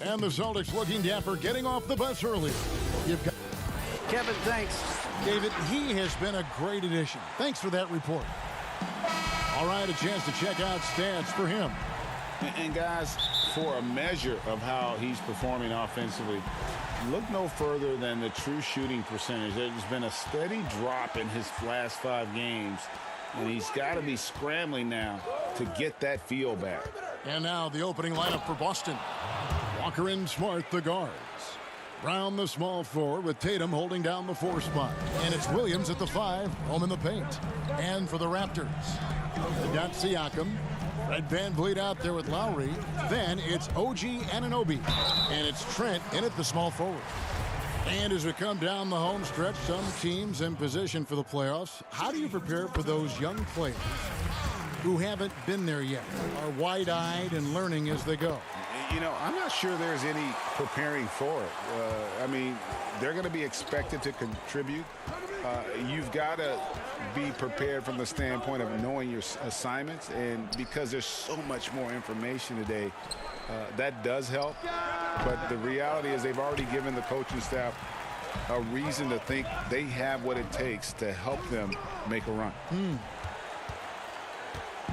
And the Celtics looking dapper, getting off the bus early. You've got Kevin, thanks. David, he has been a great addition. Thanks for that report. All right, a chance to check out stats for him. And guys, for a measure of how he's performing offensively, look no further than the true shooting percentage. There's been a steady drop in his last 5 games, and he's got to be scrambling now to get that feel back. And now the opening lineup for Boston. Walker and Smart, the guards. Brown, the small forward, with Tatum holding down the 4 spot. And it's Williams at the 5, home in the paint. And for the Raptors, they've got Siakam. Fred VanVleet out there with Lowry. Then it's OG Anunoby. And it's Trent in at the small forward. And as we come down the home stretch, some teams in position for the playoffs. How do you prepare for those young players who haven't been there yet, are wide-eyed and learning as they go? You know, I'm not sure there's any preparing for it. I mean, they're going to be expected to contribute. You've got to be prepared from the standpoint of knowing your assignments, and because there's so much more information today, that does help. But the reality is they've already given the coaching staff a reason to think they have what it takes to help them make a run.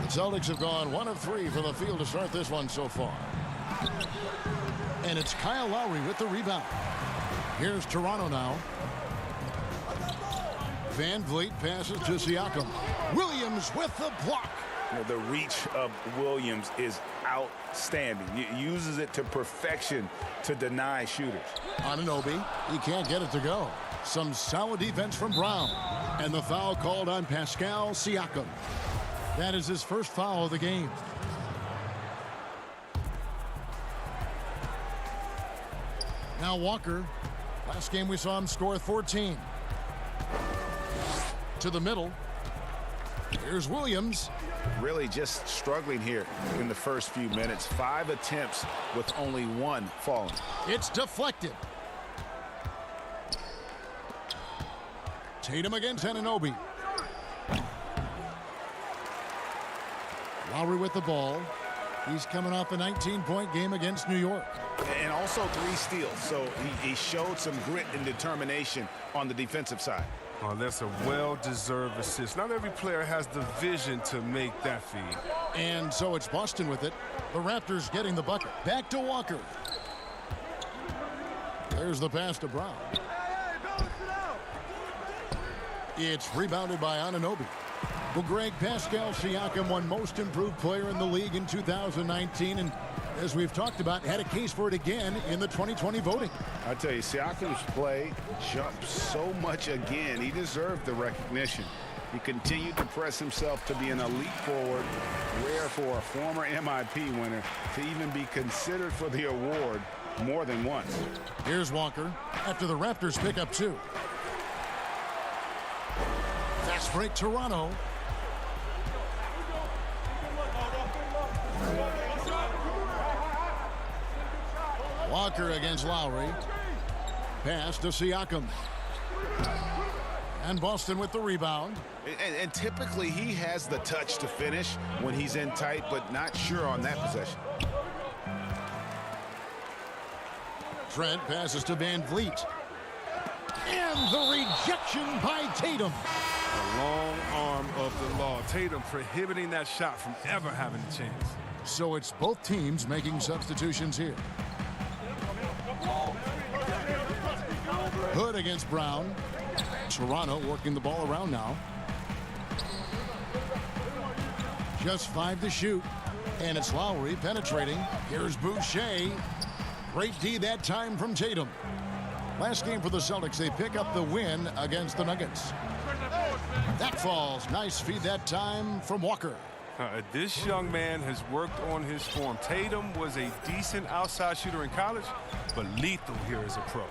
The Celtics have gone 1 of 3 from the field to start this one so far. And it's Kyle Lowry with the rebound. Here's Toronto now. VanVleet passes to Siakam. Williams with the block. You know, the reach of Williams is outstanding. He uses it to perfection to deny shooters. Anunoby, he can't get it to go. Some solid defense from Brown. And the foul called on Pascal Siakam. That is his first foul of the game. Now Walker. Last game we saw him score 14. To the middle. Here's Williams. Really just struggling here in the first few minutes. 5 attempts with only 1 falling. It's deflected. Tatum against Anunoby. Lowry with the ball. He's coming off a 19-point game against New York. And also 3 steals. So he showed some grit and determination on the defensive side. Oh, that's a well-deserved assist. Not every player has the vision to make that feed. And so it's Boston with it. The Raptors getting the bucket. Back to Walker. There's the pass to Brown. It's rebounded by Anunoby. Well, Greg, Pascal Siakam won Most Improved Player in the league in 2019, and as we've talked about, had a case for it again in the 2020 voting. I tell you, Siakam's play jumped so much again. He deserved the recognition. He continued to press himself to be an elite forward, rare for a former MIP winner to even be considered for the award more than once. Here's Walker after the Raptors pick up 2. Fast break Toronto. Walker against Lowry. Pass to Siakam. And Boston with the rebound. And typically he has the touch to finish when he's in tight, but not sure on that possession. Trent passes to VanVleet. And the rejection by Tatum. The long arm of the law. Tatum prohibiting that shot from ever having a chance. So it's both teams making substitutions here. Hood against Brown. Toronto working the ball around now. Just 5 to shoot. And it's Lowry penetrating. Here's Boucher. Great D that time from Tatum. Last game for the Celtics, they pick up the win against the Nuggets. That falls. Nice feed that time from Walker. This young man has worked on his form. Tatum was a decent outside shooter in college, but lethal here as a pro.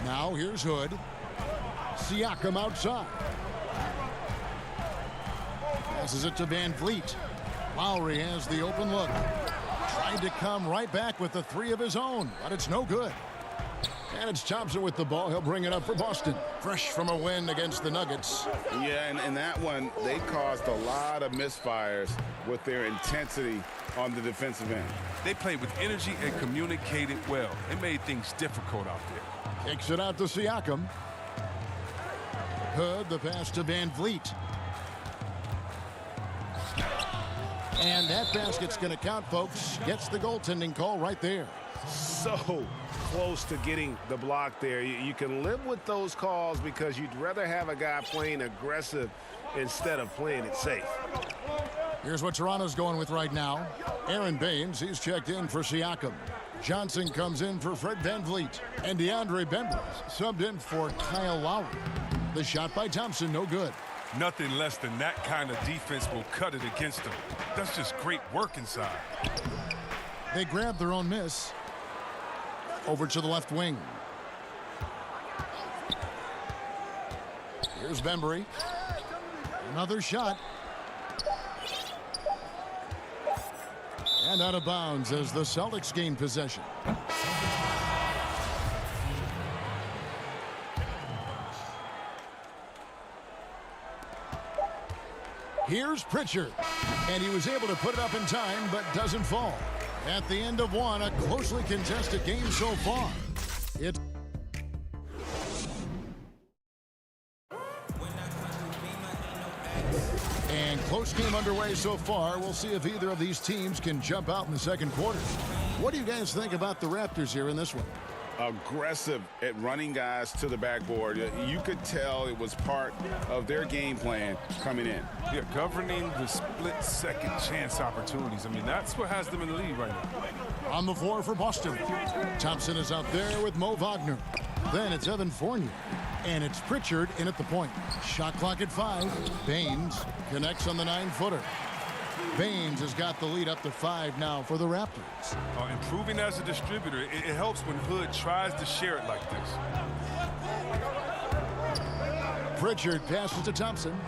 Now here's Hood. Siakam outside. Passes it to VanVleet. Lowry has the open look. Tried to come right back with the 3 of his own, but it's no good. And it's Thompson with the ball. He'll bring it up for Boston. Fresh from a win against the Nuggets. Yeah, and that one, they caused a lot of misfires with their intensity on the defensive end. They played with energy and communicated well. It made things difficult out there. Kicks it out to Siakam. Hood, the pass to Van Vliet. And that basket's going to count, folks. Gets the goaltending call right there. So close to getting the block there. You can live with those calls because you'd rather have a guy playing aggressive instead of playing it safe. Here's what Toronto's going with right now. Aaron Baines, he's checked in for Siakam. Johnson comes in for Fred Van Vliet. And DeAndre Bembry subbed in for Kyle Lowry. The shot by Thompson, no good. Nothing less than that kind of defense will cut it against them. That's just great work inside. They grab their own miss. Over to the left wing. Here's Bembry. Another shot. And out of bounds as the Celtics gain possession. Here's Pritchard. And he was able to put it up in time, but doesn't fall. At the end of one, a closely contested game so far. It's and close game underway so far. We'll see if either of these teams can jump out in the second quarter. What do you guys think about the Raptors here in this one? Aggressive at running guys to the backboard. You could tell it was part of their game plan coming in. Yeah, governing the split second chance opportunities. I mean, that's what has them in the lead right now. On the floor for Boston. Thompson is out there with Mo Wagner. Then it's Evan Fournier. And it's Pritchard in at the point. Shot clock at 5. Baines connects on the 9-footer. Baines has got the lead up to 5 now for the Raptors. Improving as a distributor, it helps when Hood tries to share it like this. Pritchard passes to Thompson,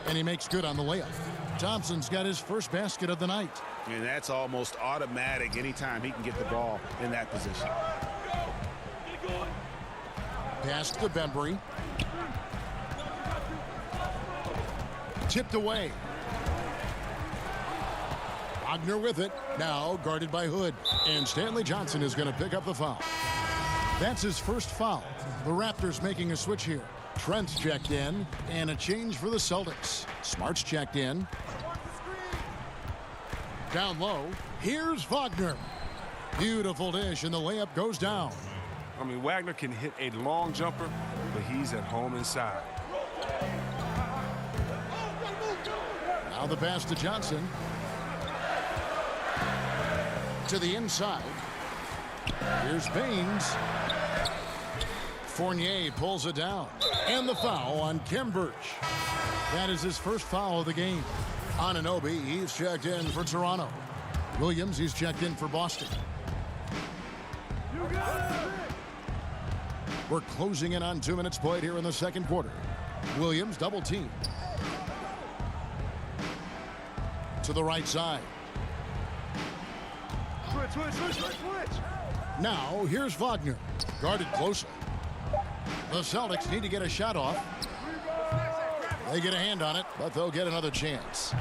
and he makes good on the layup. Thompson's got his first basket of the night. And that's almost automatic anytime he can get the ball in that position. Pass to Bembry. Tipped away. Wagner with it. Now guarded by Hood. And Stanley Johnson is going to pick up the foul. That's his first foul. The Raptors making a switch here. Trent's checked in. And a change for the Celtics. Smart's checked in. Down low. Here's Wagner. Beautiful dish, and the layup goes down. I mean, Wagner can hit a long jumper, but he's at home inside. Now the pass to Johnson. To the inside. Here's Baines. Fournier pulls it down. And the foul on Khem Birch. That is his first foul of the game. Anunoby, he's checked in for Toronto. Williams, he's checked in for Boston. We're closing in on 2 minutes played here in the second quarter. Williams double team. To the right side. Switch. Now here's Wagner. Guarded closely. The Celtics need to get a shot off. They get a hand on it, but they'll get another chance.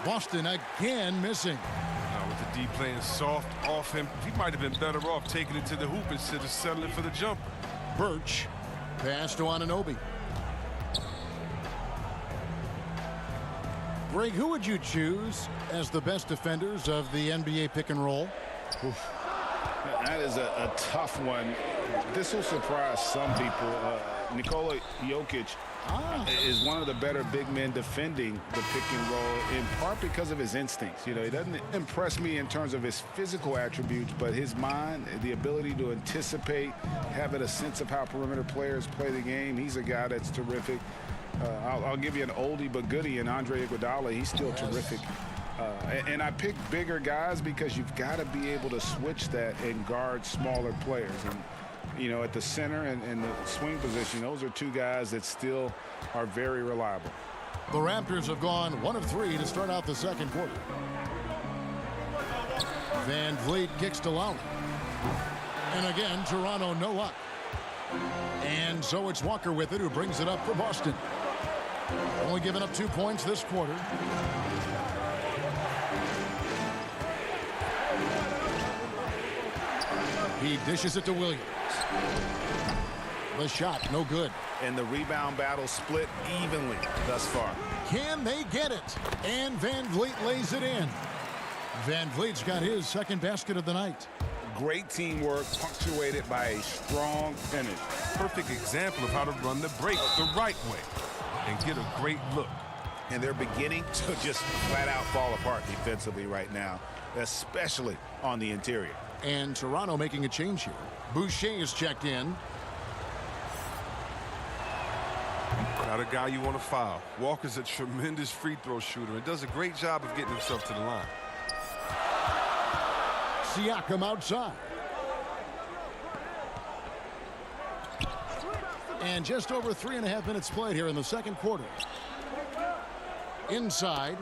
Boston again missing. Now with the D playing soft off him, he might have been better off taking it to the hoop instead of settling for the jumper. Birch. Pass to Anunoby. Greg, who would you choose as the best defenders of the NBA pick and roll? Oof. That is a tough one. This will surprise some people. Nikola Jokic is one of the better big men defending the pick and roll, in part because of his instincts. You know, he doesn't impress me in terms of his physical attributes, but his mind, the ability to anticipate, having a sense of how perimeter players play the game. He's a guy that's terrific. I'll give you an oldie but goodie in Andre Iguodala. He's still terrific. And I pick bigger guys because you've got to be able to switch that and guard smaller players. And, you know, at the center and the swing position, those are two guys that still are very reliable. The Raptors have gone 1 of 3 to start out the second quarter. Van Vliet kicks to Lowry. And again, Toronto no luck. And so it's Walker with it, who brings it up for Boston. Only giving up 2 points this quarter. He dishes it to Williams. The shot, no good. And the rebound battle split evenly thus far. Can they get it? And Van Vliet lays it in. Van Vliet's got his second basket of the night. Great teamwork punctuated by a strong finish. Perfect example of how to run the break the right way and get a great look. And they're beginning to just flat out fall apart defensively right now, especially on the interior. And Toronto making a change here. Boucher is checked in. Not a guy you want to foul. Walker's a tremendous free throw shooter and does a great job of getting himself to the line. Siakam outside. And just over 3.5 minutes played here in the second quarter. Inside.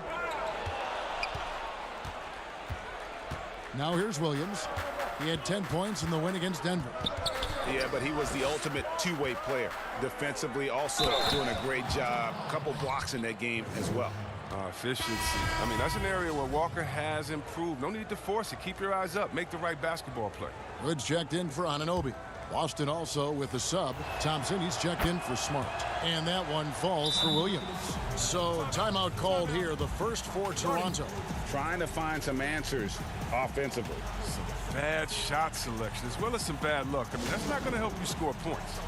Now here's Williams. He had 10 points in the win against Denver. Yeah, but he was the ultimate two-way player. Defensively, also doing a great job. A couple blocks in that game as well. Efficiency. I mean, that's an area where Walker has improved. No need to force it. Keep your eyes up. Make the right basketball play. Hood checked in for Anunoby. Boston also with the sub. Thompson, he's checked in for Smart. And that one falls for Williams. So timeout called here, the first for Toronto. Trying to find some answers offensively. Some bad shot selection as well as some bad luck. I mean, that's not going to help you score points.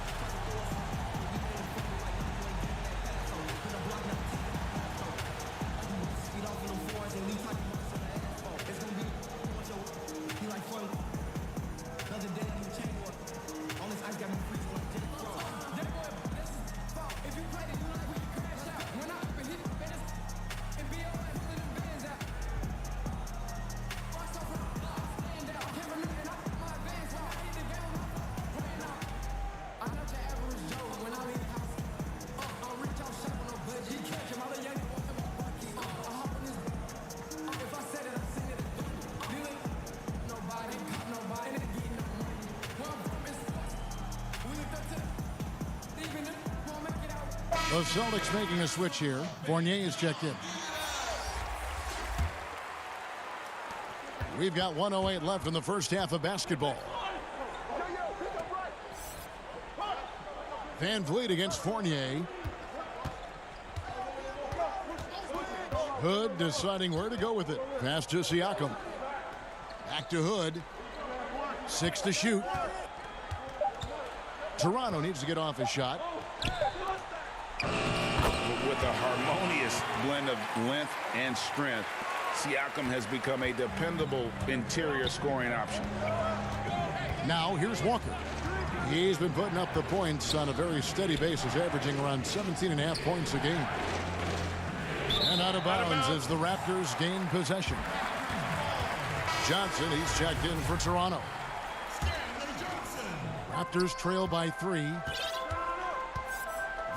The Celtics making a switch here. Fournier is checked in. We've got 1:08 left in the first half of basketball. Van Vliet against Fournier. Hood deciding where to go with it. Pass to Siakam. Back to Hood. 6 to shoot. Toronto needs to get off his shot. With a harmonious blend of length and strength, Siakam has become a dependable interior scoring option. Now here's Walker. He's been putting up the points on a very steady basis, averaging around 17.5 points a game. And out of bounds as the Raptors gain possession. Johnson, he's checked in for Toronto. Raptors trail by 3.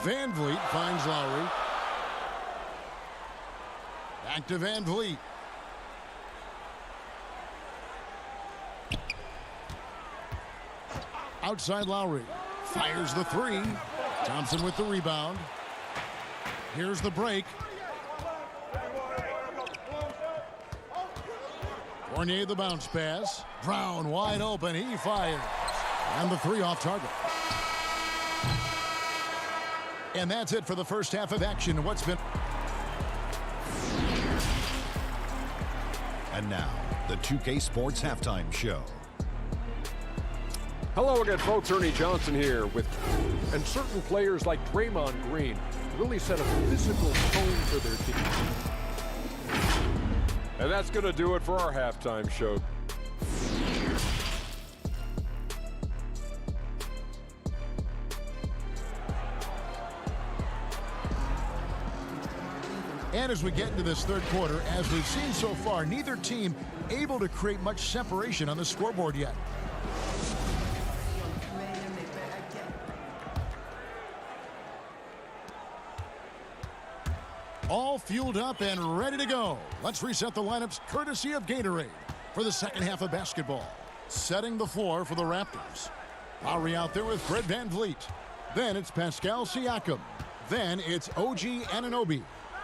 Van Vliet finds Lowry. Back to Van Vliet. Outside Lowry. Fires the 3. Thompson with the rebound. Here's the break. Fournier the bounce pass. Brown wide open. He fires. And the 3 off target. And that's it for the first half of action. What's been... And now, the 2K Sports Halftime Show. Hello again, folks. Ernie Johnson here with... And certain players like Draymond Green really set a physical tone for their team. And that's going to do it for our halftime show. And as we get into this third quarter, as we've seen so far, neither team able to create much separation on the scoreboard yet. All fueled up and ready to go. Let's reset the lineups courtesy of Gatorade for the second half of basketball. Setting the floor for the Raptors. Lowry out there with Fred Van Vliet. Then it's Pascal Siakam. Then it's OG Anunoby.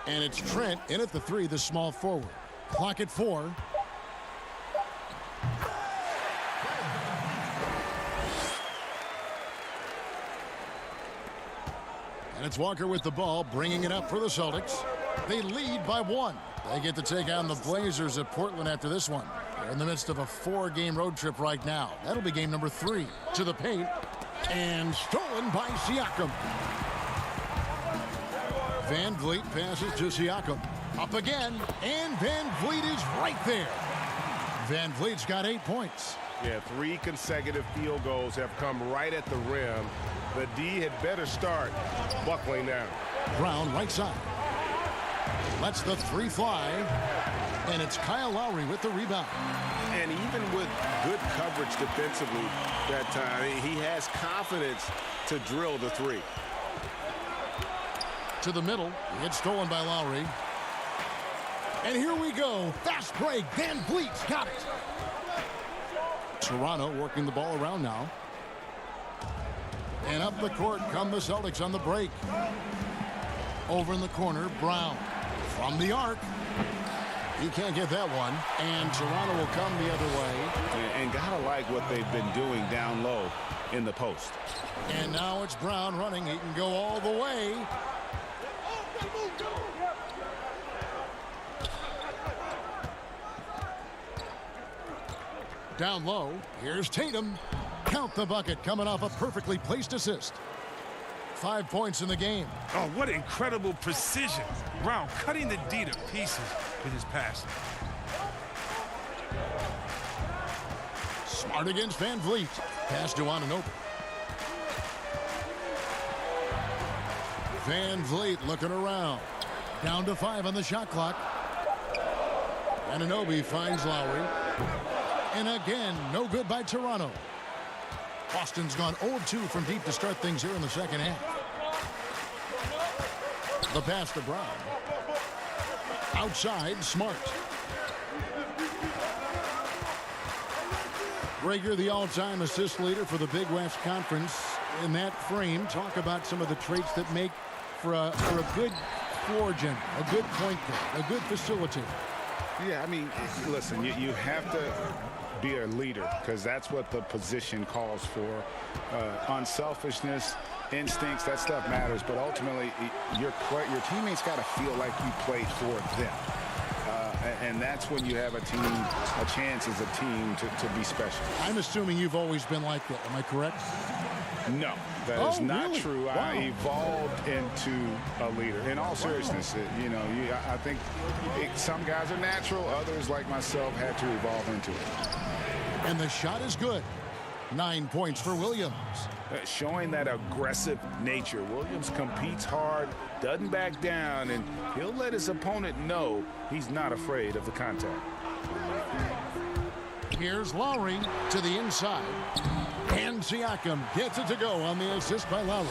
And it's Trent in at the 3, the small forward. Clock at 4. And it's Walker with the ball, bringing it up for the Celtics. They lead by 1. They get to take on the Blazers at Portland after this one. They're in the midst of a 4-game road trip right now. That'll be game number 3. To the paint. And stolen by Siakam. Van Vliet passes to Siakam. Up again. And Van Vliet is right there. Van Vliet's got 8 points. Yeah, 3 consecutive field goals have come right at the rim. The D had better start buckling down. Brown right side. Lets the 3 fly. And it's Kyle Lowry with the rebound. And even with good coverage defensively that time, he has confidence to drill the 3. To the middle. It's stolen by Lowry. And here we go. Fast break. Van Vliet's got it. Toronto working the ball around now. And up the court come the Celtics on the break. Over in the corner, Brown. From the arc. He can't get that one. And Toronto will come the other way. And gotta like what they've been doing down low in the post. And now it's Brown running. He can go all the way. Down low, here's Tatum. Count the bucket, coming off a perfectly placed assist. 5 points in the game. Oh, what incredible precision. Brown cutting the D to pieces with his pass. Smart against Van Vliet. Pass to Anunoby. Van Vliet looking around. Down to 5 on the shot clock. Anunoby finds Lowry. And again, no good by Toronto. Boston's gone 0-2 from deep to start things here in the second half. The pass to Brown. Outside, Smart. Rager, the all-time assist leader for the Big West Conference. In that frame, talk about some of the traits that make for a good floor general, a good point guard, a good facilitator. Yeah, I mean, listen, you have to be a leader because that's what the position calls for. Unselfishness, instincts, that stuff matters. But ultimately, your teammates got to feel like you played for them. And that's when you have a chance as a team to be special. I'm assuming you've always been like that. Am I correct? No, that is not really? true. Wow. I evolved into a leader. In all seriousness, I think some guys are natural. Others, like myself, had to evolve into it. And the shot is good. 9 points for Williams. Showing that aggressive nature. Williams competes hard, doesn't back down, and he'll let his opponent know he's not afraid of the contact. Here's Lowry to the inside. And Siakam gets it to go on the assist by Lowry.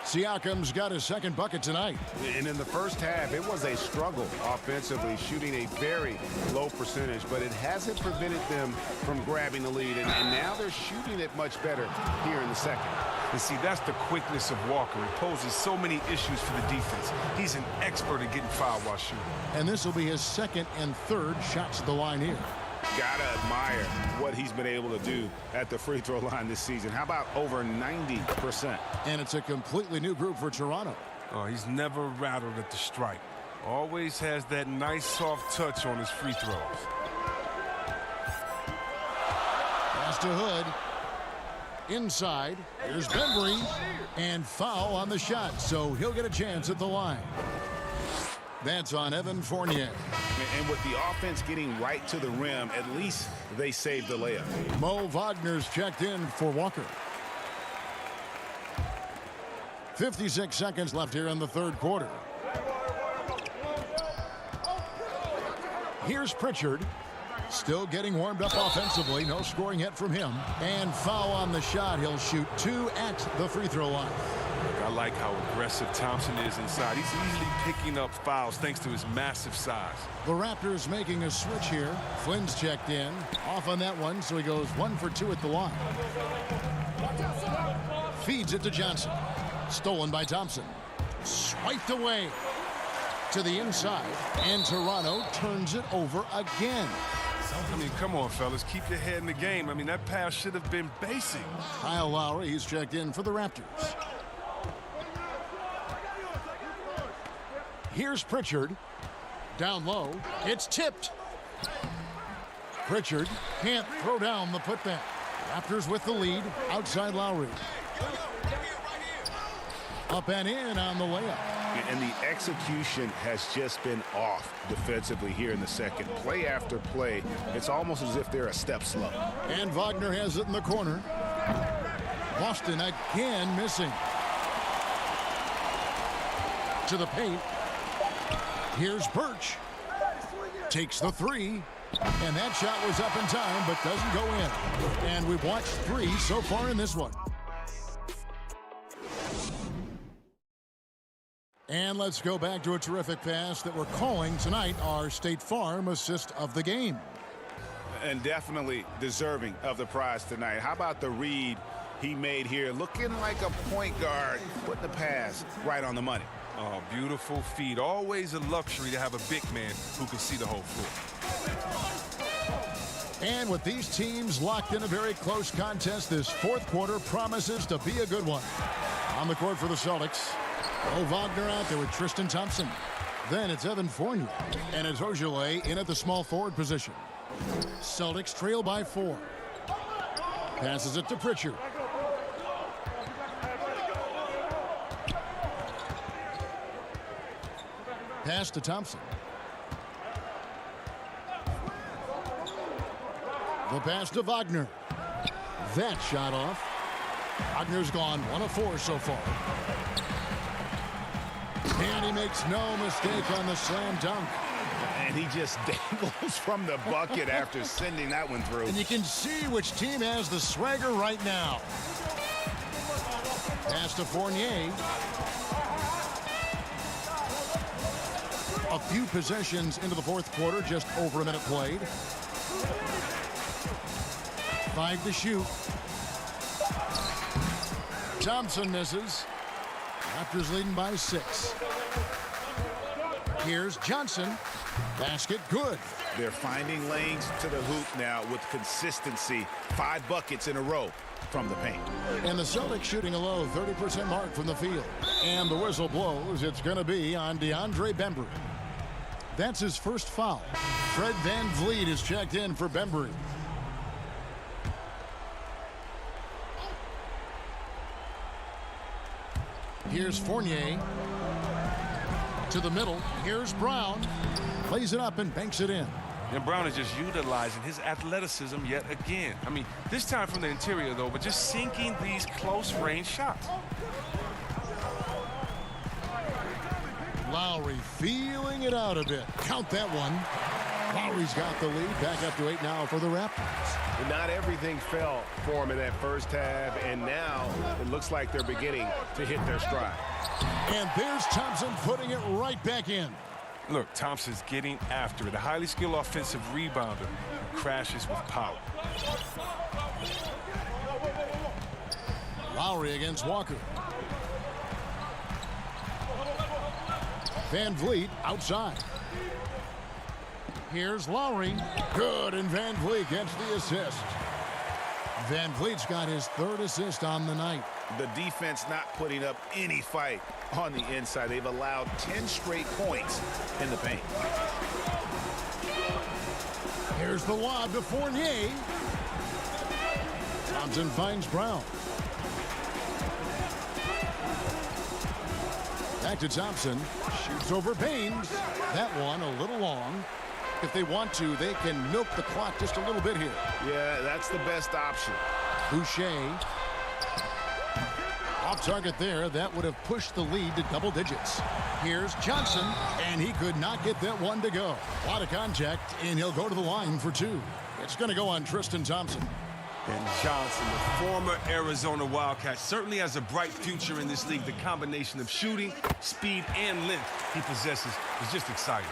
Siakam's got his second bucket tonight. And in the first half, it was a struggle offensively, shooting a very low percentage, but it hasn't prevented them from grabbing the lead. And now they're shooting it much better here in the second. And see, that's the quickness of Walker. It poses so many issues for the defense. He's an expert at getting fouled while shooting. And this will be his second and third shots at the line here. Gotta admire what he's been able to do at the free throw line this season. How about over 90%? And it's a completely new group for Toronto. Oh, he's never rattled at the stripe. Always has that nice soft touch on his free throws. Pass to Hood. Inside. Here's Bembry. And foul on the shot, so he'll get a chance at the line. That's on Evan Fournier. And with the offense getting right to the rim, at least they saved the layup. Mo Wagner's checked in for Walker. 56 seconds left here in the third quarter. Here's Pritchard. Still getting warmed up offensively. No scoring yet from him. And foul on the shot. He'll shoot 2 at the free throw line. I like how aggressive Thompson is inside. He's easily picking up fouls thanks to his massive size. The Raptors making a switch here. Flynn's checked in. Off on that one, so he goes 1 for 2 at the line. Feeds it to Johnson. Stolen by Thompson. Swiped away to the inside. And Toronto turns it over again. I mean, come on, fellas. Keep your head in the game. I mean, that pass should have been basic. Kyle Lowry, he's checked in for the Raptors. Here's Pritchard. Down low. It's tipped. Pritchard can't throw down the putback. Raptors with the lead. Outside Lowry. Up and in on the layup. And the execution has just been off defensively here in the second. Play after play, it's almost as if they're a step slow. And Wagner has it in the corner. Boston again missing. To the paint. Here's Birch. Takes the three. And that shot was up in time, but doesn't go in. And we've watched 3 so far in this one. And let's go back to a terrific pass that we're calling tonight our State Farm assist of the game. And definitely deserving of the prize tonight. How about the read he made here? Looking like a point guard, putting the pass right on the money. Oh, beautiful feed. Always a luxury to have a big man who can see the whole floor. And with these teams locked in a very close contest, this fourth quarter promises to be a good one. On the court for the Celtics, Wagner out there with Tristan Thompson. Then it's Evan Fournier. And it's Ogilvy in at the small forward position. Celtics trail by 4. Passes it to Pritchard. Pass to Thompson. The pass to Wagner. That shot off. Wagner's gone 1 of 4 so far. And he makes no mistake on the slam dunk. And he just dangles from the bucket after sending that one through. And you can see which team has the swagger right now. Pass to Fournier. A few possessions into the fourth quarter, just over a minute played. 5 to shoot. Thompson misses. Raptors leading by 6. Here's Johnson. Basket good. They're finding lanes to the hoop now with consistency. 5 buckets in a row from the paint. And the Celtics shooting a low 30% mark from the field. And the whistle blows. It's going to be on DeAndre Bembry. That's his first foul. Fred VanVleet is checked in for Bembry. Here's Fournier. To the middle. Here's Brown. Plays it up and banks it in. And Brown is just utilizing his athleticism yet again. I mean, this time from the interior, though, but just sinking these close-range shots. Lowry feeling it out a bit. Count that one. Lowry's got the lead. Back up to 8 now for the Raptors. And not everything fell for him in that first half, and now it looks like they're beginning to hit their stride. And there's Thompson putting it right back in. Look, Thompson's getting after it. A highly skilled offensive rebounder who crashes with power. Lowry against Walker. VanVleet outside. Here's Lowry. Good, and VanVleet gets the assist. VanVleet's got his 3rd assist on the night. The defense not putting up any fight on the inside. They've allowed 10 straight points in the paint. Here's the lob to Fournier. Thompson finds Brown. Back to Thompson. Shoots over Baines. That one a little long. If they want to, they can milk the clock just a little bit here. Yeah, that's the best option. Boucher. Off target there. That would have pushed the lead to double digits. Here's Johnson, and he could not get that one to go. A lot of contact, and he'll go to the line for 2. It's going to go on Tristan Thompson. And Johnson, the former Arizona Wildcat, certainly has a bright future in this league. The combination of shooting, speed, and length he possesses is just exciting.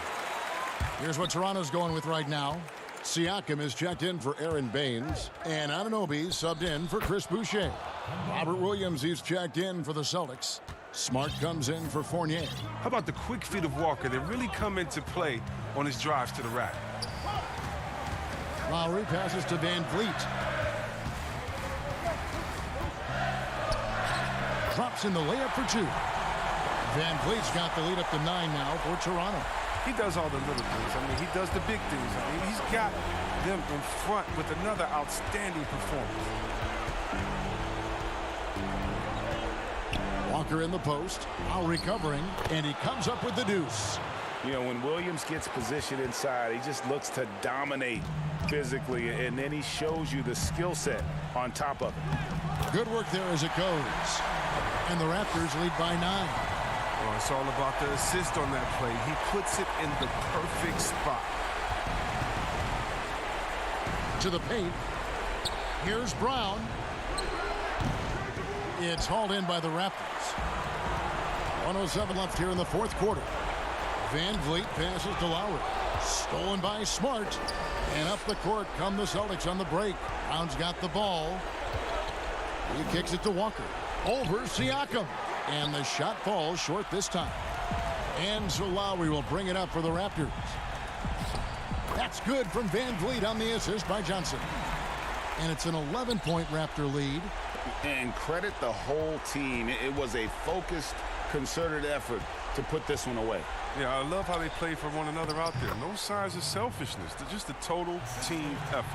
Here's what Toronto's going with right now. Siakam is checked in for Aaron Baines, and Anunoby subbed in for Chris Boucher. Robert Williams, he's checked in for the Celtics. Smart comes in for Fournier. How about the quick feet of Walker that really come into play on his drives to the rack? Lowry passes to VanVleet. Drops in the layup for 2. Van Vliet's got the lead up to 9 now for Toronto. He does all the little things. I mean, he does the big things. I mean, he's got them in front with another outstanding performance. Walker in the post, now recovering, and he comes up with the deuce. You know, when Williams gets positioned inside, he just looks to dominate physically, and then he shows you the skill set on top of it. Good work there as it goes. And the Raptors lead by 9. Well, it's all about the assist on that play. He puts it in the perfect spot. To the paint. Here's Brown. It's hauled in by the Raptors. 1:07 left here in the fourth quarter. Van Vliet passes to Lowry. Stolen by Smart. And up the court come the Celtics on the break. Brown's got the ball. He kicks it to Walker. Over Siakam. And the shot falls short this time. And so Lowry will bring it up for the Raptors. That's good from Van Vliet on the assist by Johnson. And it's an 11-point Raptor lead. And credit the whole team. It was a focused, concerted effort to put this one away. Yeah, I love how they play for one another out there. No signs of selfishness. They're just a total team effort.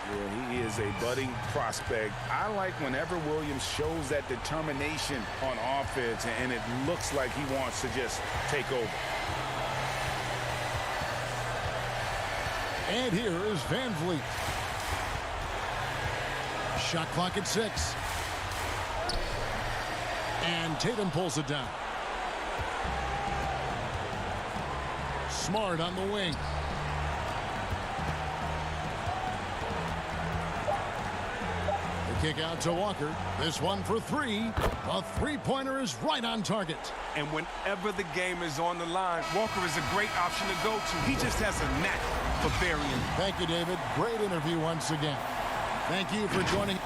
Yeah, he is a budding prospect. I like whenever Williams shows that determination on offense, and it looks like he wants to just take over. And here is Van Vliet. Shot clock at 6. And Tatum pulls it down. Smart on the wing. The kick out to Walker. This one for 3. A three-pointer is right on target. And whenever the game is on the line, Walker is a great option to go to. He just has a knack for burying. Thank you, David. Great interview once again. Thank you for joining.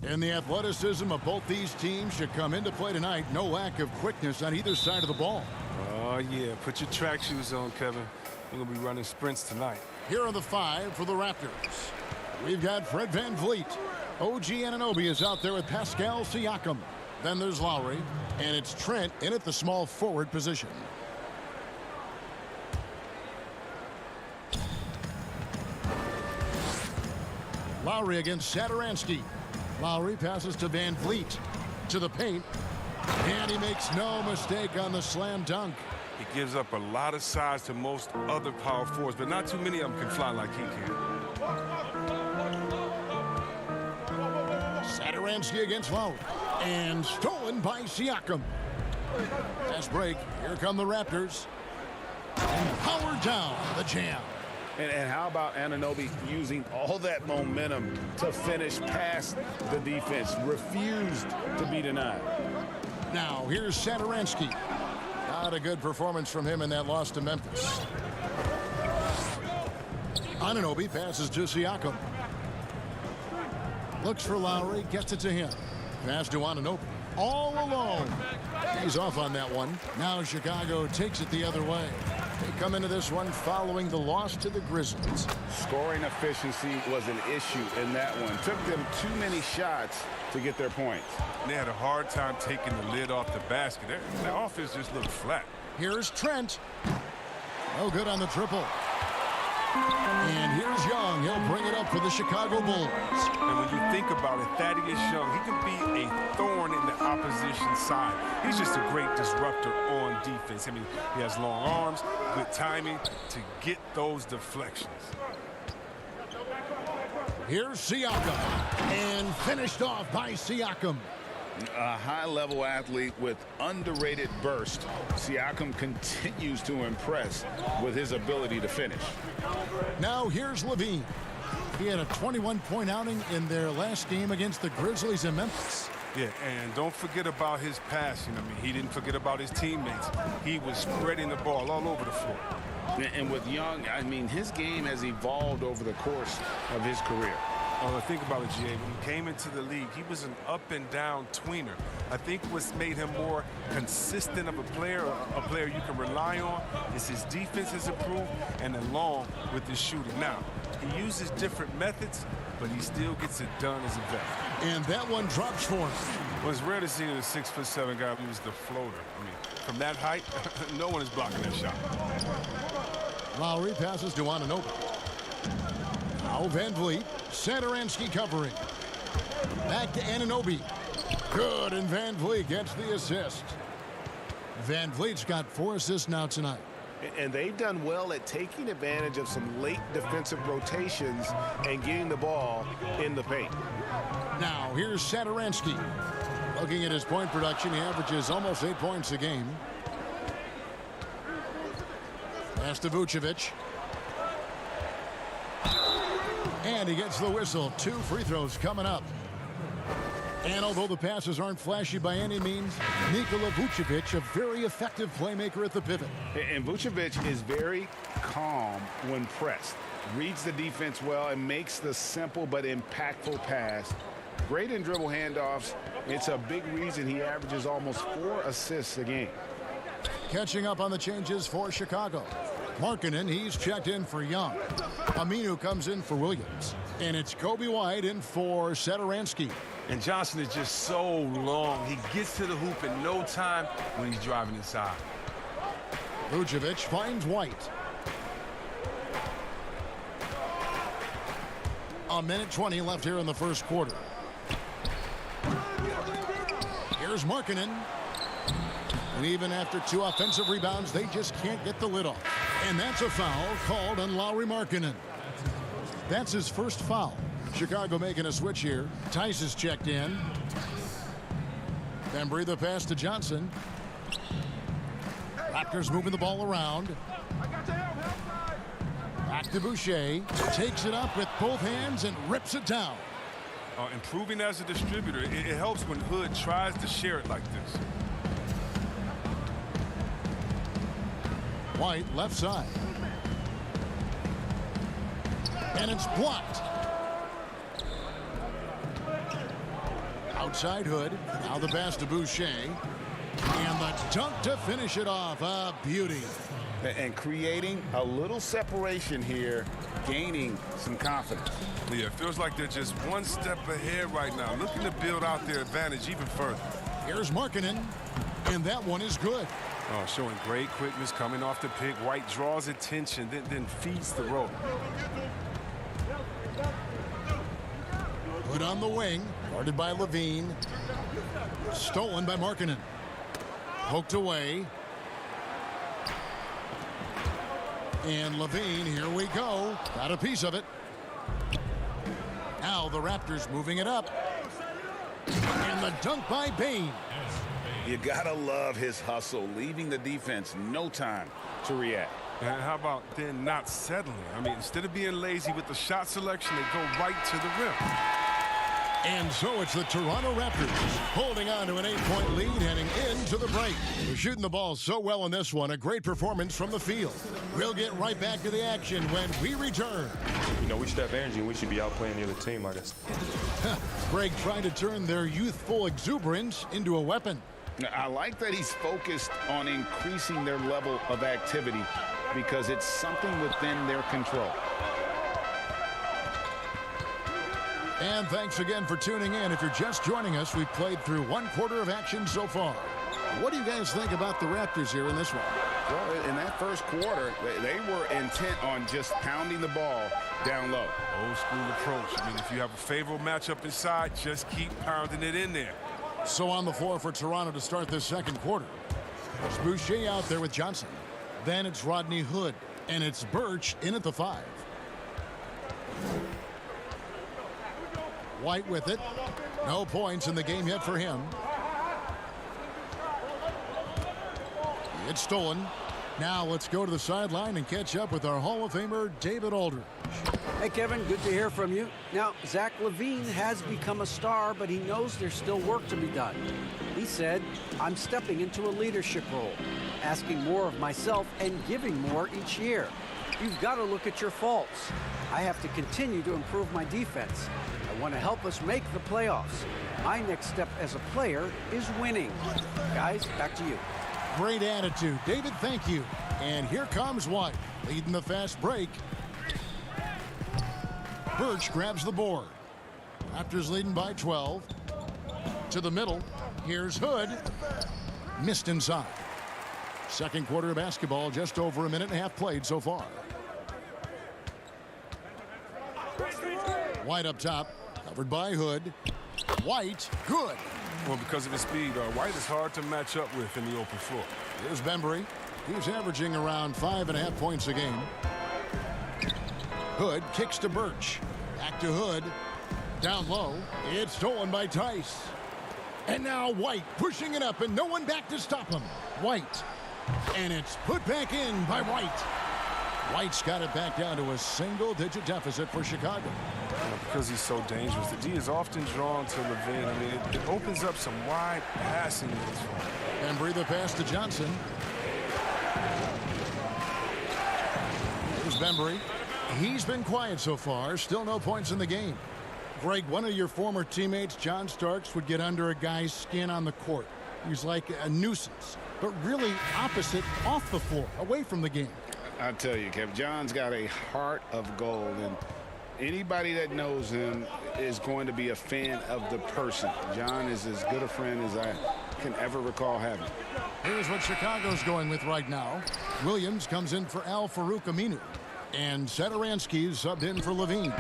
And the athleticism of both these teams should come into play tonight. No lack of quickness on either side of the ball. Oh, yeah. Put your track shoes on, Kevin. We're going to be running sprints tonight. Here are the 5 for the Raptors. We've got Fred VanVleet. OG Anunoby is out there with Pascal Siakam. Then there's Lowry. And it's Trent in at the small forward position. Lowry against Satoransky. Lowry passes to VanVleet. To the paint. And he makes no mistake on the slam dunk. He gives up a lot of size to most other power forwards, but not too many of them can fly like he can. Satoransky against Lowry. And stolen by Siakam. Fast break. Here come the Raptors. And powered down the jam. And how about Anunoby using all that momentum to finish past the defense? Refused to be denied. Now, here's Satoransky. Not a good performance from him in that loss to Memphis. Anunoby passes to Siakam. Looks for Lowry, gets it to him. Pass to Anunoby. All alone. He's off on that one. Now Chicago takes it the other way. They come into this one following the loss to the Grizzlies. Scoring efficiency was an issue in that one. Took them too many shots to get their points. They had a hard time taking the lid off the basket. Their offense just looked flat. Here's Trent. No good on the triple. And here's Young. He'll bring it up for the Chicago Bulls. And when you think about it, Thaddeus Young, he can be a thorn in the opposition side. He's just a great disruptor on defense. I mean, he has long arms, good timing to get those deflections. Here's Siakam. And finished off by Siakam. A high-level athlete with underrated burst. Siakam continues to impress with his ability to finish. Now here's Levine. He had a 21-point outing in their last game against the Grizzlies in Memphis. Yeah, and don't forget about his passing. I mean, he didn't forget about his teammates. He was spreading the ball all over the floor. And with Young, I mean, his game has evolved over the course of his career. Oh, think about it, G.A. When he came into the league, he was an up-and-down tweener. I think what's made him more consistent of a player you can rely on, is his defense has improved, and along with his shooting. Now, he uses different methods, but he still gets it done as a vet. And that one drops for him. Well, it's rare to see a 6'7" guy use the floater. I mean, from that height, no one is blocking that shot. Lowry passes to Anunoby. Now VanVleet. Satoransky covering. Back to Anunoby. Good, and VanVleet gets the assist. VanVleet's got 4 assists now tonight. And they've done well at taking advantage of some late defensive rotations and getting the ball in the paint. Now, here's Satoransky. Looking at his point production, he averages almost 8 points a game. Pass to Vucevic. And he gets the whistle. 2 free throws coming up. And although the passes aren't flashy by any means, Nikola Vucevic, a very effective playmaker at the pivot. And Vucevic is very calm when pressed. Reads the defense well and makes the simple but impactful pass. Great in dribble handoffs. It's a big reason he averages almost 4 assists a game. Catching up on the changes for Chicago. Markkanen, he's checked in for Young. Aminu comes in for Williams. And it's Kobe White in for Satoransky. And Johnson is just so long. He gets to the hoop in no time when he's driving inside. Vucevic finds White. A minute 20 left here in the first quarter. Here's Markkanen. And even after 2 offensive rebounds, they just can't get the lid off. And that's a foul called on Lauri Markkanen. That's his first foul. Chicago making a switch here. Tice is checked in. Then breathe the pass to Johnson. Raptors moving the ball around. Back to Boucher. Takes it up with both hands and rips it down. Improving as a distributor, it helps when Hood tries to share it like this. White left side. And it's blocked. outside Hood. Now the pass to Boucher. And the dunk to finish it off. A beauty. And creating a little separation here, gaining some confidence. Yeah, it feels like they're just one step ahead right now, looking to build out their advantage even further. Here's Markkanen, and that one is good. Oh, showing great quickness coming off the pick. White draws attention, then feeds the rope. Hood on the wing, guarded by Levine. Stolen by Markkanen. Poked away. And Levine, here we go. Got a piece of it. Now the Raptors moving it up. And the dunk by Bane. You gotta love his hustle, leaving the defense no time to react. And how about then not settling? I mean, instead of being lazy with the shot selection, they go right to the rim. And so it's the Toronto Raptors holding on to an 8-point lead heading into the break. They're shooting the ball so well in this one. A great performance from the field. We'll get right back to the action when we return. You know, we should have energy and we should be outplaying the other team, I guess. Greg trying to turn their youthful exuberance into a weapon. I like that he's focused on increasing their level of activity because it's something within their control. And thanks again for tuning in. If you're just joining us, we've played through one quarter of action so far. What do you guys think about the Raptors here in this one? Well, in that first quarter, they were intent on just pounding the ball down low. Old school approach. I mean, if you have a favorable matchup inside, just keep pounding it in there. So on the floor for Toronto to start this second quarter. It's Boucher out there with Johnson. Then it's Rodney Hood. And it's Birch in at the 5. White with it. No points in the game yet for him. It's stolen. Now let's go to the sideline and catch up with our Hall of Famer, David Aldridge. Hey, Kevin, good to hear from you. Now, Zach LaVine has become a star, but he knows there's still work to be done. He said, I'm stepping into a leadership role, asking more of myself and giving more each year. You've got to look at your faults. I have to continue to improve my defense. I want to help us make the playoffs. My next step as a player is winning. Guys, back to you. Great attitude. David, thank you. And here comes White, leading the fast break. Birch grabs the board. Raptors leading by 12. To the middle. Here's Hood. Missed inside. Second quarter of basketball, just over a minute and a half played so far. White up top, covered by Hood. White, good. Well, because of his speed, White is hard to match up with in the open floor. Here's Bembry. He's averaging around 5.5 points a game. Hood kicks to Birch. Back to Hood. Down low. It's stolen by Tice. And now White pushing it up and no one back to stop him. White. And it's put back in by White. White's got it back down to a single-digit deficit for Chicago. Because he's so dangerous, the D is often drawn to Levine. I mean, it opens up some wide passing lanes for him. Bembry the pass to Johnson. Here's Bembry. He's been quiet so far. Still no points in the game. Greg, one of your former teammates, John Starks, would get under a guy's skin on the court. He's like a nuisance, but really opposite off the floor, away from the game. I tell you, Kev, John's got a heart of gold, and anybody that knows him is going to be a fan of the person. John is as good a friend as I can ever recall having. Here's what Chicago's going with right now. Williams comes in for Al Farouk Aminu. And Satoransky's subbed in for Levine.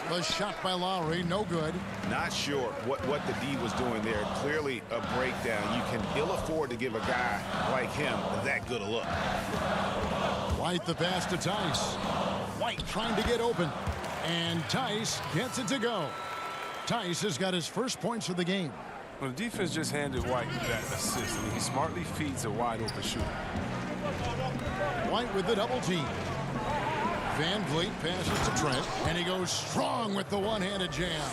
The shot by Lowry, no good. Not sure what the D was doing there. Clearly a breakdown. You can ill afford to give a guy like him that good a look. White the pass to Tice. White trying to get open. And Tice gets it to go. Tice has got his first points of the game. Well, the defense just handed White that assist. I mean, he smartly feeds a wide open shooter. White with the double team. Van Vliet passes to Trent, and he goes strong with the one-handed jam.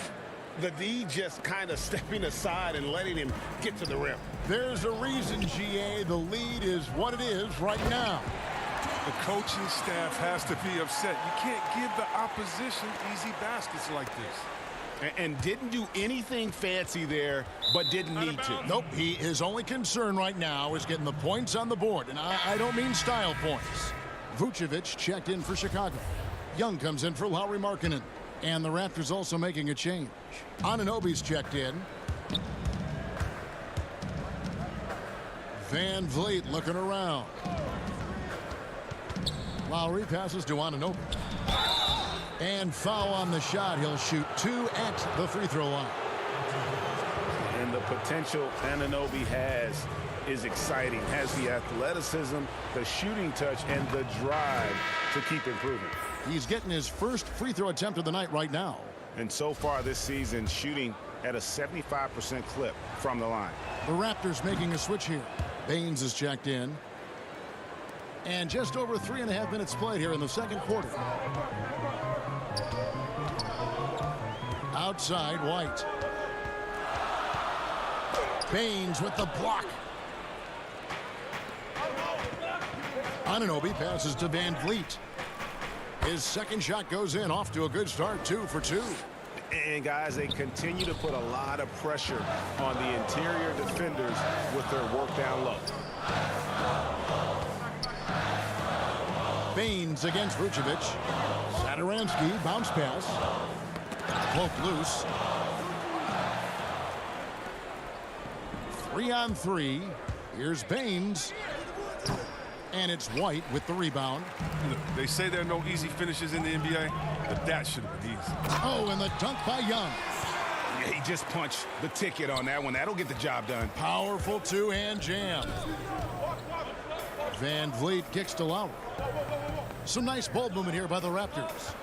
The D just kind of stepping aside and letting him get to the rim. There's a reason, GA, the lead is what it is right now. The coaching staff has to be upset. You can't give the opposition easy baskets like this. And didn't do anything fancy there, but didn't need to. Nope, his only concern right now is getting the points on the board, and I don't mean style points. Vucevic checked in for Chicago. Young comes in for Lauri Markkanen. And the Raptors also making a change. Anunoby's checked in. Van Vliet looking around. Lowry passes to Anunoby. And foul on the shot. He'll shoot 2 at the free throw line. And the potential Anunoby has is exciting. Has the athleticism, the shooting touch, and the drive to keep improving. He's getting his first free throw attempt of the night right now. And so far this season, shooting at a 75% clip from the line. The Raptors making a switch here. Baines is checked in. And just over 3.5 minutes played here in the second quarter. Outside, White. Baines with the block. Anunoby passes to Van Vliet. His second shot goes in, off to a good start, 2 for 2. And guys, they continue to put a lot of pressure on the interior defenders with their work down low. Baines against Vucevic. Satoransky, bounce pass. Poke loose. 3-on-3. Here's Baines. And it's White with the rebound. They say there are no easy finishes in the NBA, but that should have been easy. Oh, and the dunk by Young. Yeah, he just punched the ticket on that one. That'll get the job done. Powerful two-hand jam. Van Vliet kicks to Lowry. Some nice ball movement here by the Raptors.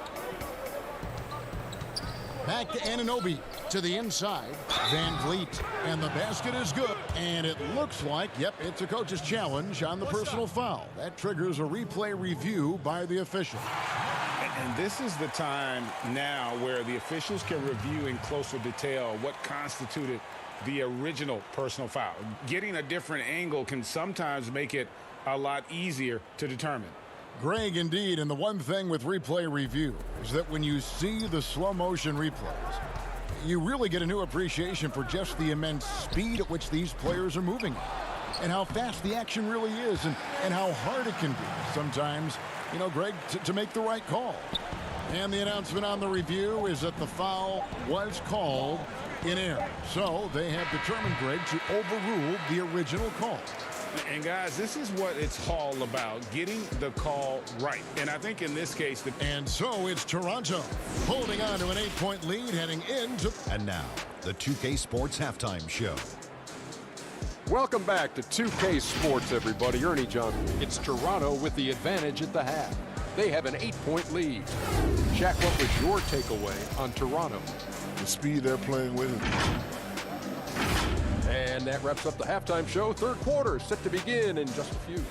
Back to Anunoby to the inside. Van Vliet, and the basket is good. And it looks like, yep, it's a coach's challenge on the personal foul. That triggers a replay review by the official. And this is the time now where the officials can review in closer detail what constituted the original personal foul. Getting a different angle can sometimes make it a lot easier to determine. Greg, indeed, and the one thing with replay review is that when you see the slow motion replays, you really get a new appreciation for just the immense speed at which these players are moving and how fast the action really is and how hard it can be sometimes, you know, Greg, to make the right call. And the announcement on the review is that the foul was called in error. So they have determined, Greg, to overrule the original call. And guys, this is what it's all about, getting the call right. And I think in this case, and so it's Toronto holding on to an 8-point lead heading into. And now, the 2K Sports Halftime Show. Welcome back to 2K Sports, everybody. Ernie Johnson. It's Toronto with the advantage at the half. They have an 8-point lead. Shaq, what was your takeaway on Toronto? The speed they're playing with. And that wraps up the halftime show. Third quarter set to begin in just a few.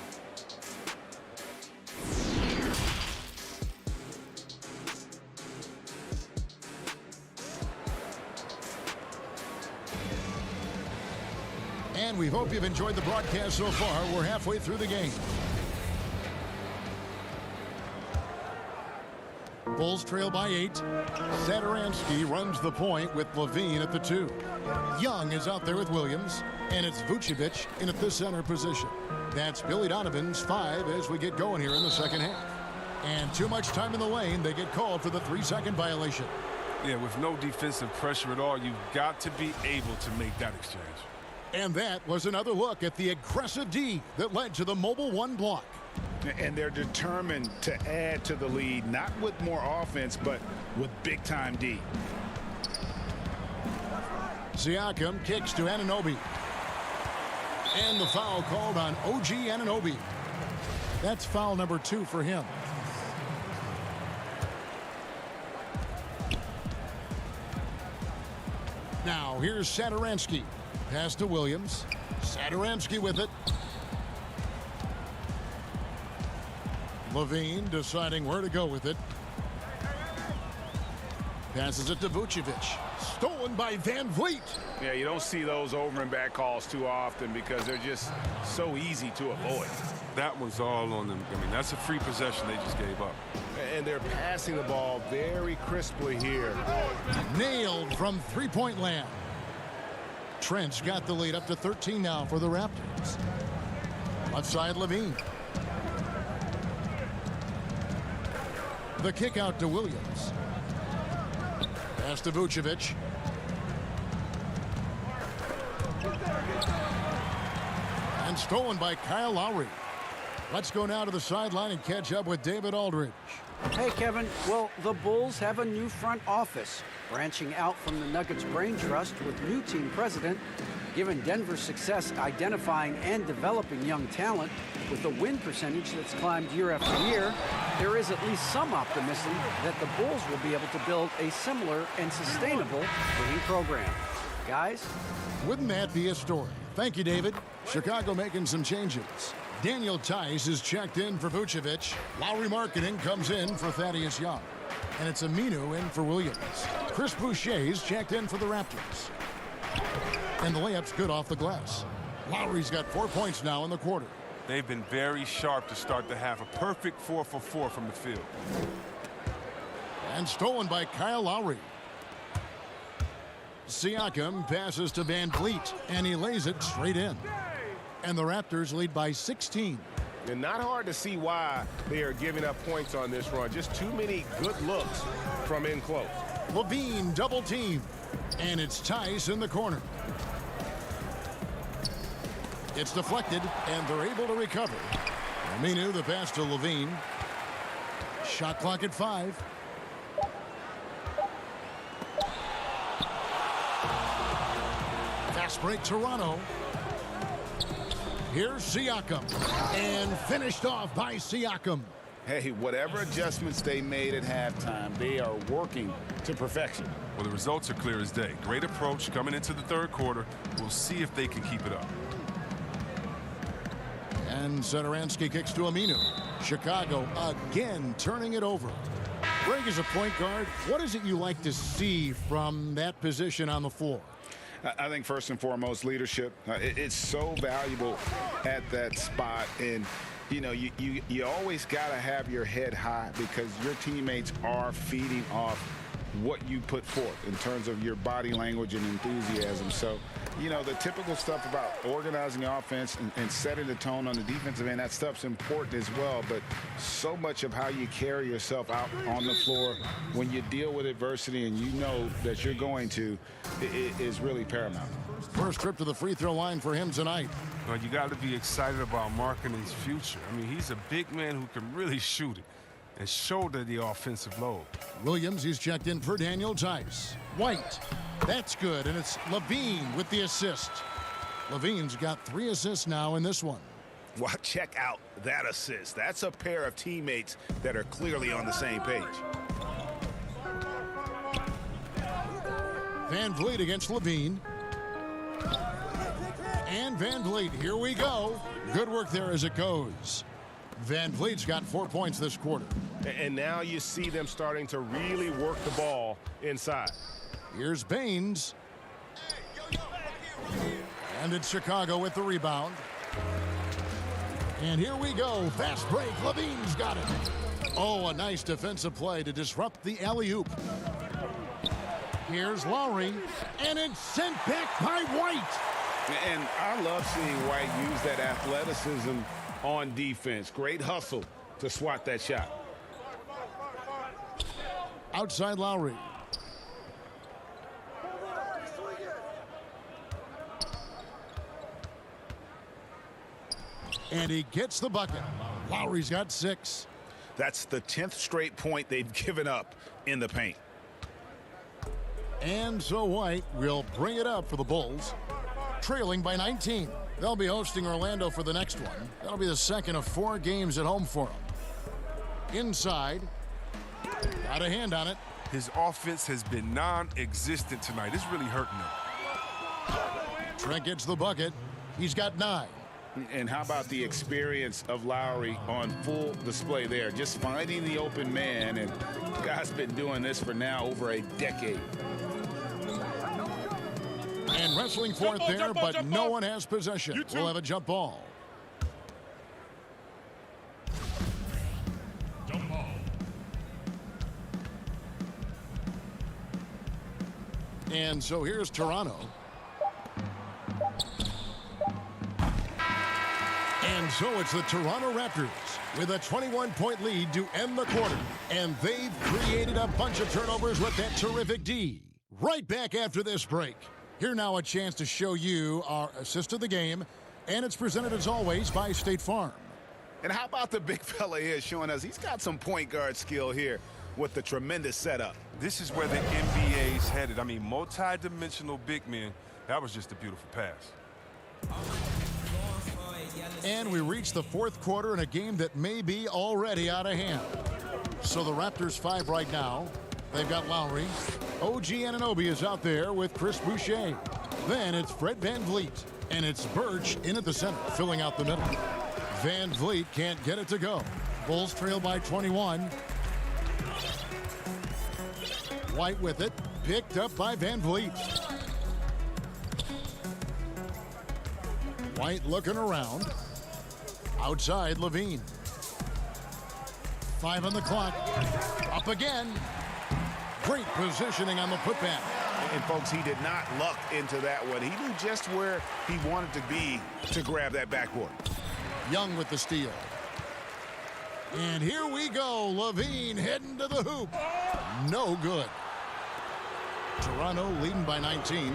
And we hope you've enjoyed the broadcast so far. We're halfway through the game. Bulls trail by 8. Satoransky runs the point with Levine at the 2. Young is out there with Williams, and it's Vucevic in at the center position. That's Billy Donovan's 5 as we get going here in the second half. And too much time in the lane, they get called for the 3-second violation. Yeah, with no defensive pressure at all, you've got to be able to make that exchange. And that was another look at the aggressive D that led to the mobile 1 block. And they're determined to add to the lead, not with more offense, but with big-time D. Siakam kicks to Anunoby. And the foul called on OG Anunoby. That's foul number 2 for him. Now, here's Satoransky. Pass to Williams. Satoransky with it. Levine deciding where to go with it. Passes it to Vucevic. Stolen by Van Vliet. Yeah, you don't see those over and back calls too often because they're just so easy to avoid. That one's all on them. I mean, that's a free possession they just gave up. And they're passing the ball very crisply here. Nailed from three-point land. Trent's got the lead up to 13 now for the Raptors. Left side, Levine. The kick out to Williams. Pass to Vucevic. And stolen by Kyle Lowry. Let's go now to the sideline and catch up with David Aldridge. Hey, Kevin. Well, the Bulls have a new front office, branching out from the Nuggets Brain Trust with new team president. Given Denver's success identifying and developing young talent with a win percentage that's climbed year after year, there is at least some optimism that the Bulls will be able to build a similar and sustainable winning program. Guys? Wouldn't that be a story? Thank you, David. Chicago making some changes. Daniel Tice is checked in for Vucevic. Lowry Marketing comes in for Thaddeus Young. And it's Aminu in for Williams. Chris Boucher's checked in for the Raptors. And the layup's good off the glass. Lowry's got 4 points now in the quarter. They've been very sharp to start the half. A perfect 4 for 4 from the field. And stolen by Kyle Lowry. Siakam passes to Van Vliet, and he lays it straight in. And the Raptors lead by 16. And not hard to see why they are giving up points on this run. Just too many good looks from in close. Levine double team. And it's Tice in the corner. It's deflected, and they're able to recover. Aminu, the pass to Levine. Shot clock at 5. Fast break, Toronto. Here's Siakam. And finished off by Siakam. Hey, whatever adjustments they made at halftime, they are working to perfection. Well, the results are clear as day. Great approach coming into the third quarter. We'll see if they can keep it up. And Satoransky kicks to Aminu. Chicago again turning it over. Greg, is a point guard. What is it you like to see from that position on the floor? I think first and foremost, leadership. It's so valuable at that spot. And, you know, you always got to have your head high because your teammates are feeding off what you put forth in terms of your body language and enthusiasm. So, you know, the typical stuff about organizing the offense and setting the tone on the defensive end, that stuff's important as well. But so much of how you carry yourself out on the floor when you deal with adversity and you know that you're going to is really paramount. First trip to the free throw line for him tonight. Well, you got to be excited about Markkanen's future. I mean, he's a big man who can really shoot it and shoulder the offensive load. Williams, he's checked in for Daniel Tice. White, that's good, and it's Levine with the assist. Levine's got 3 assists now in this one. Well, check out that assist. That's a pair of teammates that are clearly on the same page. Van Vliet against Levine. And Van Vliet, here we go. Good work there as it goes. Van Vliet's got 4 points this quarter. And now you see them starting to really work the ball inside. Here's Baines. And it's Chicago with the rebound. And here we go. Fast break. Levine's got it. Oh, a nice defensive play to disrupt the alley-oop. Here's Lowry. And it's sent back by White. And I love seeing White use that athleticism on defense. Great hustle to swat that shot. Outside Lowry. And he gets the bucket. Lowry's got 6. That's the 10th straight point they've given up in the paint. And so White will bring it up for the Bulls, trailing by 19. They'll be hosting Orlando for the next one. That'll be the second of 4 games at home for them. Inside. Got a hand on it. His offense has been non-existent tonight. It's really hurting him. Trent gets the bucket. He's got 9. And how about the experience of Lowry on full display there? Just finding the open man, and the guy's been doing this for now over a decade. And wrestling for it there, but no one has possession. We'll have a jump ball. And so here's Toronto. And so it's the Toronto Raptors with a 21-point lead to end the quarter. And they've created a bunch of turnovers with that terrific D. Right back after this break. Here now a chance to show you our assist of the game. And it's presented as always by State Farm. And how about the big fella here showing us he's got some point guard skill here with the tremendous setup. This is where the NBA's headed. I mean, multi-dimensional big men. That was just a beautiful pass. And we reach the fourth quarter in a game that may be already out of hand. So the Raptors 5 right now. They've got Lowry. OG Anunoby is out there with Chris Boucher. Then it's Fred VanVleet. And it's Birch in at the center, filling out the middle. VanVleet can't get it to go. Bulls trail by 21. White with it. Picked up by VanVleet. White looking around. Outside, Levine. 5 on the clock. Up again. Great positioning on the putback. And, folks, he did not luck into that one. He knew just where he wanted to be to grab that backboard. Young with the steal. And here we go. Levine heading to the hoop. No good. Toronto leading by 19.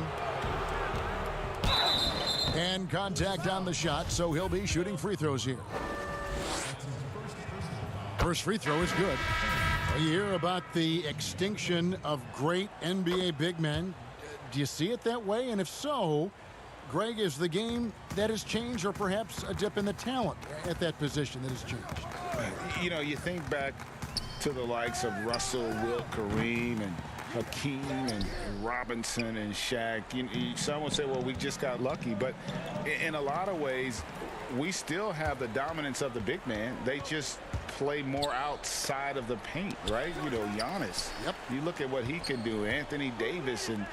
And contact on the shot, so he'll be shooting free throws here. First free throw is good. You hear about the extinction of great NBA big men. Do you see it that way? And if so, Greg, is the game that has changed, or perhaps a dip in the talent at that position that has changed? You know, you think back to the likes of Russell, Wilt, Kareem, and Hakeem, and Robinson, and Shaq. Some would say, well, we just got lucky. But in a lot of ways, we still have the dominance of the big man. They just play more outside of the paint, right? You know, Giannis. Yep. You look at what he can do. Anthony Davis and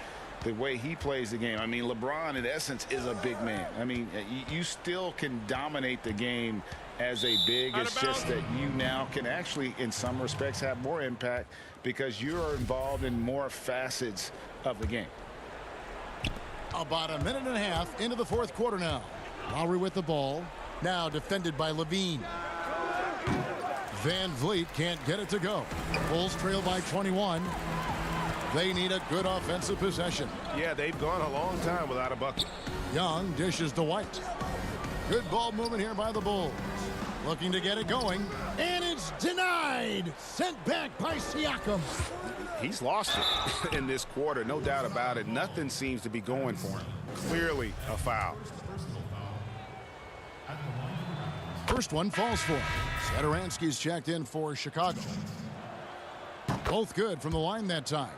the way he plays the game. I mean, LeBron, in essence, is a big man. I mean, you still can dominate the game as a big. It's just that you now can actually, in some respects, have more impact because you're involved in more facets of the game. About a minute and a half into the fourth quarter now. Lowry with the ball. Now defended by Levine. VanVleet can't get it to go. Bulls trail by 21. They need a good offensive possession. Yeah, they've gone a long time without a bucket. Young dishes to White. Good ball movement here by the Bulls. Looking to get it going. And it's denied. Sent back by Siakam. He's lost it in this quarter, no doubt about it. Nothing seems to be going for him. Clearly a foul. First one falls for him. Satoransky's checked in for Chicago. Both good from the line that time.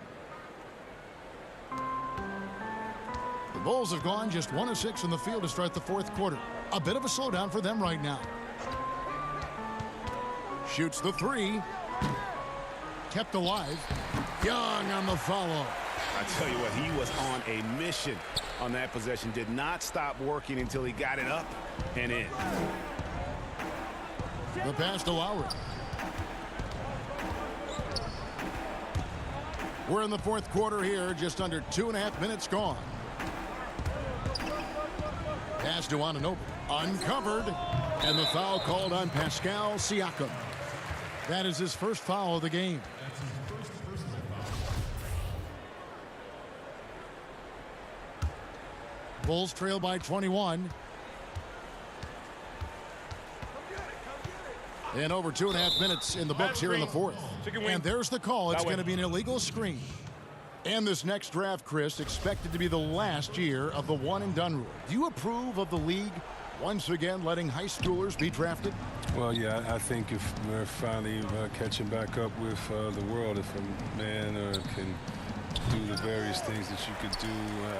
The Bulls have gone just 1 of 6 in the field to start the fourth quarter. A bit of a slowdown for them right now. Shoots the 3. Kept alive. Young on the follow. I tell you what, he was on a mission on that possession. Did not stop working until he got it up and in. The pass to Lowry. We're in the fourth quarter here, just under 2.5 minutes gone. Pass to Anunoby. Uncovered. And the foul called on Pascal Siakam. That is his first foul of the game. Bulls trail by 21. And over 2.5 minutes in the books here in the fourth. And there's the call. It's going to be an illegal screen. And this next draft, Chris, expected to be the last year of the one-and-done rule. Do you approve of the league once again letting high schoolers be drafted? Well, yeah, I think if we're finally catching back up with the world, if a man can do the various things that you could do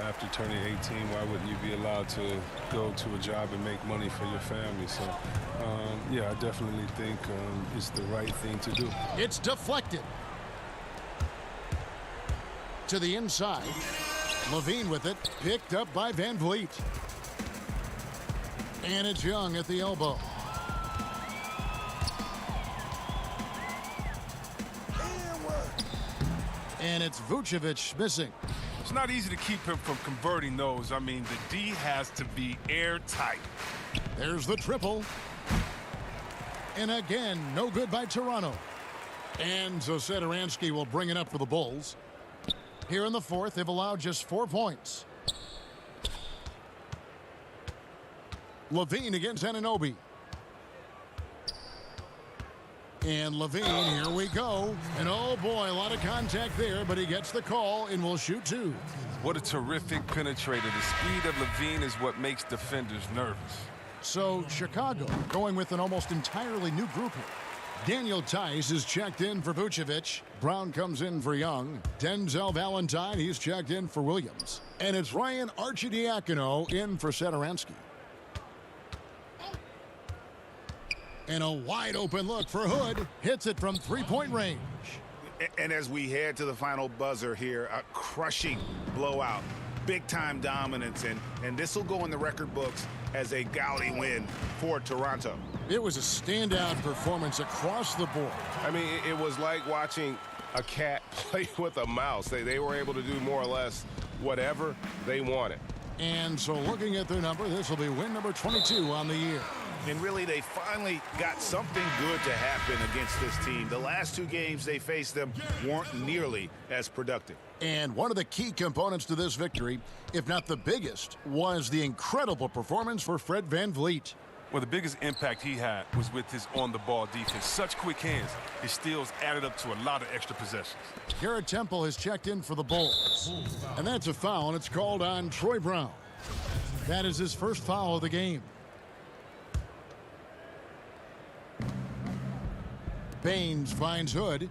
after turning 18, why wouldn't you be allowed to go to a job and make money for your family? So, yeah, I definitely think it's the right thing to do. It's deflected. To the inside. Levine with it. Picked up by VanVleet. And it's Young at the elbow. And it's Vucevic missing. It's not easy to keep him from converting those. I mean, the D has to be airtight. There's the triple. And again, no good by Toronto. And so Satoransky will bring it up for the Bulls. Here in the fourth, they've allowed just 4 points. Levine against Anunoby. And Levine, here we go. And oh boy, a lot of contact there, but he gets the call and will shoot 2. What a terrific penetrator. The speed of Levine is what makes defenders nervous. So Chicago going with an almost entirely new group here. Daniel Tice is checked in for Vucevic. Brown comes in for Young. Denzel Valentine, he's checked in for Williams. And it's Ryan Arcidiacono in for Satoransky. And a wide open look for Hood. Hits it from three-point range. And as we head to the final buzzer here, a crushing blowout. Big-time dominance, and this will go in the record books as a gaudy win for Toronto. It was a standout performance across the board. I mean, it was like watching a cat play with a mouse. They were able to do more or less whatever they wanted. And so looking at their number, this will be win number 22 on the year. And really, they finally got something good to happen against this team. The last 2 games they faced them weren't nearly as productive. And one of the key components to this victory, if not the biggest, was the incredible performance for Fred VanVleet. Well, the biggest impact he had was with his on-the-ball defense. Such quick hands. His steals added up to a lot of extra possessions. Garrett Temple has checked in for the Bulls. And that's a foul, and it's called on Troy Brown. That is his first foul of the game. Baines finds Hood.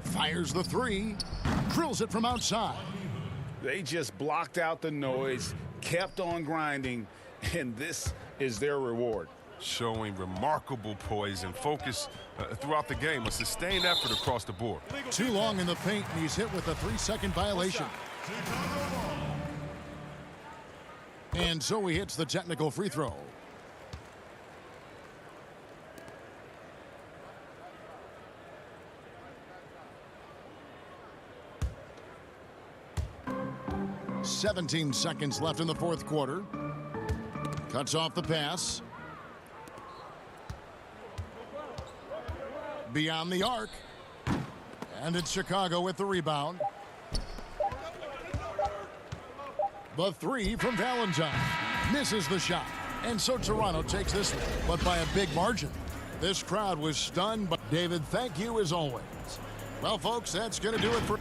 Fires the 3. Drills it from outside. They just blocked out the noise, kept on grinding, and this is their reward. Showing remarkable poise and focus throughout the game. A sustained effort across the board. Too long in the paint, and he's hit with a 3-second violation. And so he hits the technical free throw. "17 seconds left in the fourth quarter. Cuts off the pass. Beyond the arc. And it's Chicago with the rebound. The 3 from Valentine. Misses the shot. And so Toronto takes this one, but by a big margin. This crowd was stunned. But David, thank you as always. Well, folks, that's going to do it for...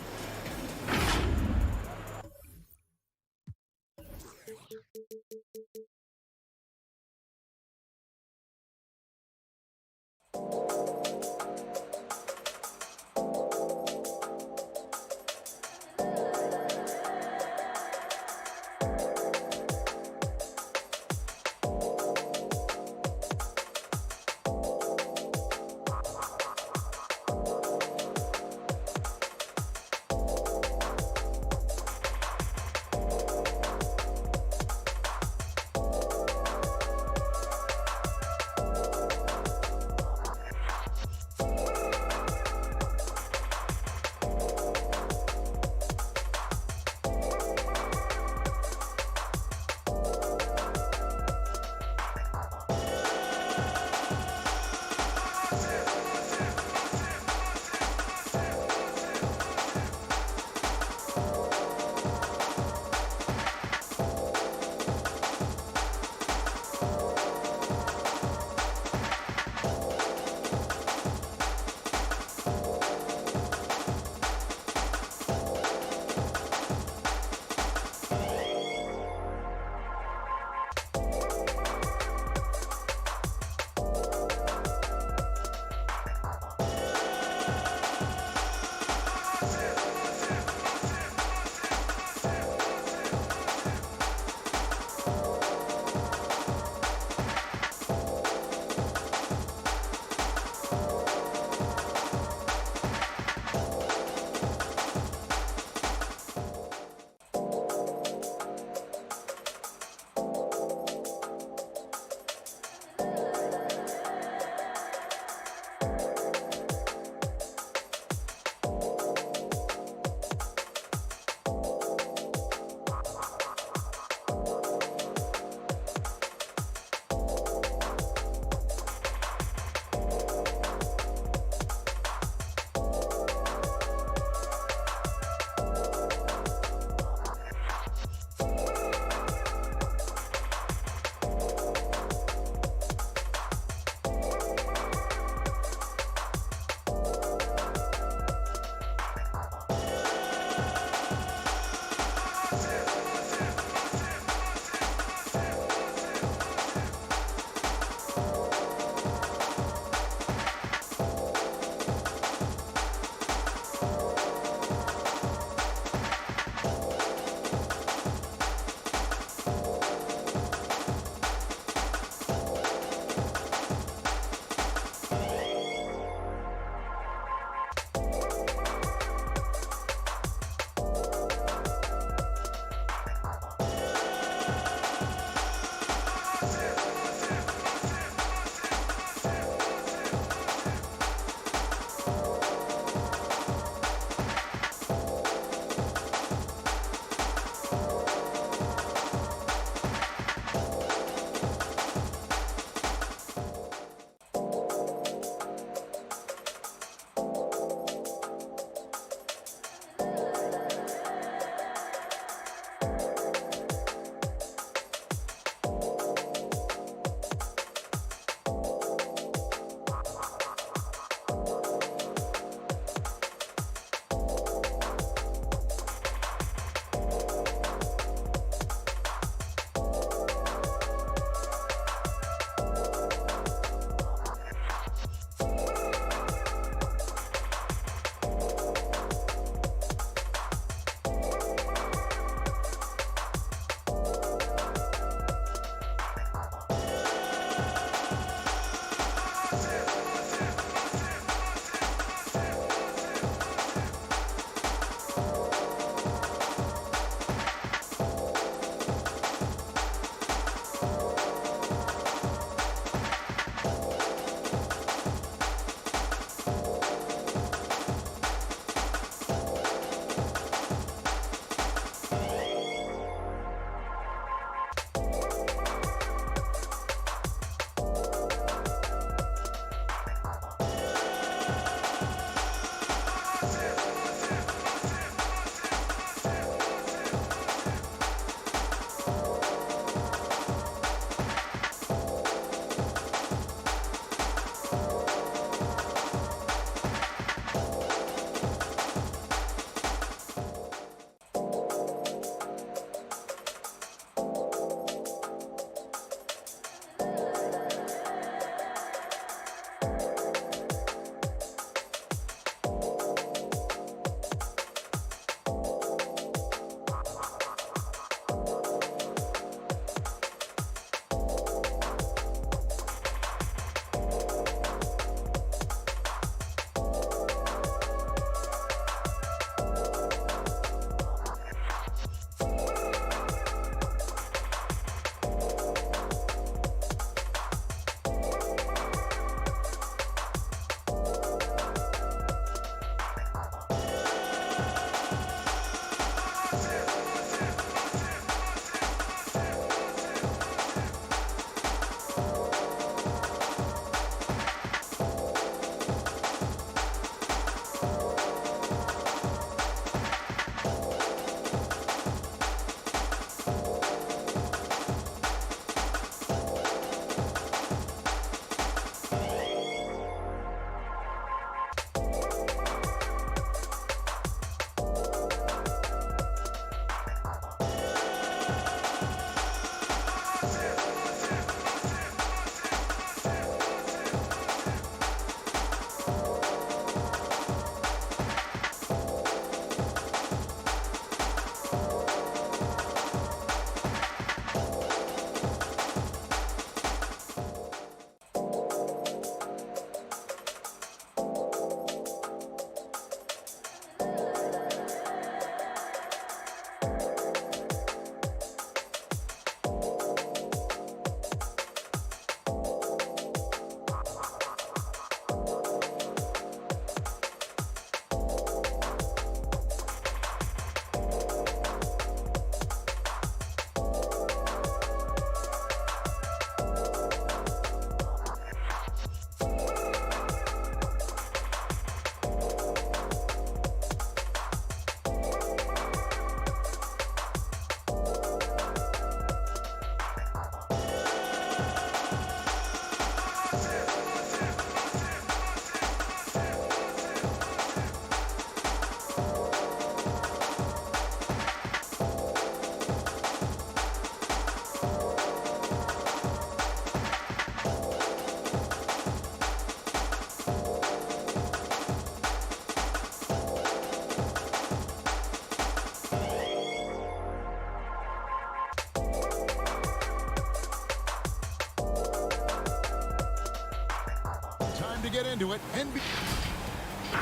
to get into it.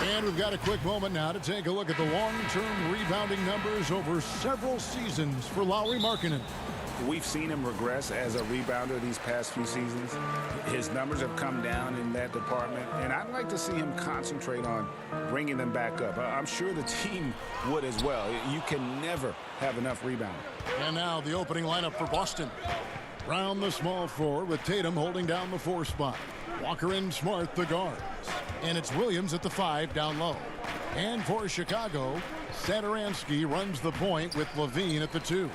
And we've got a quick moment now to take a look at the long-term rebounding numbers over several seasons for Lauri Markkanen. We've seen him regress as a rebounder these past few seasons. His numbers have come down in that department, and I'd like to see him concentrate on bringing them back up. I'm sure the team would as well. You can never have enough rebounding. And now the opening lineup for Boston. Brown, the small forward, with Tatum holding down the 4 spot. Walker and Smart, the guards. And it's Williams at the 5 down low. And for Chicago, Satoransky runs the point with Levine at the 2.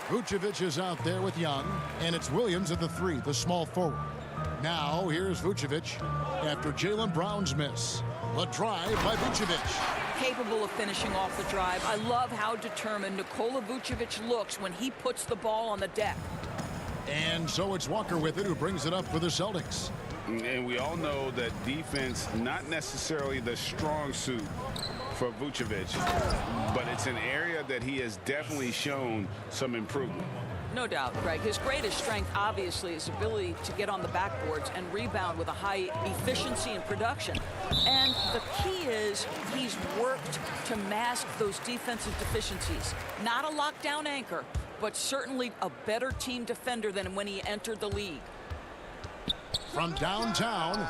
Vucevic is out there with Young, and it's Williams at the 3, the small forward. Now here's Vucevic after Jaylen Brown's miss. The drive by Vucevic. Capable of finishing off the drive. I love how determined Nikola Vucevic looks when he puts the ball on the deck. And so it's Walker with it, who brings it up for the Celtics. And we all know that defense, not necessarily the strong suit for Vucevic, but it's an area that he has definitely shown some improvement. No doubt, Greg. His greatest strength, obviously, is ability to get on the backboards and rebound with a high efficiency and production. And the key is he's worked to mask those defensive deficiencies. Not a lockdown anchor, but certainly a better team defender than when he entered the league. From downtown,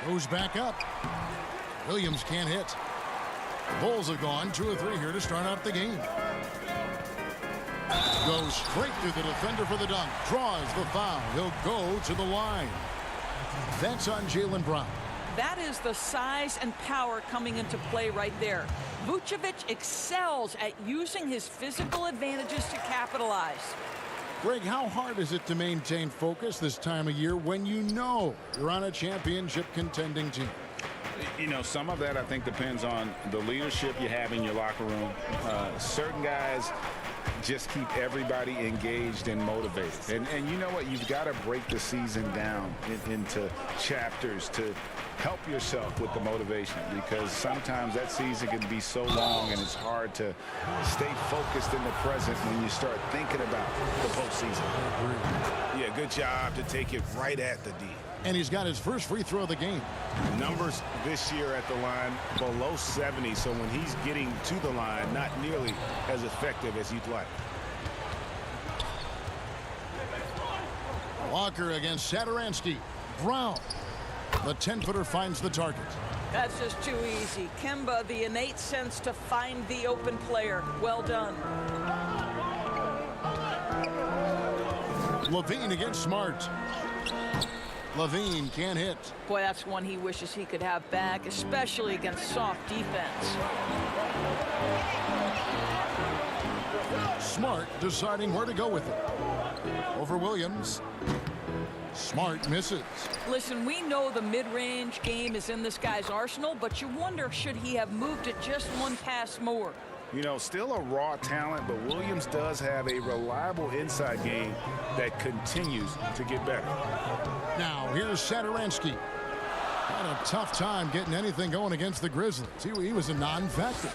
goes back up. Williams can't hit. Bulls have gone 2 of 3 here to start out the game. Goes straight through the defender for the dunk. Draws the foul. He'll go to the line. That's on Jaylen Brown. That is the size and power coming into play right there. Vucevic excels at using his physical advantages to capitalize. Greg, how hard is it to maintain focus this time of year when you know you're on a championship contending team? You know, some of that I think depends on the leadership you have in your locker room. Certain guys just keep everybody engaged and motivated. And you know what? You've got to break the season down into chapters to help yourself with the motivation, because sometimes that season can be so long and it's hard to stay focused in the present when you start thinking about the postseason. Yeah, good job to take it right at the D. And he's got his first free throw of the game. Numbers this year at the line below 70, so when he's getting to the line, not nearly as effective as you'd like. Walker against Satoransky. Brown. The 10-footer finds the target. That's just too easy. Kemba, the innate sense to find the open player. Well done. Levine against Smart. Levine can't hit. Boy, that's one he wishes he could have back, especially against soft defense. Smart deciding where to go with it. Over Williams. Smart misses. Listen, we know the mid-range game is in this guy's arsenal, but you wonder, should he have moved it just one pass more? You know, still a raw talent, but Williams does have a reliable inside game that continues to get better. Now, here's Satoransky. Had a tough time getting anything going against the Grizzlies. He was a non-factor.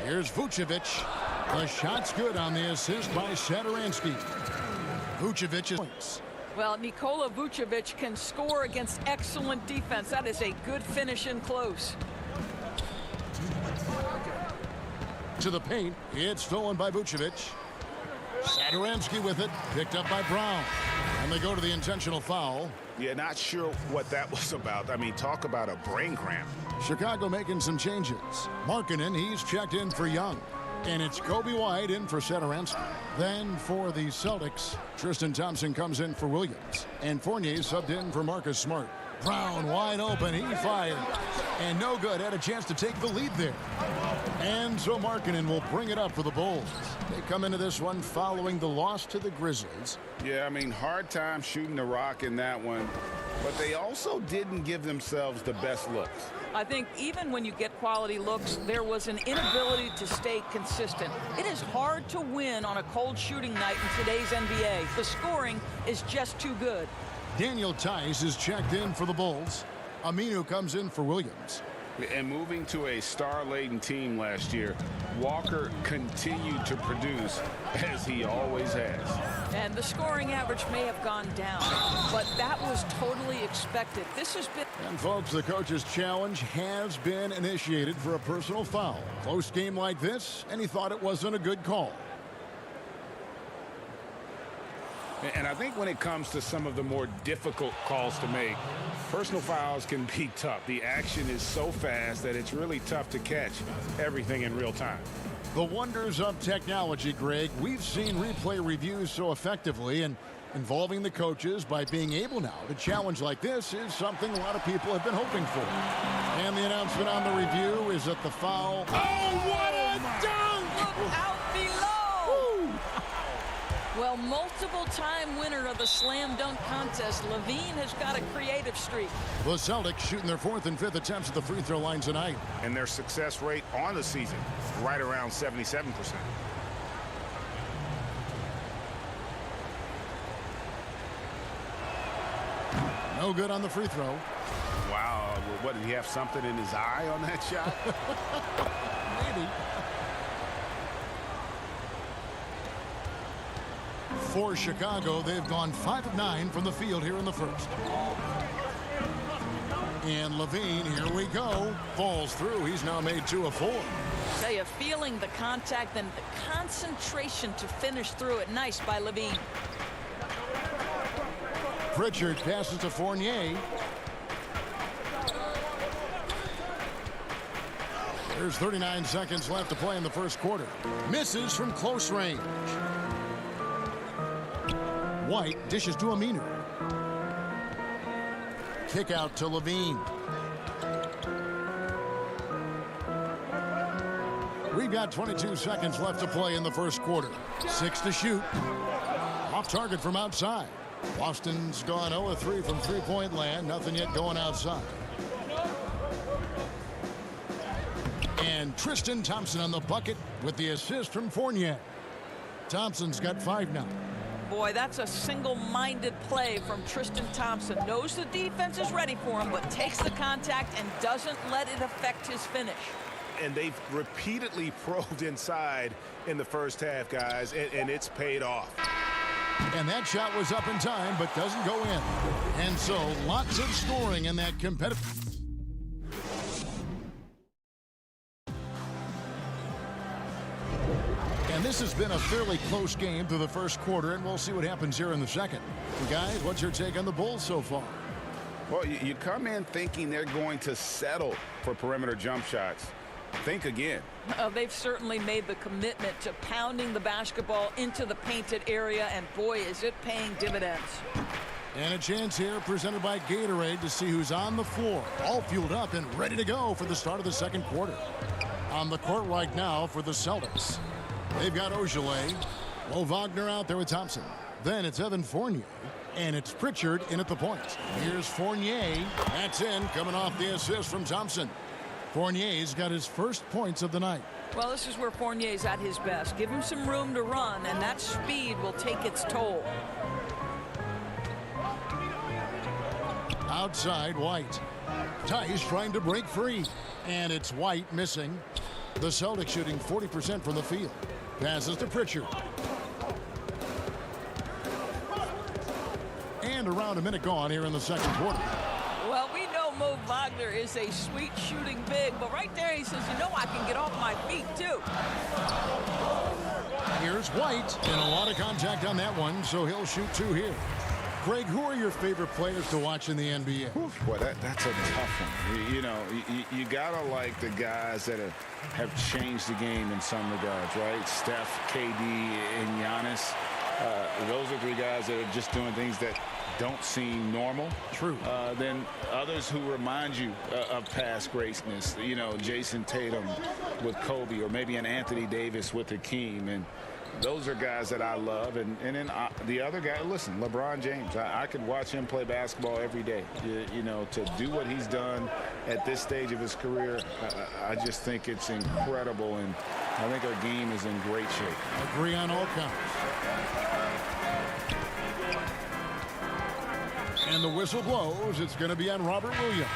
Here's Vucevic. The shot's good on the assist by Satoransky. Vucevic is... Well, Nikola Vucevic can score against excellent defense. That is a good finish in close. To the paint. It's stolen by Vucevic. Satoransky with it. Picked up by Brown. And they go to the intentional foul. Yeah, not sure what that was about. I mean, talk about a brain cramp. Chicago making some changes. Markkanen, he's checked in for Young. And it's Kobe White in for Satoransky. Then for the Celtics, Tristan Thompson comes in for Williams. And Fournier subbed in for Marcus Smart. Brown wide open. He fired. And no good. Had a chance to take the lead there. And so Markkanen will bring it up for the Bulls. They come into this one following the loss to the Grizzlies. Yeah, I mean, hard time shooting the rock in that one. But they also didn't give themselves the best looks. I think even when you get quality looks, there was an inability to stay consistent. It is hard to win on a cold shooting night in today's NBA. The scoring is just too good. Daniel Tice is checked in for the Bulls. Aminu comes in for Williams. And moving to a star-laden team last year, Walker continued to produce as he always has. And the scoring average may have gone down, but that was totally expected. This has been... And folks, the coach's challenge has been initiated for a personal foul. Close game like this, and he thought it wasn't a good call. And I think when it comes to some of the more difficult calls to make, personal fouls can be tough. The action is so fast that it's really tough to catch everything in real time. The wonders of technology, Greg. We've seen replay reviews so effectively, and involving the coaches by being able now to challenge like this is something a lot of people have been hoping for. And the announcement on the review is that the foul... Oh, what a dunk! Look out below! Well, multiple-time winner of the slam dunk contest, Levine has got a creative streak. The Celtics shooting their 4th and 5th attempts at the free throw line tonight. And their success rate on the season, right around 77%. No good on the free throw. Wow, what, did he have something in his eye on that shot? Maybe. For Chicago, they've gone 5 of 9 from the field here in the first. And Levine, here we go, falls through. He's now made 2 of 4. Tell you, feeling the contact and the concentration to finish through it. Nice by Levine. Pritchard passes to Fournier. There's 39 seconds left to play in the first quarter. Misses from close range. White dishes to Aminu. Kick out to Levine. We've got 22 seconds left to play in the first quarter. 6 to shoot. Off target from outside. Boston's gone 0 of 3 from three-point land. Nothing yet going outside. And Tristan Thompson on the bucket with the assist from Fournier. Thompson's got 5 now. Boy, that's a single-minded play from Tristan Thompson. Knows the defense is ready for him, but takes the contact and doesn't let it affect his finish. And they've repeatedly probed inside in the first half, guys, and it's paid off. And that shot was up in time, but doesn't go in. And so, lots of scoring in that competitive... And this has been a fairly close game through the first quarter, and we'll see what happens here in the second. Guys, what's your take on the Bulls so far? Well, you come in thinking they're going to settle for perimeter jump shots. Think again. They've certainly made the commitment to pounding the basketball into the painted area, and boy, is it paying dividends. And a chance here presented by Gatorade to see who's on the floor, all fueled up and ready to go for the start of the second quarter. On the court right now for the Celtics, they've got Ogilvy, Mo Wagner out there with Thompson. Then it's Evan Fournier, and it's Pritchard in at the point. Here's Fournier. That's in, coming off the assist from Thompson. Fournier's got his first points of the night. Well, this is where Fournier's at his best. Give him some room to run, and that speed will take its toll. Outside, White. Tice trying to break free, and it's White missing. The Celtics shooting 40% from the field. Passes to Pritchard. And around a minute gone here in the second quarter. Well, we know Mo Wagner is a sweet shooting big, but right there he says, you know, I can get off my feet too. Here's White, and a lot of contact on that one, so he'll shoot 2 here. Craig, who are your favorite players to watch in the NBA? Well, that's a tough one. You know, you gotta like the guys that have changed the game in some regards, right? Steph, KD, and Giannis. Those are 3 guys that are just doing things that don't seem normal. True. Then others who remind you of past greatness. You know, Jason Tatum with Kobe, or maybe an Anthony Davis with Hakeem. And those are guys that I love. And then the other guy, listen, LeBron James. I could watch him play basketball every day. You know, to do what he's done at this stage of his career, I just think it's incredible. And I think our game is in great shape. Agree on all counts. And the whistle blows. It's going to be on Robert Williams.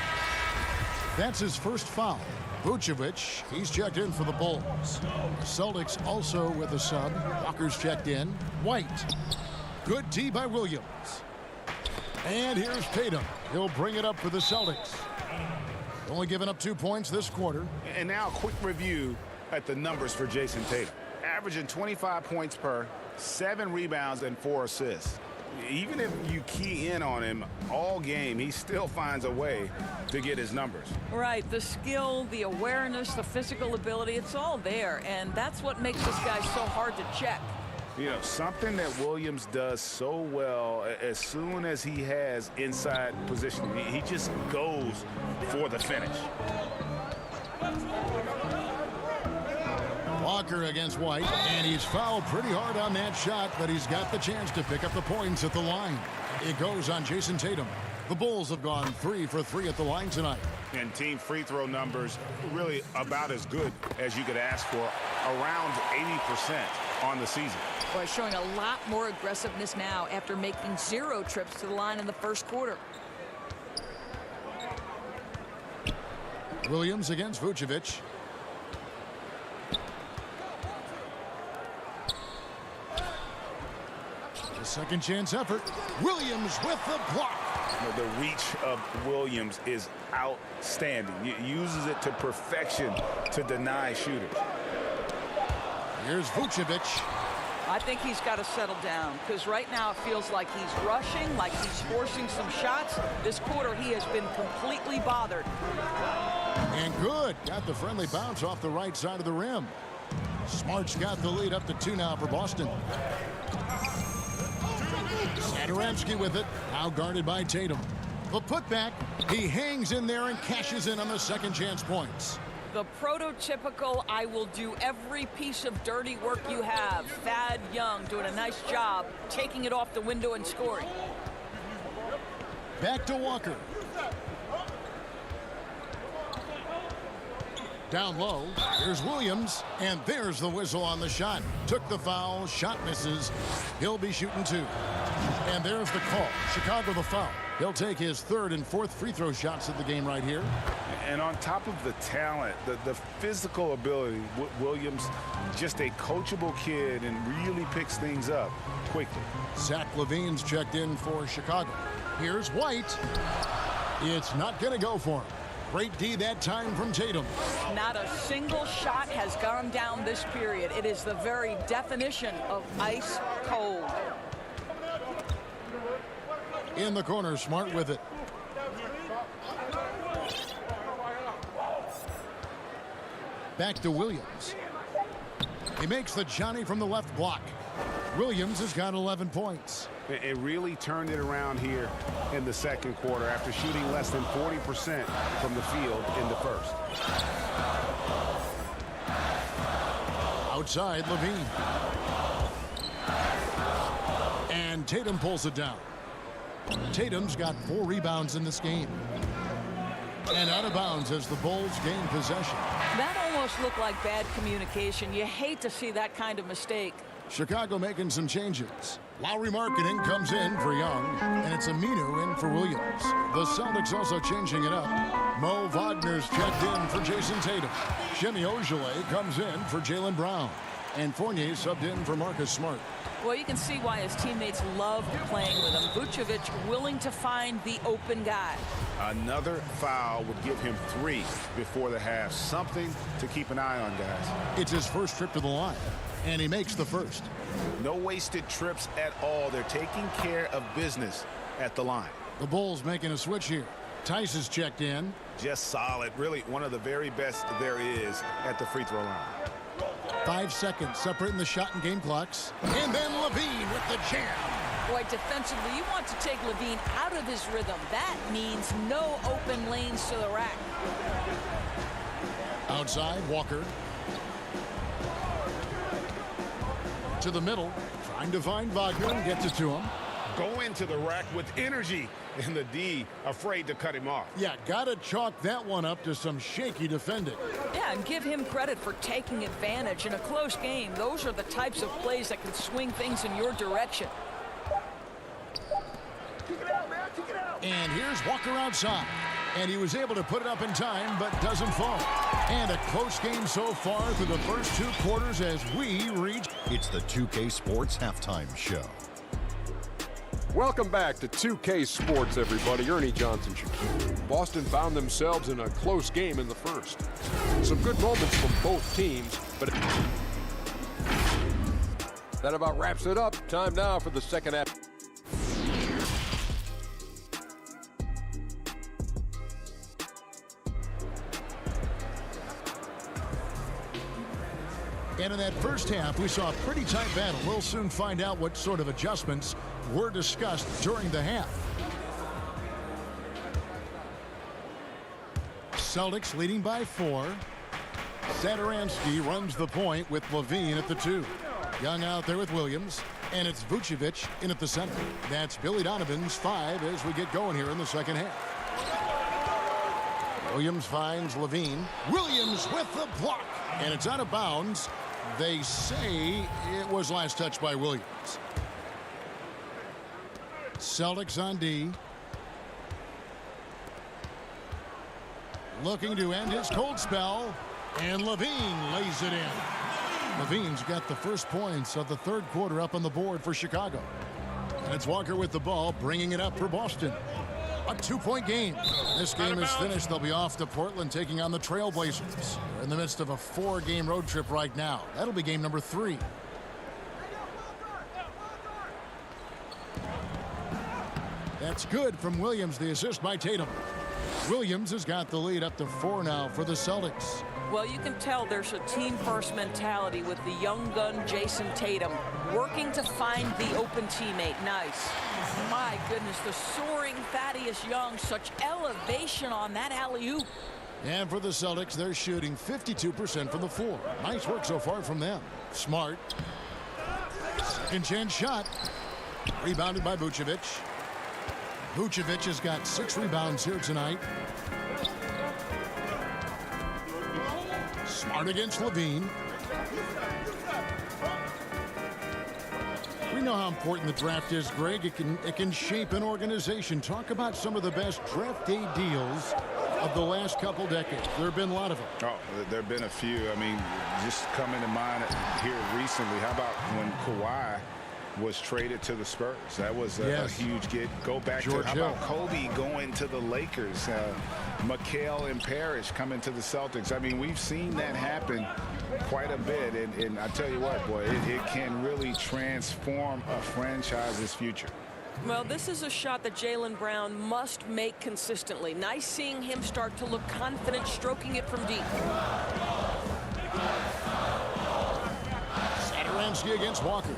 That's his first foul. Vucevic, he's checked in for the Bulls. The Celtics also with a sub. Walker's checked in. White. Good D by Williams. And here's Tatum. He'll bring it up for the Celtics. Only giving up 2 points this quarter. And now a quick review at the numbers for Jason Tatum. Averaging 25 points per, 7 rebounds, and 4 assists. Even if you key in on him all game, he still finds a way to get his numbers. Right, the skill, the awareness, the physical ability, it's all there. And that's what makes this guy so hard to check. You know, something that Williams does so well, as soon as he has inside position, he just goes for the finish. Walker against White, and he's fouled pretty hard on that shot, but he's got the chance to pick up the points at the line. It goes on Jason Tatum. The Bulls have gone 3 for 3 at the line tonight. And team free throw numbers really about as good as you could ask for, around 80% on the season. Boy, showing a lot more aggressiveness now after making 0 trips to the line in the first quarter. Williams against Vucevic. A second chance effort. Williams with the block. You know, the reach of Williams is outstanding. He uses it to perfection to deny shooters. Here's Vucevic. I think he's got to settle down because right now it feels like he's rushing, like he's forcing some shots. This quarter he has been completely bothered. And good. Got the friendly bounce off the right side of the rim. Smart's got the lead up to 2 now for Boston. Satoransky with it. Now guarded by Tatum. The putback. He hangs in there and cashes in on the second chance points. The prototypical, I will do every piece of dirty work you have. Thad Young doing a nice job taking it off the window and scoring. Back to Walker. Down low, here's Williams, and there's the whistle on the shot. Took the foul, shot misses. He'll be shooting 2. And there's the call. Chicago the foul. He'll take his 3rd and 4th free throw shots of the game right here. And on top of the talent, the physical ability, Williams, just a coachable kid and really picks things up quickly. Zach LaVine's checked in for Chicago. Here's White. It's not going to go for him. Great D that time from Tatum. Not a single shot has gone down this period. It is the very definition of ice cold. In the corner, Smart with it. Back to Williams. He makes the Johnny from the left block. Williams has got 11 points. It really turned it around here in the second quarter after shooting less than 40% from the field in the first. Outside, Levine. And Tatum pulls it down. Tatum's got 4 rebounds in this game. And out of bounds as the Bulls gain possession. That almost looked like bad communication. You hate to see that kind of mistake. Chicago making some changes. Lowry Marketing comes in for Young, and it's Aminu in for Williams. The Celtics also changing it up. Mo Wagner's checked in for Jason Tatum. Jimmy Ojale comes in for Jaylen Brown. And Fournier subbed in for Marcus Smart. Well, you can see why his teammates loved playing with him. Vucevic willing to find the open guy. Another foul would give him 3 before the half. Something to keep an eye on, guys. It's his first trip to the line, and he makes the first. No wasted trips at all. They're taking care of business at the line. The Bulls making a switch here. Tice is checked in. Just solid. Really one of the very best there is at the free throw line. 5 seconds separating the shot and game clocks. And then Levine with the jam. Boy, defensively, you want to take Levine out of his rhythm. That means no open lanes to the rack. Outside, Walker. To the middle, trying to find Wagner and gets it to him. Go into the rack with energy, and the D afraid to cut him off. Yeah, gotta chalk that one up to some shaky defending. Yeah, and give him credit for taking advantage in a close game. Those are the types of plays that can swing things in your direction. Kick it out, man. Kick it out. And here's Walker outside. And he was able to put it up in time, but doesn't fall. And a close game so far through the first 2 quarters as we reach. It's the 2K Sports Halftime Show. Welcome back to 2K Sports, everybody. Ernie Johnson. Boston found themselves in a close game in the first. Some good moments from both teams, but that about wraps it up. Time now for the second half. And in that first half, we saw a pretty tight battle. We'll soon find out what sort of adjustments were discussed during the half. Celtics leading by 4. Satoransky runs the point with Levine at the 2. Young out there with Williams. And it's Vucevic in at the center. That's Billy Donovan's 5 as we get going here in the second half. Williams finds Levine. Williams with the block. And it's out of bounds. They say it was last touched by Williams. Celtics on D. Looking to end his cold spell. And Levine lays it in. Levine's got the first points of the third quarter up on the board for Chicago. And it's Walker with the ball, bringing it up for Boston. A 2-point game. This game is finished. They'll be off to Portland taking on the Trailblazers. They're in the midst of a 4-game road trip right now. That'll be game number 3. That's good from Williams, the assist by Tatum. Williams has got the lead up to 4 now for the Celtics. Well, you can tell there's a team-first mentality with the young gun Jason Tatum working to find the open teammate. Nice. My goodness, the soaring Thaddeus Young, such elevation on that alley-oop. And for the Celtics, they're shooting 52% from the floor. Nice work so far from them. Smart. Second chance shot. Rebounded by Vucevic. Vucevic has got 6 rebounds here tonight. Smart against Levine. We know how important the draft is, Greg. It can shape an organization. Talk about some of the best draft day deals of the last couple decades. There have been a lot of them. Oh, there have been a few. I mean, just coming to mind here recently. How about when Kawhi was traded to the Spurs? That was a huge get. Go back George to how Hill. about Kobe going to the Lakers? McHale and Parrish coming to the Celtics. I mean, we've seen that happen quite a bit, and I tell you what, boy, it can really transform a franchise's future. Well, this is a shot that Jaylen Brown must make consistently. Nice seeing him start to look confident, stroking it from deep. Satoransky against Walker.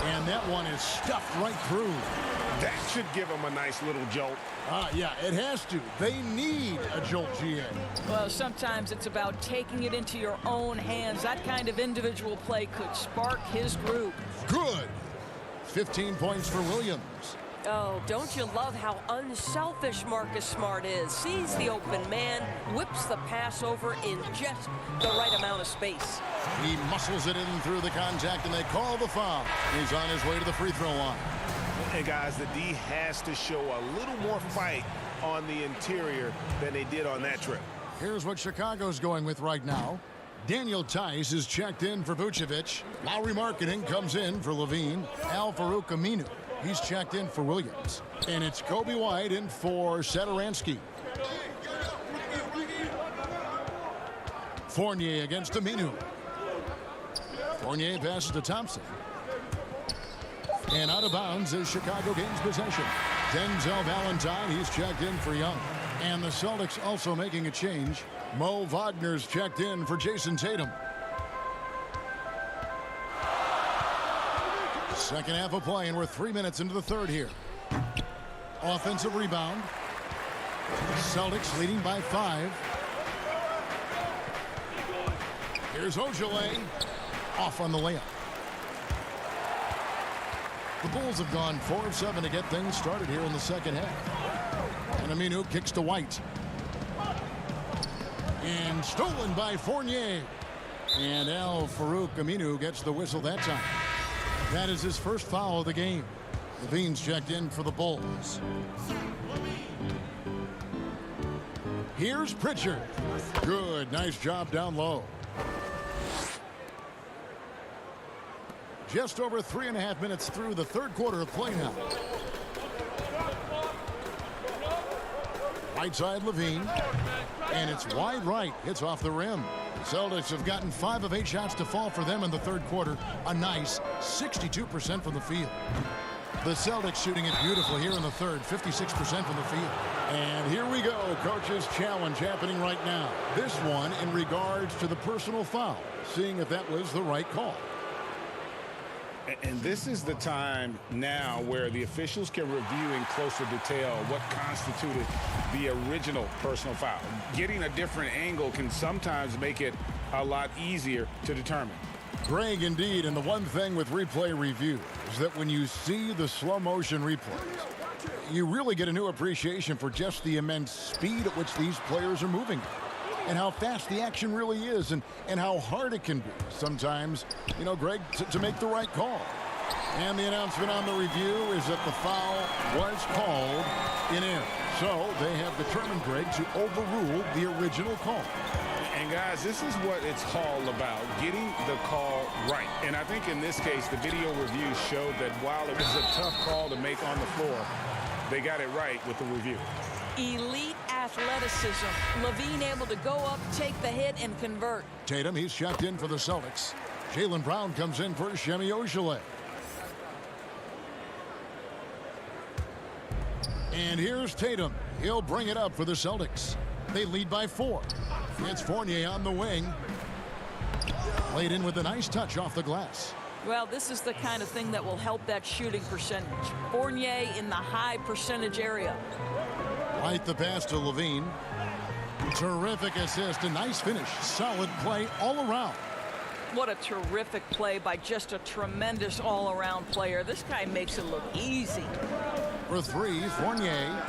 And that one is stuffed right through. That should give him a nice little jolt. Yeah, it has to. They need a jolt, GA. Well, sometimes it's about taking it into your own hands. That kind of individual play could spark his group. Good. 15 points for Williams. Oh, don't you love how unselfish Marcus Smart is? Sees the open man, whips the pass over in just the right amount of space. He muscles it in through the contact, and they call the foul. He's on his way to the free throw line. And guys, the D has to show a little more fight on the interior than they did on that trip. Here's what Chicago's going with right now. Daniel Tice is checked in for Vucevic. Lowry Marketing comes in for Levine. Al-Farouq Aminu, he's checked in for Williams. And it's Kobe White in for Satoransky. Fournier against Aminu. Fournier passes to Thompson. And out of bounds as Chicago gains possession. Denzel Valentine, he's checked in for Young. And the Celtics also making a change. Mo Wagner's checked in for Jason Tatum. Second half of play, and we're 3 minutes into the third here. Offensive rebound. Celtics leading by 5. Here's Ojale. Off on the layup. The Bulls have gone 4 of 7 to get things started here in the second half. And Aminu kicks to White. And stolen by Fournier. And Al-Farouq Aminu gets the whistle that time. That is his first foul of the game. Levine's checked in for the Bulls. Here's Pritchard. Good, nice job down low. Just over 3.5 minutes through the third quarter of play now. Right side Levine. And it's wide right. Hits off the rim. Celtics have gotten 5 of 8 shots to fall for them in the third quarter. A nice 62% from the field. The Celtics shooting it beautifully here in the third. 56% from the field. And here we go. Coach's challenge happening right now. This one in regards to the personal foul. Seeing if that was the right call. And this is the time now where the officials can review in closer detail what constituted the original personal foul. Getting a different angle can sometimes make it a lot easier to determine. Greg, indeed, and the one thing with replay review is that when you see the slow motion replays, you really get a new appreciation for just the immense speed at which these players are moving. And how fast the action really is, and how hard it can be sometimes, you know, Greg, to make the right call. And the announcement on the review is that the foul was called in air. So they have determined, Greg, to overrule the original call. And guys, this is what it's all about, getting the call right. And I think in this case, the video review showed that while it was a tough call to make on the floor, they got it right with the review. Elite athleticism. Levine able to go up, take the hit, and convert. Tatum, he's checked in for the Celtics. Jaylen Brown comes in for Semi Ojeleye. And here's Tatum. He'll bring it up for the Celtics. They lead by 4. It's Fournier on the wing. Laid in with a nice touch off the glass. Well, this is the kind of thing that will help that shooting percentage. Fournier in the high percentage area. Right the pass to Levine. Terrific assist, a nice finish. Solid play all around. What a terrific play by just a tremendous all-around player. This guy makes it look easy. For 3, Fournier.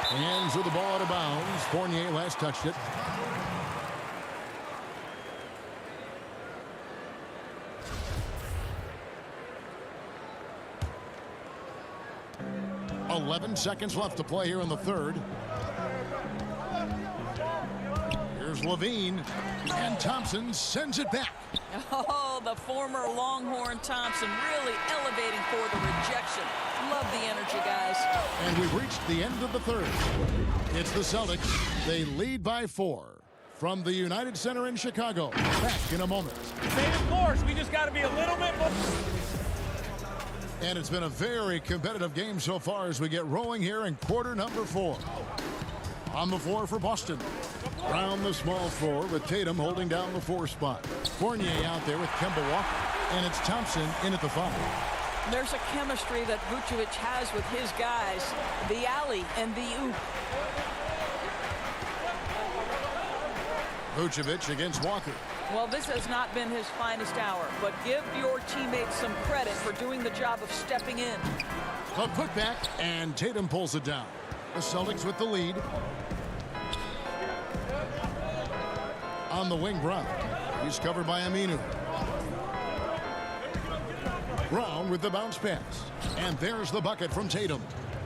Hands with the ball out of bounds. Fournier last touched it. .11 seconds left to play here in the third. Here's Levine, and Thompson sends it back. Oh, the former Longhorn Thompson really elevating for the rejection. Love the energy, guys. And we've reached the end of the third. It's the Celtics. They lead by 4 from the United Center in Chicago. Back in a moment. Same course. We just got to be a little bit more. And it's been a very competitive game so far as we get rolling here in quarter number 4. On the floor for Boston. Round the small floor with Tatum holding down the 4 spot. Fournier out there with Kemba Walker. And it's Thompson in at the 5. There's a chemistry that Vucevic has with his guys. The alley and the oop. Vucevic against Walker. Well, this has not been his finest hour, but give your teammates some credit for doing the job of stepping in. A putback, and Tatum pulls it down. The Celtics with the lead. On the wing, Brown. He's covered by Aminu. Brown with the bounce pass. And there's the bucket from Tatum.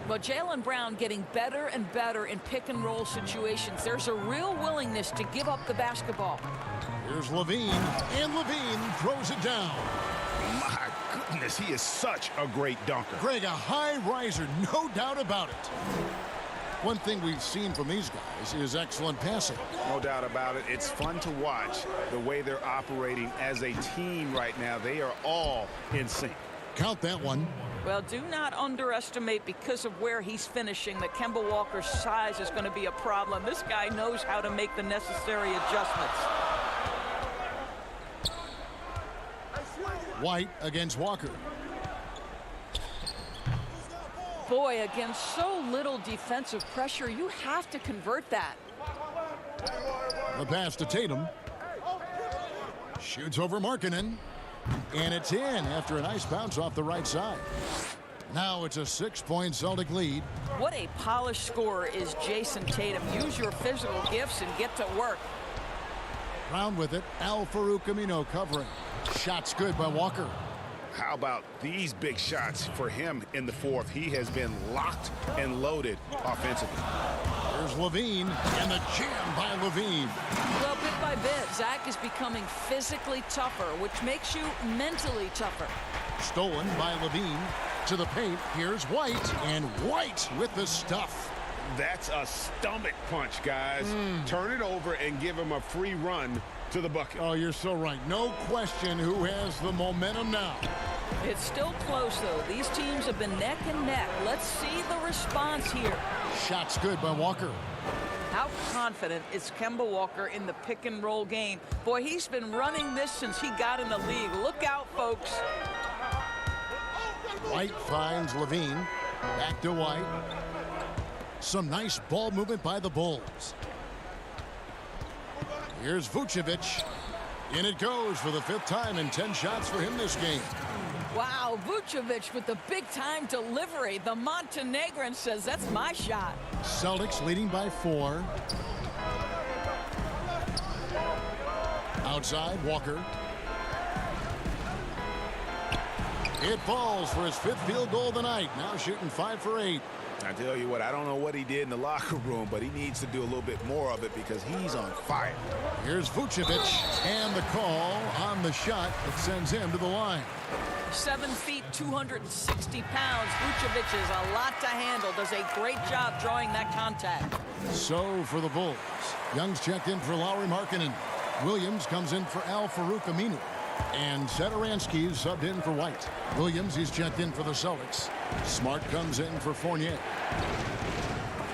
Well, Jaylen Brown getting better and better in pick-and-roll situations. There's a real willingness to give up the basketball. Here's Levine, and Levine throws it down. My goodness, he is such a great dunker. Greg, a high riser, no doubt about it. One thing we've seen from these guys is excellent passing. No doubt about it. It's fun to watch the way they're operating as a team right now. They are all in sync. Count that one. Well, do not underestimate, because of where he's finishing, that Kemba Walker's size is going to be a problem. This guy knows how to make the necessary adjustments. White against Walker. Boy, against so little defensive pressure, you have to convert that. The pass to Tatum. Shoots over Markkanen. And it's in after a nice bounce off the right side. Now it's a 6-point Celtic lead. What a polished scorer is Jason Tatum. Use your physical gifts and get to work. Brown with it. Al-Farouq Aminu covering. Shot's good by Walker. How about these big shots for him in the fourth? He has been locked and loaded offensively. Here's Levine, and the jam by Levine. Well, bit by bit, Zach is becoming physically tougher, which makes you mentally tougher. Stolen by Levine. To the paint, here's White, and White with the stuff. That's a stomach punch, guys. Turn it over and give him a free run to the bucket. Oh, you're so right. No question who has the momentum now. It's still close, though. These teams have been neck and neck. Let's see the response here. Shot's good by Walker. How confident is Kemba Walker in the pick-and-roll game? Boy, he's been running this since he got in the league. Look out, folks. White finds Levine. Back to White. Some nice ball movement by the Bulls. Here's Vucevic. In it goes for the 5th time, and 10 shots for him this game. Wow, Vucevic with the big-time delivery. The Montenegrin says, that's my shot. Celtics leading by 4. Outside, Walker. It falls for his 5th field goal of the night. Now shooting 5 for 8. I tell you what, I don't know what he did in the locker room, but he needs to do a little bit more of it because he's on fire. Here's Vucevic, and the call on the shot that sends him to the line. 7 feet, 260 pounds. Vucevic is a lot to handle. Does a great job drawing that contact. So for the Bulls, Young's checked in for Lauri Markkanen. Williams comes in for Al Farouk Aminu. And Satoransky is subbed in for White. Williams, he's checked in for the Celtics. Smart comes in for Fournier.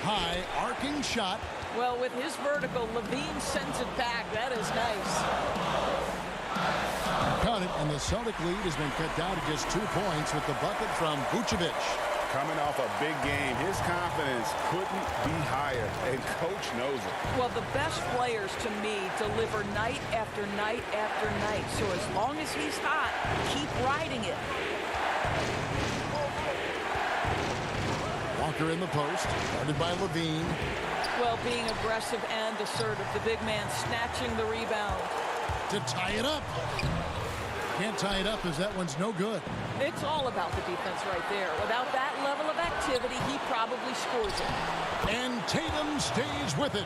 High arcing shot. Well, with his vertical, Levine sends it back. That is nice. Count it, and the Celtic lead has been cut down to just 2 points with the bucket from Vucevic. Coming off a big game, his confidence couldn't be higher, and coach knows it. Well, the best players, to me, deliver night after night after night. So as long as he's hot, keep riding it. Walker in the post, guarded by Levine. Well, being aggressive and assertive, the big man snatching the rebound. To tie it up. Can't tie it up as that one's no good. It's all about the defense right there. Without that level of activity, he probably scores it. And Tatum stays with it.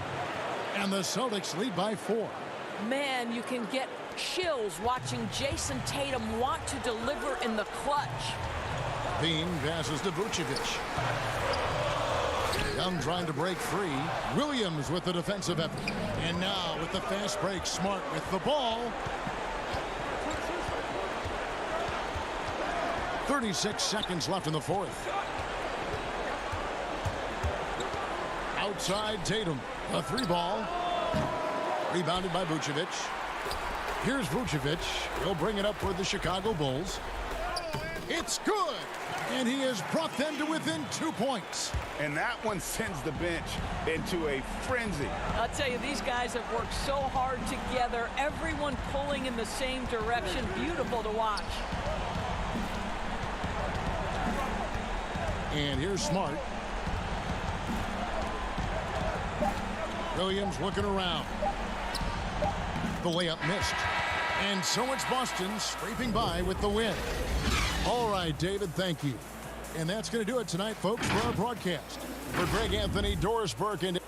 And the Celtics lead by 4. Man, you can get chills watching Jason Tatum want to deliver in the clutch. Bean passes to Vucevic. Young trying to break free. Williams with the defensive effort. And now with the fast break, Smart with the ball. 36 seconds left in the 4th. Outside Tatum. A 3-ball. Rebounded by Vucevic. Here's Vucevic. He'll bring it up for the Chicago Bulls. It's good. And he has brought them to within 2 points. And that one sends the bench into a frenzy. I'll tell you, these guys have worked so hard together. Everyone pulling in the same direction. Beautiful to watch. And here's Smart. Williams looking around. The layup missed. And so it's Boston scraping by with the win. All right, David, thank you. And that's going to do it tonight, folks, for our broadcast. For Greg Anthony, Doris Burke, and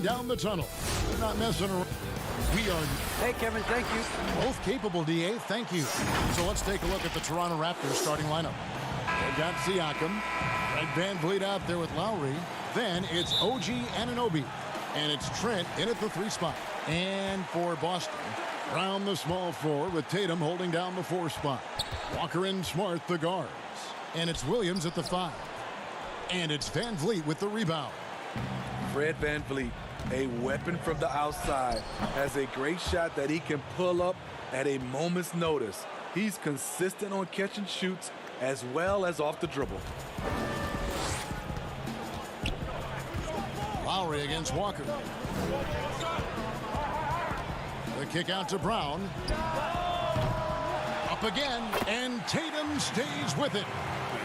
down the tunnel. They're not messing around. We are... Hey, Kevin, thank you. Both capable, DA. Thank you. So let's take a look at the Toronto Raptors starting lineup. They've got Siakam. Fred VanVleet out there with Lowry. Then it's OG Anunoby. And it's Trent in at the 3 spot. And for Boston, Brown the small forward with Tatum holding down the 4 spot. Walker and Smart the guards. And it's Williams at the 5. And it's VanVleet with the rebound. Fred VanVleet, a weapon from the outside, has a great shot that he can pull up at a moment's notice. He's consistent on catch and shoots as well as off the dribble. Lowry against Walker. The kick out to Brown. Up again, and Tatum stays with it.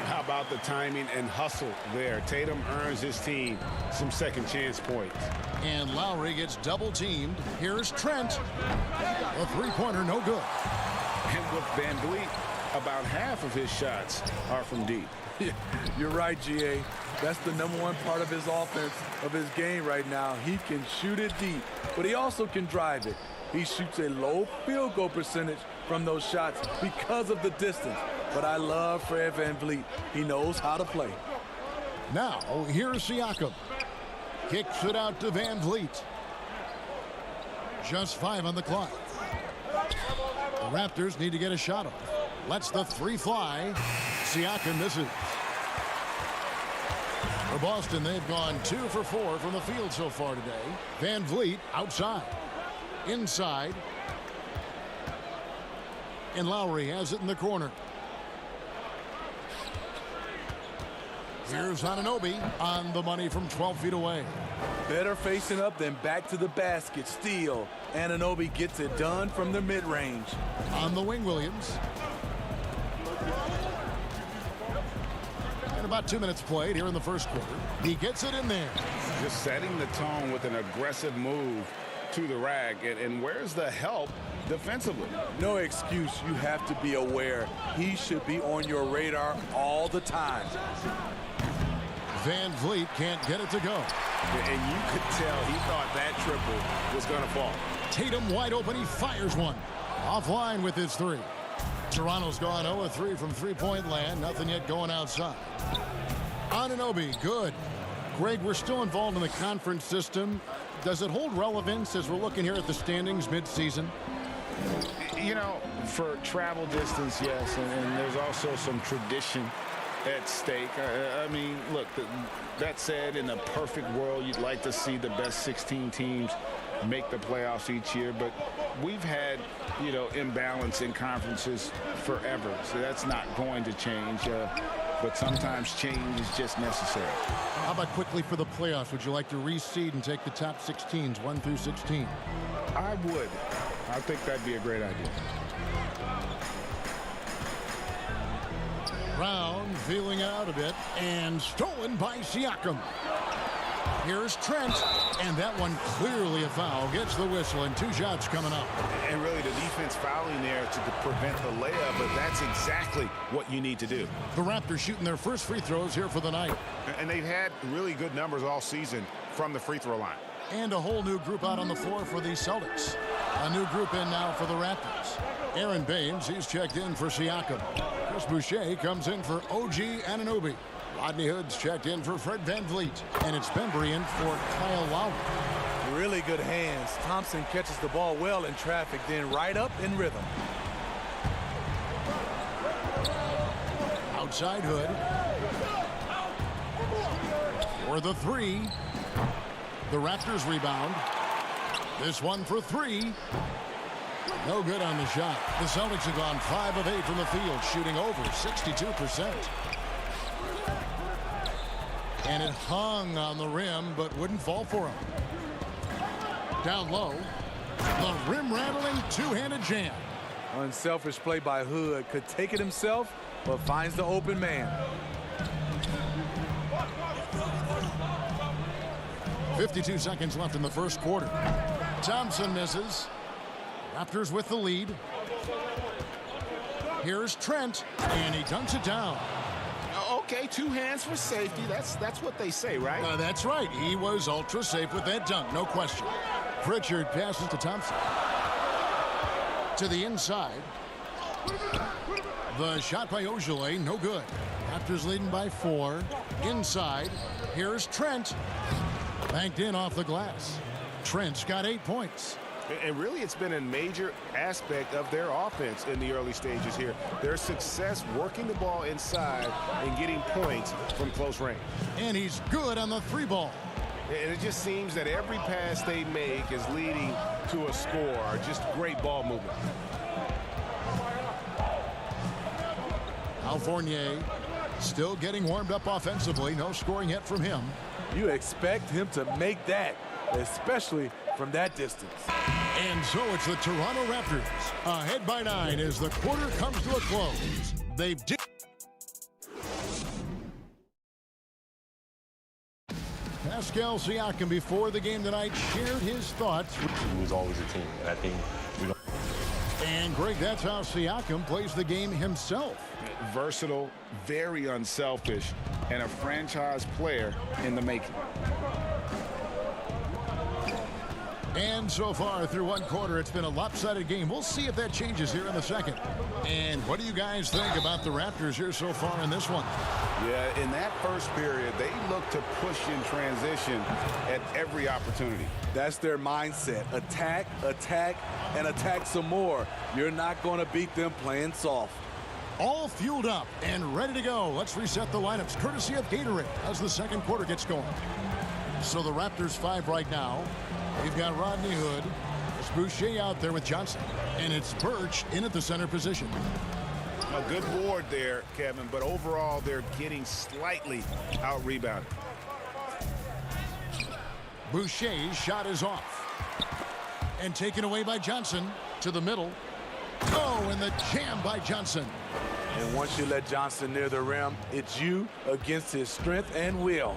How about the timing and hustle there? Tatum earns his team some second chance points. And Lowry gets double teamed. Here's Trent. A 3-pointer, no good. And with VanVleet, about half of his shots are from deep. You're right, GA. That's the #1 part of his offense, of his game right now. He can shoot it deep, but he also can drive it. He shoots a low field goal percentage from those shots because of the distance. But I love Fred VanVleet. He knows how to play. Now, here's Siakam. Kicks it out to VanVleet. Just 5 on the clock. The Raptors need to get a shot off. Lets the 3 fly. Siakam misses. For Boston, they've gone 2 for 4 from the field so far today. VanVleet outside. Inside. And Lowry has it in the corner. Here's Anunoby on the money from 12 feet away. Better facing up than back to the basket. Steal. Anunoby gets it done from the mid-range. On the wing, Williams. And about 2 minutes played here in the first quarter. He gets it in there. Just setting the tone with an aggressive move to the rack. And where's the help defensively? No excuse. You have to be aware. He should be on your radar all the time. VanVleet can't get it to go. And you could tell he thought that triple was going to fall. Tatum wide open. He fires one. Offline with his 3. Toronto's gone 0-3 from 3-point land. Nothing yet going outside. Anunoby, good. Greg, we're still involved in the conference system. Does it hold relevance as we're looking here at the standings mid-season? You know, for travel distance, yes, and there's also some tradition at stake. I mean, look, that said, in a perfect world, you'd like to see the best 16 teams make the playoffs each year, but we've had, you know, imbalance in conferences forever, so that's not going to change. But sometimes change is just necessary. How about quickly for the playoffs? Would you like to reseed and take the top 16s, 1 through 16? I would. I think that'd be a great idea. Brown feeling out a bit and stolen by Siakam. Here's Trent, and that one clearly a foul. Gets the whistle, and 2 shots coming up. And really the defense fouling there to prevent the layup, but that's exactly what you need to do. The Raptors shooting their first free throws here for the night. And they've had really good numbers all season from the free throw line. And a whole new group out on the floor for the Celtics. A new group in now for the Raptors. Aaron Baines, he's checked in for Siakam. Chris Boucher comes in for OG Anunoby. Rodney Hood's checked in for Fred VanVleet. And it's Bembry in for Kyle Lowry. Really good hands. Thompson catches the ball well in traffic, then right up in rhythm. Outside Hood. For the 3. The Raptors rebound. This one for 3. No good on the shot. The Celtics have gone 5 of 8 from the field, shooting over 62%. And it hung on the rim, but wouldn't fall for him. Down low. The rim-rattling two-handed jam. Unselfish play by Hood. Could take it himself, but finds the open man. 52 seconds left in the first quarter. Thompson misses. Raptors with the lead. Here's Trent, and he dunks it down. Okay, 2 hands for safety. That's what they say, right? That's right. He was ultra safe with that dunk, no question. Pritchard passes to Thompson. To the inside. The shot by Ojale, no good. Raptors leading by 4. Inside. Here's Trent. Banked in off the glass. Trent's got 8 points. And really, it's been a major aspect of their offense in the early stages here. Their success working the ball inside and getting points from close range. And he's good on the 3 ball. And it just seems that every pass they make is leading to a score. Just great ball movement. Al Fournier still getting warmed up offensively. No scoring yet from him. You expect him to make that, especially from that distance. And so it's the Toronto Raptors ahead by 9 as the quarter comes to a close. They've Pascal Siakam before the game tonight shared his thoughts. It was always a team, and I think we don't. And Greg, that's how Siakam plays the game himself. Versatile, very unselfish, and a franchise player in the making. And so far through 1 quarter, it's been a lopsided game. We'll see if that changes here in the second. And what do you guys think about the Raptors here so far in this one? Yeah, in that first period, they look to push in transition at every opportunity. That's their mindset. Attack, attack, and attack some more. You're not going to beat them playing soft. All fueled up and ready to go. Let's reset the lineups courtesy of Gatorade as the second quarter gets going. So the Raptors 5 right now. We've got Rodney Hood. It's Boucher out there with Johnson. And it's Birch in at the center position. A good board there, Kevin, but overall they're getting slightly out-rebounded. Boucher's shot is off. And taken away by Johnson to the middle. Oh, and the jam by Johnson. And once you let Johnson near the rim, it's you against his strength and will.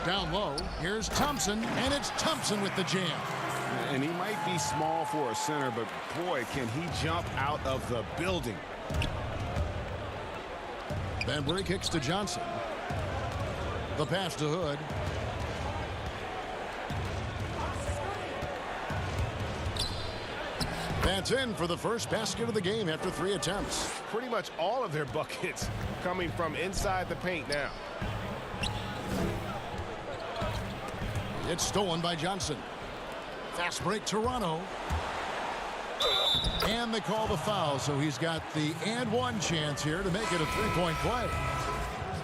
Down low, here's Thompson, and it's Thompson with the jam. And he might be small for a center, but boy, can he jump out of the building. Banbury kicks to Johnson. The pass to Hood. That's in for the first basket of the game after 3 attempts. Pretty much all of their buckets coming from inside the paint now. It's stolen by Johnson. Fast break Toronto. And they call the foul, so he's got the and 1 chance here to make it a 3-point play.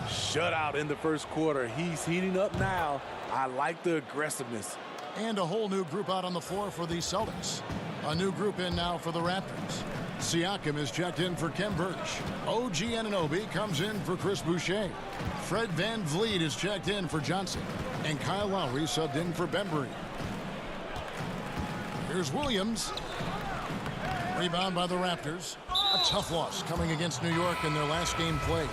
Shutout in the first quarter. He's heating up now. I like the aggressiveness. And a whole new group out on the floor for the Celtics. A new group in now for the Raptors. Siakam is checked in for Kem Birch. OG Anunoby comes in for Chris Boucher. Fred VanVleet is checked in for Johnson. And Kyle Lowry subbed in for Banbury. Here's Williams. Rebound by the Raptors. A tough loss coming against New York in their last game played.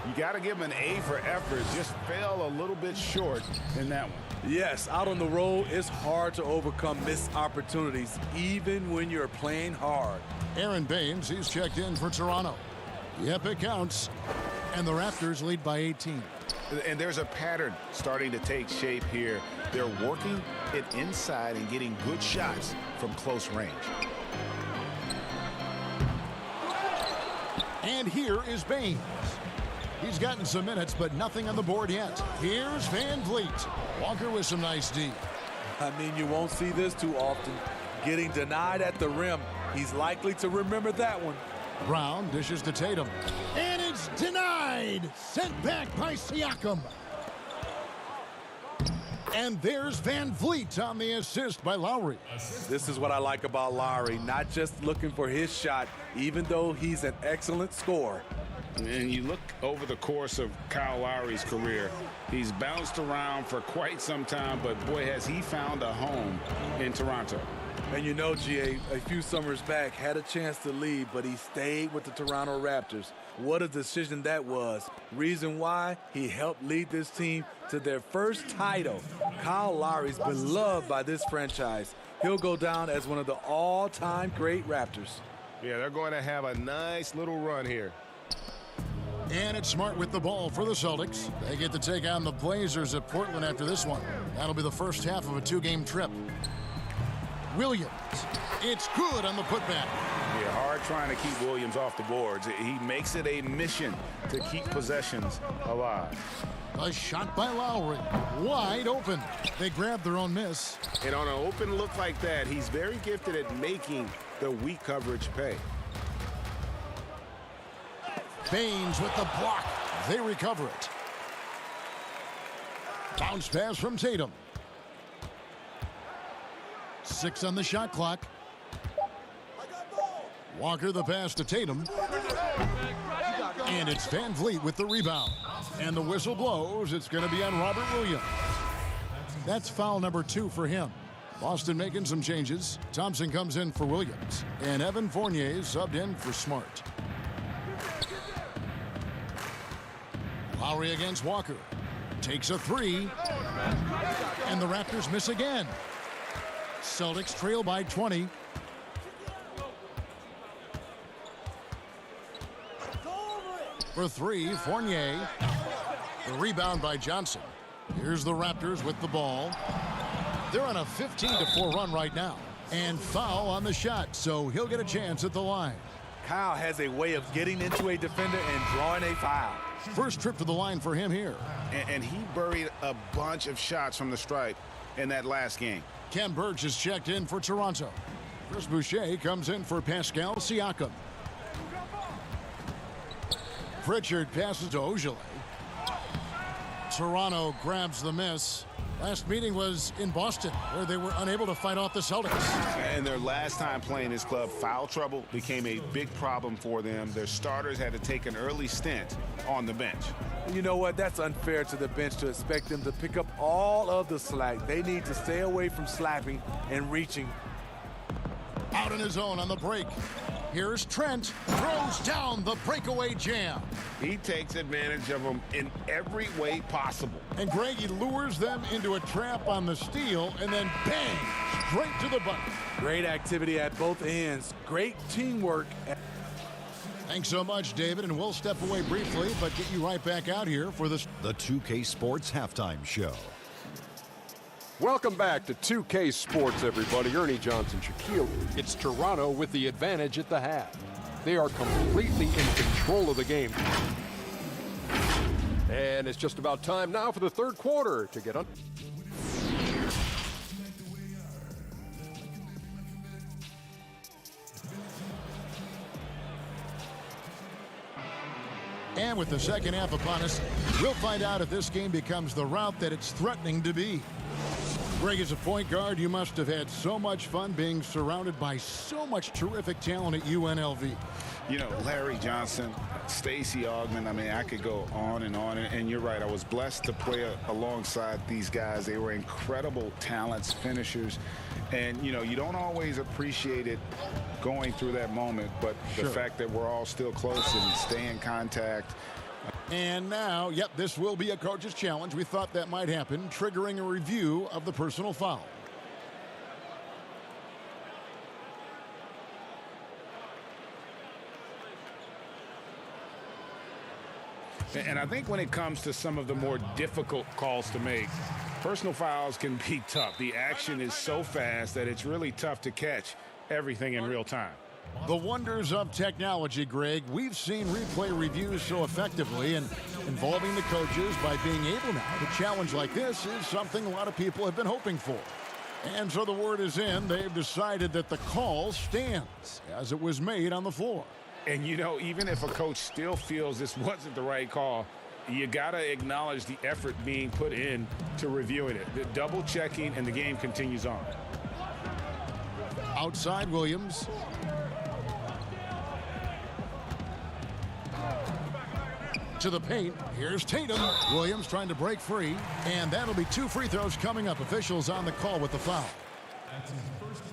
You got to give him an A for effort. Just fell a little bit short in that one. Yes, out on the road, it's hard to overcome missed opportunities, even when you're playing hard. Aaron Baines, he's checked in for Toronto. Yep, it counts. And the Raptors lead by 18. And there's a pattern starting to take shape here. They're working it inside and getting good shots from close range. And here is Baines. He's gotten some minutes, but nothing on the board yet. Here's VanVleet. Walker with some nice D. I mean, you won't see this too often. Getting denied at the rim. He's likely to remember that one. Brown dishes to Tatum. And it's denied. Sent back by Siakam. And there's VanVleet on the assist by Lowry. This is what I like about Lowry. Not just looking for his shot, even though he's an excellent scorer. And you look over the course of Kyle Lowry's career, he's bounced around for quite some time, but boy, has he found a home in Toronto. And you know, GA, a few summers back, had a chance to leave, but he stayed with the Toronto Raptors. What a decision that was. Reason why? He helped lead this team to their first title. Kyle Lowry's beloved by this franchise. He'll go down as one of the all-time great Raptors. Yeah, they're going to have a nice little run here. And it's Smart with the ball for the Celtics. They get to take on the Blazers at Portland after this one. That'll be the first half of a two-game trip. Williams. It's good on the putback. Yeah, hard trying to keep Williams off the boards. He makes it a mission to keep possessions alive. A shot by Lowry. Wide open. They grab their own miss. And on an open look like that, he's very gifted at making the weak coverage pay. Baines with the block. They recover it. Bounce pass from Tatum. 6 on the shot clock. Walker the pass to Tatum. And it's Van Vliet with the rebound. And the whistle blows. It's going to be on Robert Williams. That's foul number 2 for him. Boston making some changes. Thompson comes in for Williams. And Evan Fournier subbed in for Smart. Lowry against Walker. Takes a 3. And the Raptors miss again. Celtics trail by 20. For 3, Fournier. The rebound by Johnson. Here's the Raptors with the ball. They're on a 15-4 run right now. And foul on the shot, so he'll get a chance at the line. Kyle has a way of getting into a defender and drawing a foul. First trip to the line for him here. And he buried a bunch of shots from the stripe in that last game. Ken Burge is checked in for Toronto. Chris Boucher comes in for Pascal Siakam. Pritchard passes to Ojale. Toronto grabs the miss. Last meeting was in Boston, where they were unable to fight off the Celtics. And their last time playing this club, foul trouble became a big problem for them. Their starters had to take an early stint on the bench. You know what? That's unfair to the bench to expect them to pick up all of the slack. They need to stay away from slapping and reaching. Out in his own on the break. Here's Trent. Throws down the breakaway jam. He takes advantage of them in every way possible. And Greg, he lures them into a trap on the steal and then bang, straight to the bucket. Great activity at both ends. Great teamwork. Thanks so much, David, and we'll step away briefly, but get you right back out here for the 2K Sports Halftime Show. Welcome back to 2K Sports, everybody. Ernie Johnson, Shaquille. It's Toronto with the advantage at the half. They are completely in control of the game. And it's just about time now for the third quarter to get on. And with the second half upon us, we'll find out if this game becomes the route that it's threatening to be. Greg, as a point guard, you must have had so much fun being surrounded by so much terrific talent at UNLV. You know, Larry Johnson, Stacey Augmon, I mean, I could go on. And you're right, I was blessed to play alongside these guys. They were incredible talents, finishers. And, you know, you don't always appreciate it going through that moment, but the fact that we're all still close and stay in contact. And now, yep, this will be a coach's challenge. We thought that might happen, triggering a review of the personal foul. And I think when it comes to some of the more difficult calls to make, personal fouls can be tough. The action is so fast that it's really tough to catch everything in real time. The wonders of technology, Greg. We've seen replay reviews so effectively, and involving the coaches by being able now to challenge like this is something a lot of people have been hoping for. And so the word is in. They've decided that the call stands as it was made on the floor. And, you know, even if a coach still feels this wasn't the right call, you got to acknowledge the effort being put in to reviewing it. The double checking, and the game continues on. Outside Williams. To the paint. Here's Tatum. Williams trying to break free. And that'll be 2 free throws coming up. Officials on the call with the foul.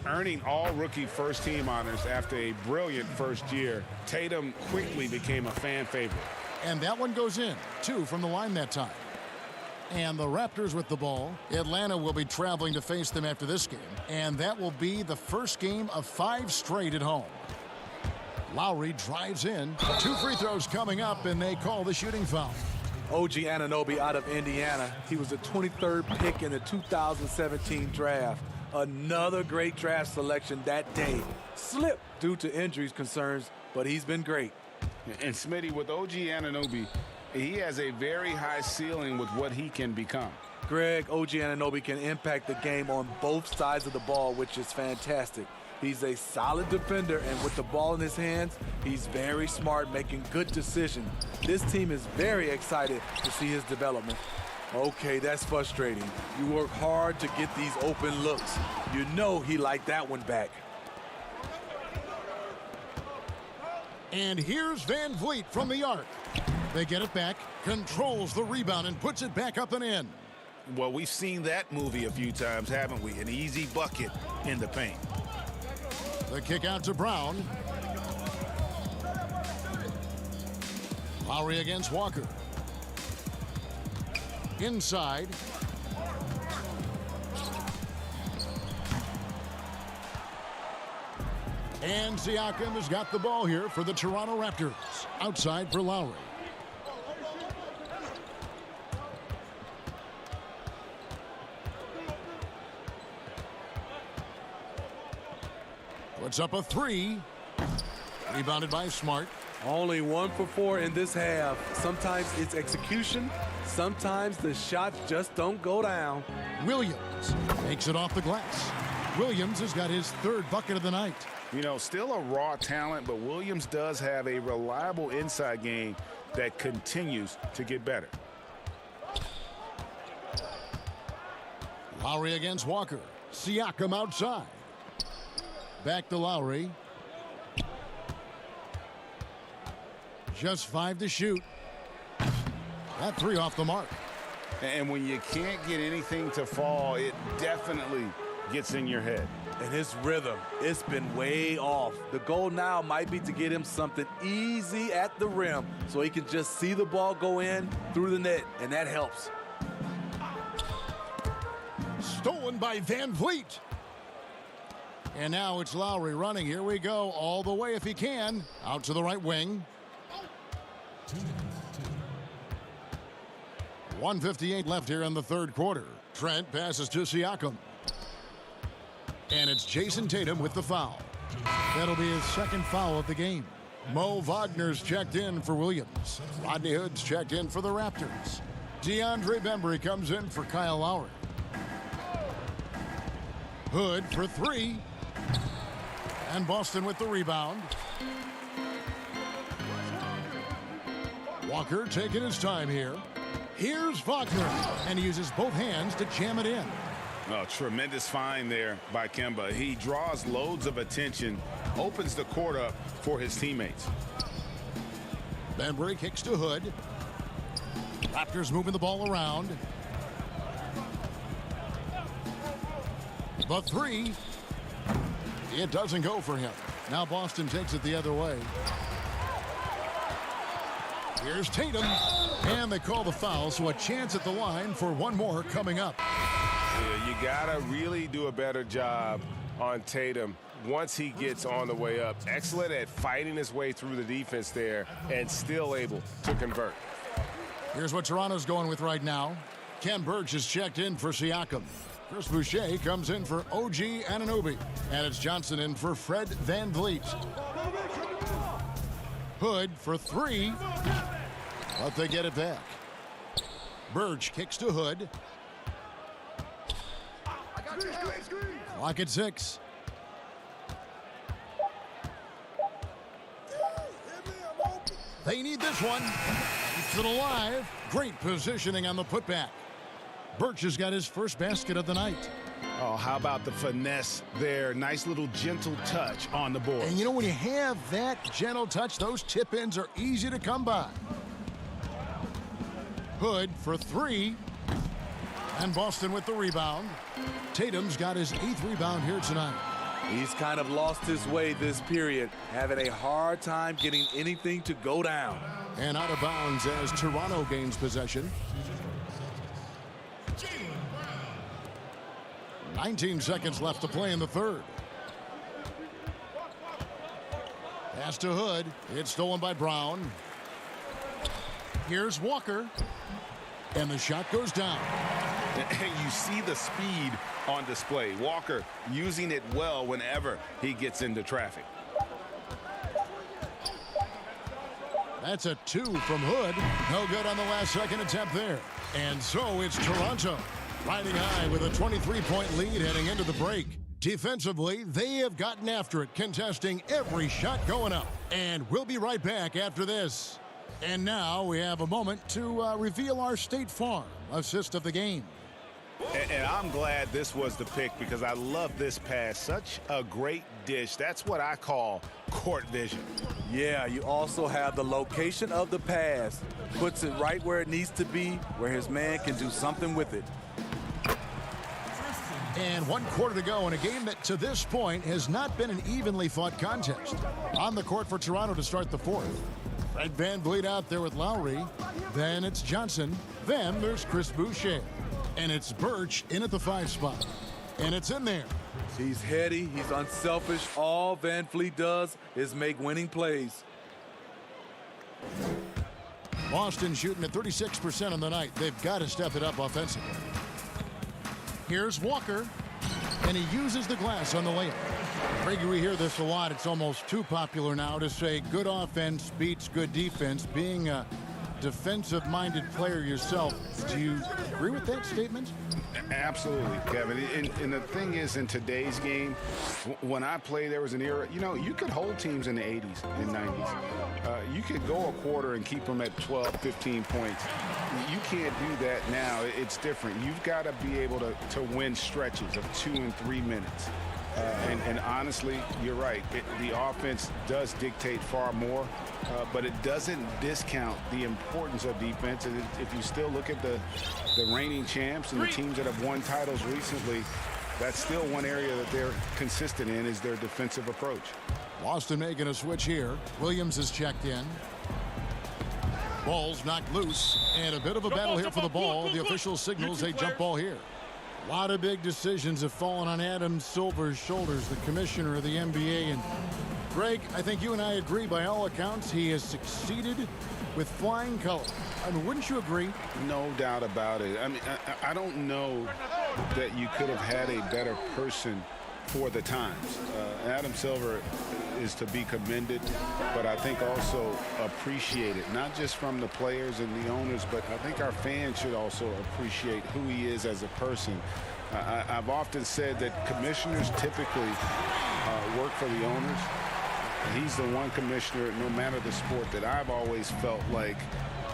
Earning all rookie first team honors after a brilliant first year, Tatum quickly became a fan favorite. And that one goes in. 2 from the line that time. And the Raptors with the ball. Atlanta will be traveling to face them after this game. And that will be the first game of 5 straight at home. Lowry drives in. 2 free throws coming up, and they call the shooting foul. OG Anunoby out of Indiana. He was the 23rd pick in the 2017 draft. Another great draft selection that day. Slipped due to injuries concerns, but he's been great. And Smitty, with OG Anunoby, he has a very high ceiling with what he can become. Greg, OG Anunoby can impact the game on both sides of the ball, which is fantastic. He's a solid defender, and with the ball in his hands, he's very smart, making good decisions. This team is very excited to see his development. Okay, that's frustrating. You work hard to get these open looks. You know he liked that one back. And here's Van Vliet from the arc. They get it back, controls the rebound, and puts it back up and in. Well, we've seen that movie a few times, haven't we? An easy bucket in the paint. The kick out to Brown. Lowry against Walker. Inside. And Siakam has got the ball here for the Toronto Raptors. Outside for Lowry. Puts up a 3. Rebounded by Smart. Only 1 for 4 in this half. Sometimes it's execution. Sometimes the shots just don't go down. Williams takes it off the glass. Williams has got his 3rd bucket of the night. You know, still a raw talent, but Williams does have a reliable inside game that continues to get better. Lowry against Walker. Siakam outside. Back to Lowry. Just 5 to shoot. That 3 off the mark. And when you can't get anything to fall, it definitely gets in your head. And his rhythm, it's been way off. The goal now might be to get him something easy at the rim so he can just see the ball go in through the net, and that helps. Stolen by Van Vliet. And now it's Lowry running. Here we go. All the way if he can. Out to the right wing. 1:58 left here in the 3rd quarter. Trent passes to Siakam. And it's Jason Tatum with the foul. That'll be his 2nd foul of the game. Mo Wagner's checked in for Williams. Rodney Hood's checked in for the Raptors. DeAndre Bembry comes in for Kyle Lowry. Hood for 3. And Boston with the rebound. Walker taking his time here. Here's Wagner, and he uses both hands to jam it in. Oh, tremendous find there by Kemba. He draws loads of attention, opens the court up for his teammates. Bembry kicks to Hood. Raptors moving the ball around. The 3. It doesn't go for him. Now Boston takes it the other way. Here's Tatum. And they call the foul, so a chance at the line for one more coming up. Yeah, you got to really do a better job on Tatum once he gets on the way up. Excellent at fighting his way through the defense there and still able to convert. Here's what Toronto's going with right now. Ken Burch is checked in for Siakam. Chris Boucher comes in for OG Anunoby. And it's Johnson in for Fred Van Vliet. Hood for 3. But they get it back. Burch kicks to Hood. Clock at 6. They need this one. Keeps it alive. Great positioning on the putback. Burch has got his 1st basket of the night. Oh, how about the finesse there? Nice little gentle touch on the board. And you know, when you have that gentle touch, those tip-ins are easy to come by. Hood for 3. And Boston with the rebound. Tatum's got his 8th rebound here tonight. He's kind of lost his way this period, having a hard time getting anything to go down. And out of bounds as Toronto gains possession. 19 seconds left to play in the 3rd. Pass to Hood. It's stolen by Brown. Here's Walker. And the shot goes down. You see the speed on display. Walker using it well whenever he gets into traffic. That's a 2 from Hood. No good on the last second attempt there. And so it's Toronto riding high with a 23-point lead heading into the break. Defensively, they have gotten after it, contesting every shot going up. And we'll be right back after this. And now we have a moment to reveal our State Farm assist of the game. And I'm glad this was the pick because I love this pass. Such a great dish. That's what I call court vision. Yeah, you also have the location of the pass. Puts it right where it needs to be, where his man can do something with it. And 1 quarter to go in a game that to this point has not been an evenly fought contest. On the court for Toronto to start the fourth. Fred VanVleet out there with Lowry. Then it's Johnson. Then there's Chris Boucher. And it's Birch in at the 5 spot. And it's in there. He's heady. He's unselfish. All VanVleet does is make winning plays. Boston shooting at 36% on the night. They've got to step it up offensively. Here's Walker. And he uses the glass on the layup. Craig, we hear this a lot. It's almost too popular now to say good offense beats good defense. Being a defensive-minded player yourself, do you agree with that statement? Absolutely, Kevin. And the thing is, in today's game, when I played, there was an era, you know, you could hold teams in the 80s and 90s. You could go a quarter and keep them at 12, 15 points. You can't do that now. It's different. You've got to be able to win stretches of 2 and 3 minutes. And honestly, you're right. The offense does dictate far more, but it doesn't discount the importance of defense. And if you still look at the reigning champs and the teams that have won titles recently, that's still one area that they're consistent in is their defensive approach. Boston making a switch here. Williams is checked in. Ball's knocked loose, and a bit of a battle here for the ball. The official signals a jump ball here. A lot of big decisions have fallen on Adam Silver's shoulders, the commissioner of the NBA. And Greg, I think you and I agree by all accounts he has succeeded with flying colors. I mean, wouldn't you agree? No doubt about it. I mean, I don't know that you could have had a better person for the times. Adam Silver is to be commended, but I think also appreciated, not just from the players and the owners, but I think our fans should also appreciate who he is as a person. I've often said that commissioners typically work for the owners. He's the one commissioner, no matter the sport, that I've always felt like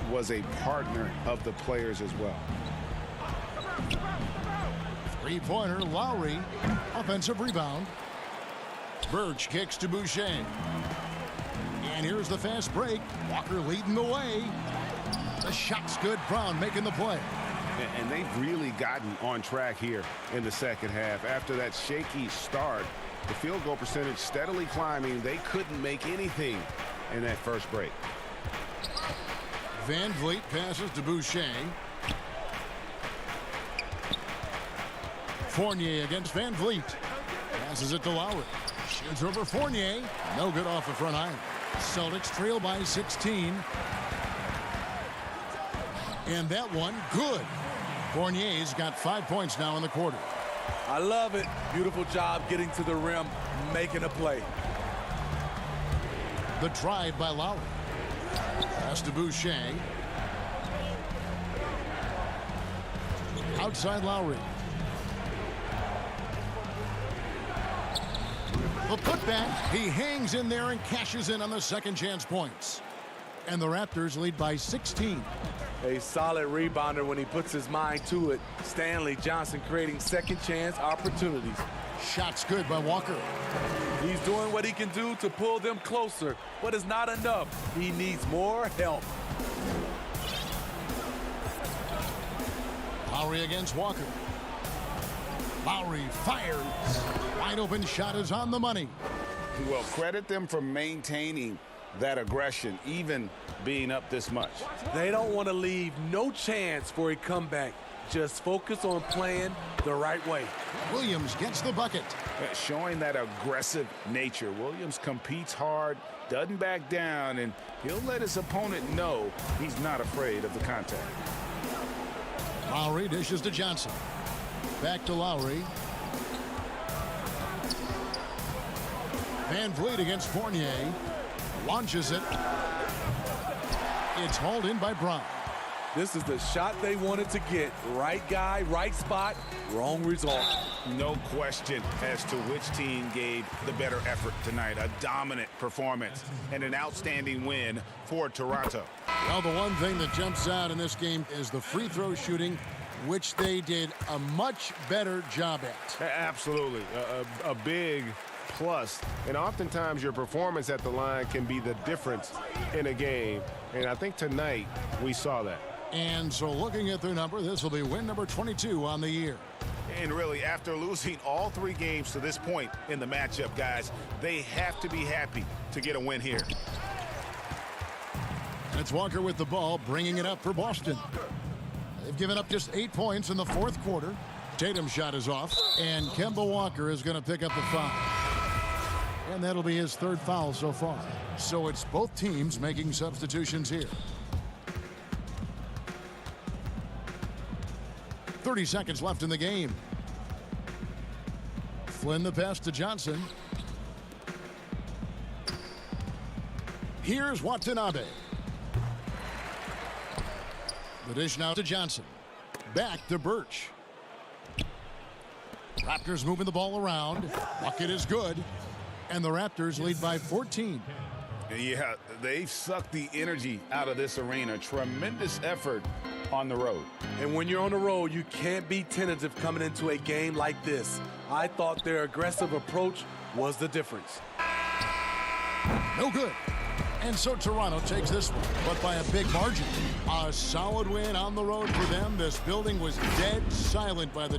was a partner of the players as well. Three-pointer, Lowry. Offensive rebound. Birch kicks to Boucher. And here's the fast break. Walker leading the way. The shot's good. Brown making the play. And they've really gotten on track here in the second half. After that shaky start, the field goal percentage steadily climbing. They couldn't make anything in that first break. VanVleet passes to Boucher. Fournier against VanVleet. Passes it to Lowry. Shoots over Fournier. No good off the front iron. Celtics trail by 16. And that one, good. Fournier's got 5 points now in the quarter. I love it. Beautiful job getting to the rim, making a play. The drive by Lowry. Pass to Boucher. Outside Lowry. The putback. He hangs in there and cashes in on the second chance points. And the Raptors lead by 16. A solid rebounder when he puts his mind to it. Stanley Johnson creating second chance opportunities. Shots good by Walker. He's doing what he can do to pull them closer, but it's not enough. He needs more help. Lowry against Walker. Lowry fires. Wide open shot is on the money. Well, credit them for maintaining that aggression, even being up this much. They don't want to leave no chance for a comeback. Just focus on playing the right way. Williams gets the bucket. Showing that aggressive nature. Williams competes hard, doesn't back down, and he'll let his opponent know he's not afraid of the contact. Lowry dishes to Johnson. Back to Lowry. Van Vliet against Fournier. Launches it. It's hauled in by Brown. This is the shot they wanted to get. Right guy, right spot, wrong result. No question as to which team gave the better effort tonight. A dominant performance and an outstanding win for Toronto. Well, the one thing that jumps out in this game is the free throw shooting, which they did a much better job at. Absolutely. A big plus. And oftentimes your performance at the line can be the difference in a game. And I think tonight we saw that. And so looking at their number, this will be win number 22 on the year. And really, after losing all 3 games to this point in the matchup, guys, they have to be happy to get a win here. It's Walker with the ball, bringing it up for Boston. They've given up just 8 points in the 4th quarter. Tatum's shot is off, and Kemba Walker is going to pick up the foul. And that'll be his 3rd foul so far. So it's both teams making substitutions here. 30 seconds left in the game. Flynn the pass to Johnson. Here's Watanabe. The dish now to Johnson. Back to Birch. Raptors moving the ball around. Bucket is good. And the Raptors lead by 14. Yeah, they've sucked the energy out of this arena. Tremendous effort on the road. And when you're on the road, you can't be tentative coming into a game like this. I thought their aggressive approach was the difference. No good. And so Toronto takes this one, but by a big margin. A solid win on the road for them. This building was dead silent by the...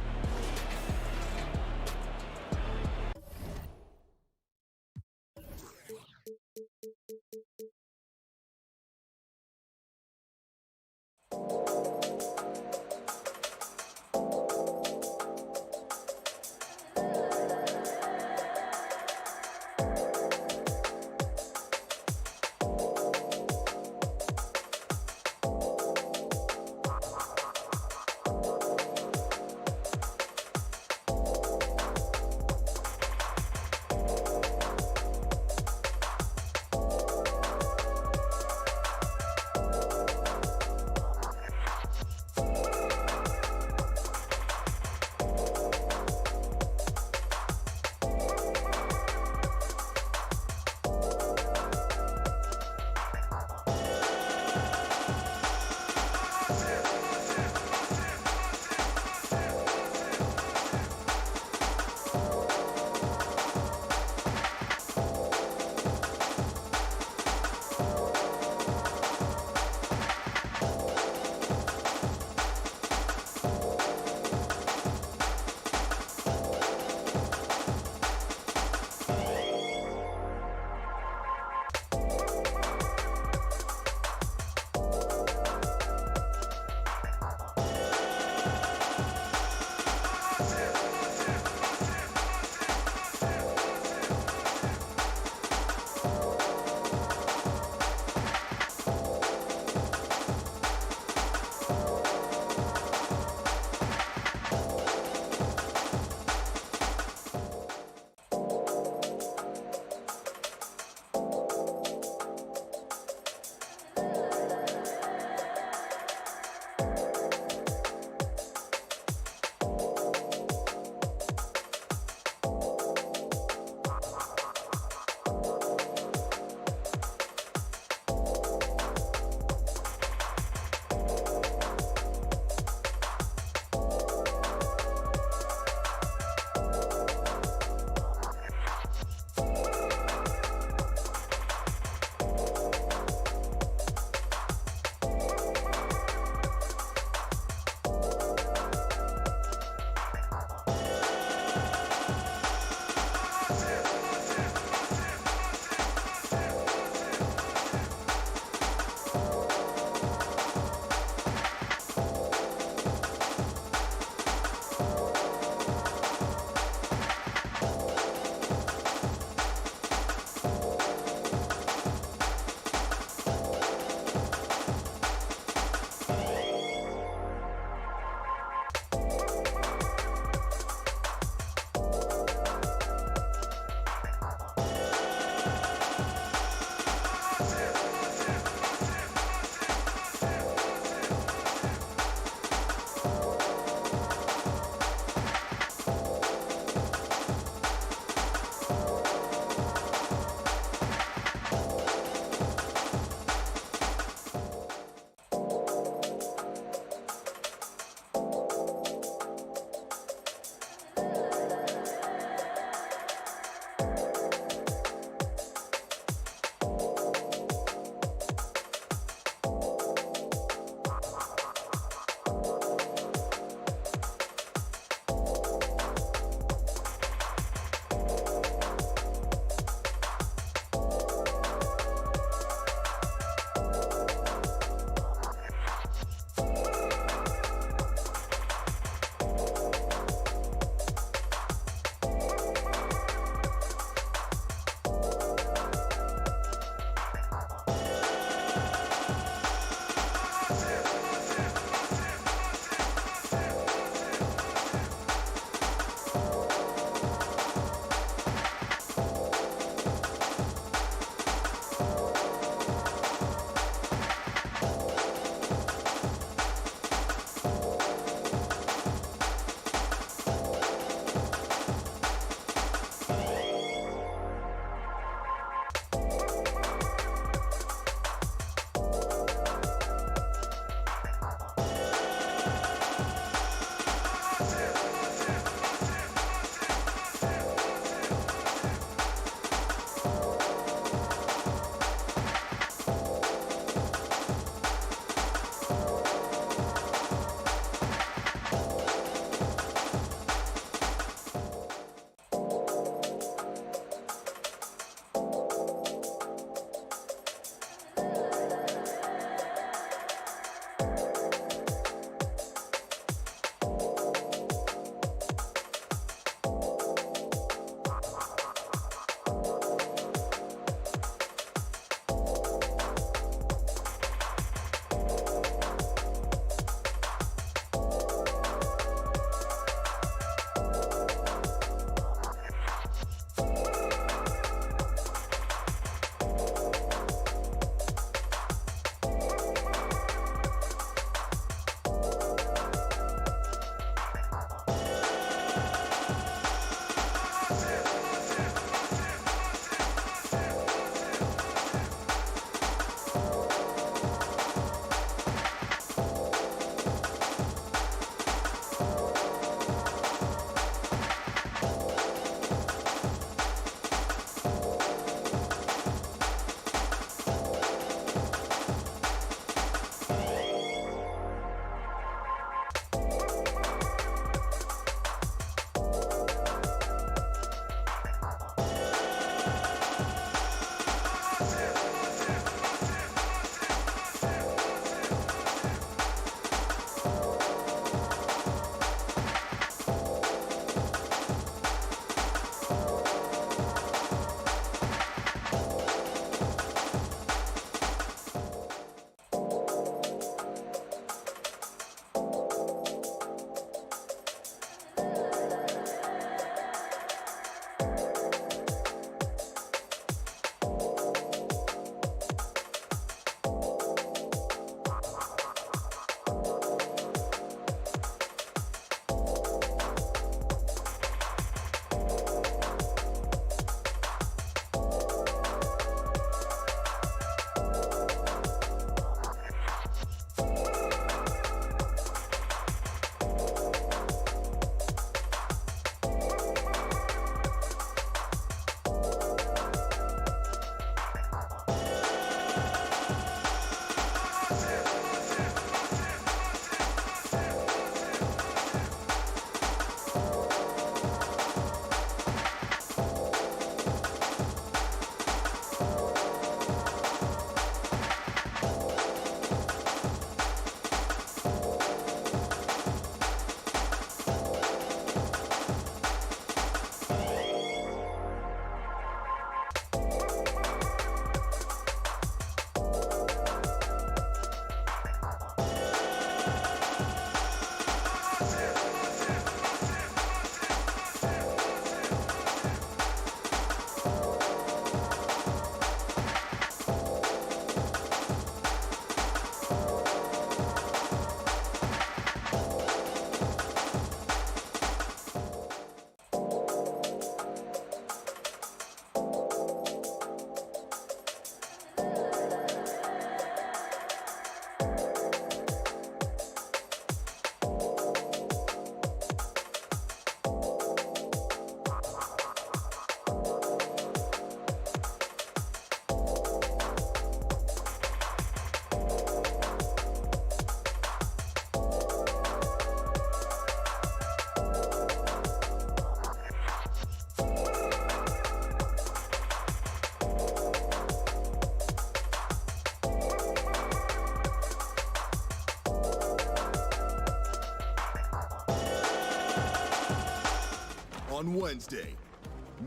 on Wednesday.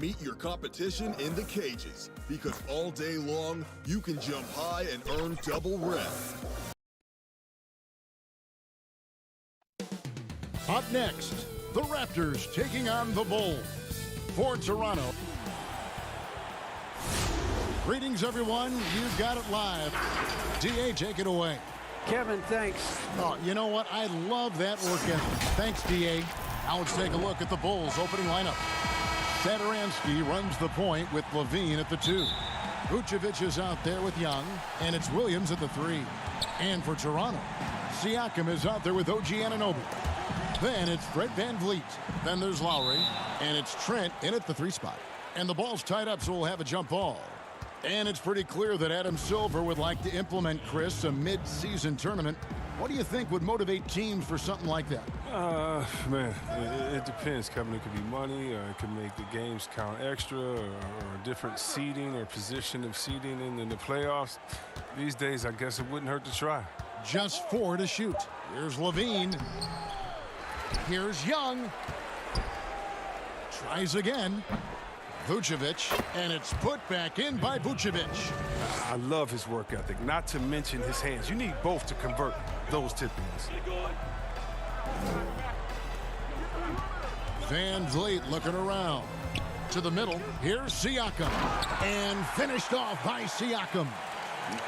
Meet your competition in the cages, because all day long, you can jump high and earn double rest. Up next, the Raptors taking on the Bulls. For Toronto. Greetings, everyone. You've got it live. D.A., take it away. Kevin, thanks. Oh, you know what? I love that work ethic. Thanks, D.A. Now let's take a look at the Bulls' opening lineup. Satoransky runs the point with Levine at the 2. Vucevic is out there with Young, and it's Williams at the 3. And for Toronto, Siakam is out there with OG Anunoby. Then it's Fred VanVleet. Then there's Lowry, and it's Trent in at the 3 spot. And the ball's tied up, so we'll have a jump ball. And it's pretty clear that Adam Silver would like to implement, Chris, a mid-season tournament. What do you think would motivate teams for something like that? Man, it depends, Kevin. It could be money, or it could make the games count extra, or different seeding or position of seeding in the playoffs. These days, I guess it wouldn't hurt to try. Just 4 to shoot. Here's Levine. Here's Young. Tries again. Vucevic, and it's put back in by Vucevic. I love his work ethic, not to mention his hands. You need both to convert those tip-ins. VanVleet looking around. To the middle. Here's Siakam. And finished off by Siakam.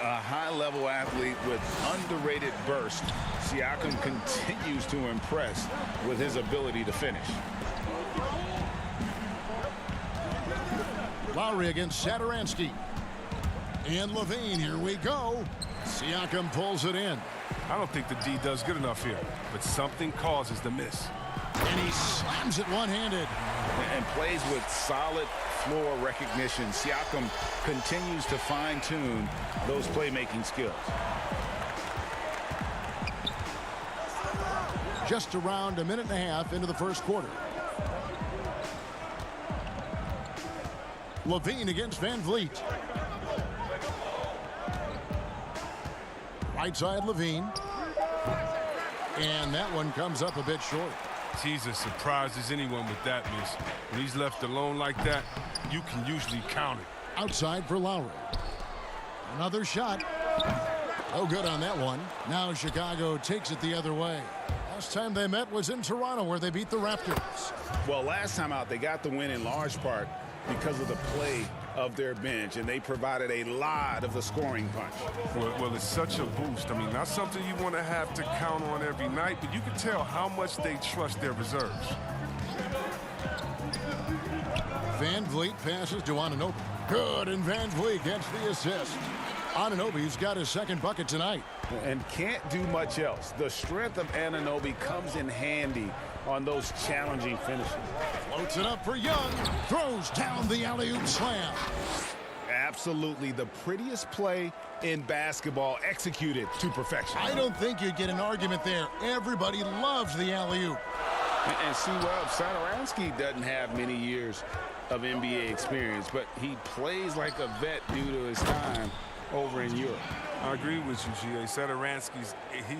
A high-level athlete with underrated burst. Siakam continues to impress with his ability to finish. Lowry against Satoransky. And Levine, here we go. Siakam pulls it in. I don't think the D does good enough here, but something causes the miss. And he slams it one-handed. And plays with solid floor recognition. Siakam continues to fine-tune those playmaking skills. Just around a minute and a half into the first quarter. Levine against VanVleet. Right side Levine. And that one comes up a bit short. He's as surprised as anyone with that miss. When he's left alone like that, you can usually count it. Outside for Lowry. Another shot. Oh, good on that one. Now Chicago takes it the other way. Last time they met was in Toronto, where they beat the Raptors. Well, last time out, they got the win in large part because of the play of their bench, and they provided a lot of the scoring punch. Well, it's such a boost. I mean, not something you want to have to count on every night, but you can tell how much they trust their reserves. VanVleet passes to Anunoby. Good, and VanVleet gets the assist. Anunoby's got his second bucket tonight. And can't do much else. The strength of Anunoby comes in handy on those challenging finishes. Floats it up for Young. Throws down the alley-oop slam. Absolutely the prettiest play in basketball, executed to perfection. I don't think you'd get an argument there. Everybody loves the alley-oop. And see, well, Satoransky doesn't have many years of NBA experience, but he plays like a vet due to his time over in Europe. I agree with you, G.A. Satoransky's,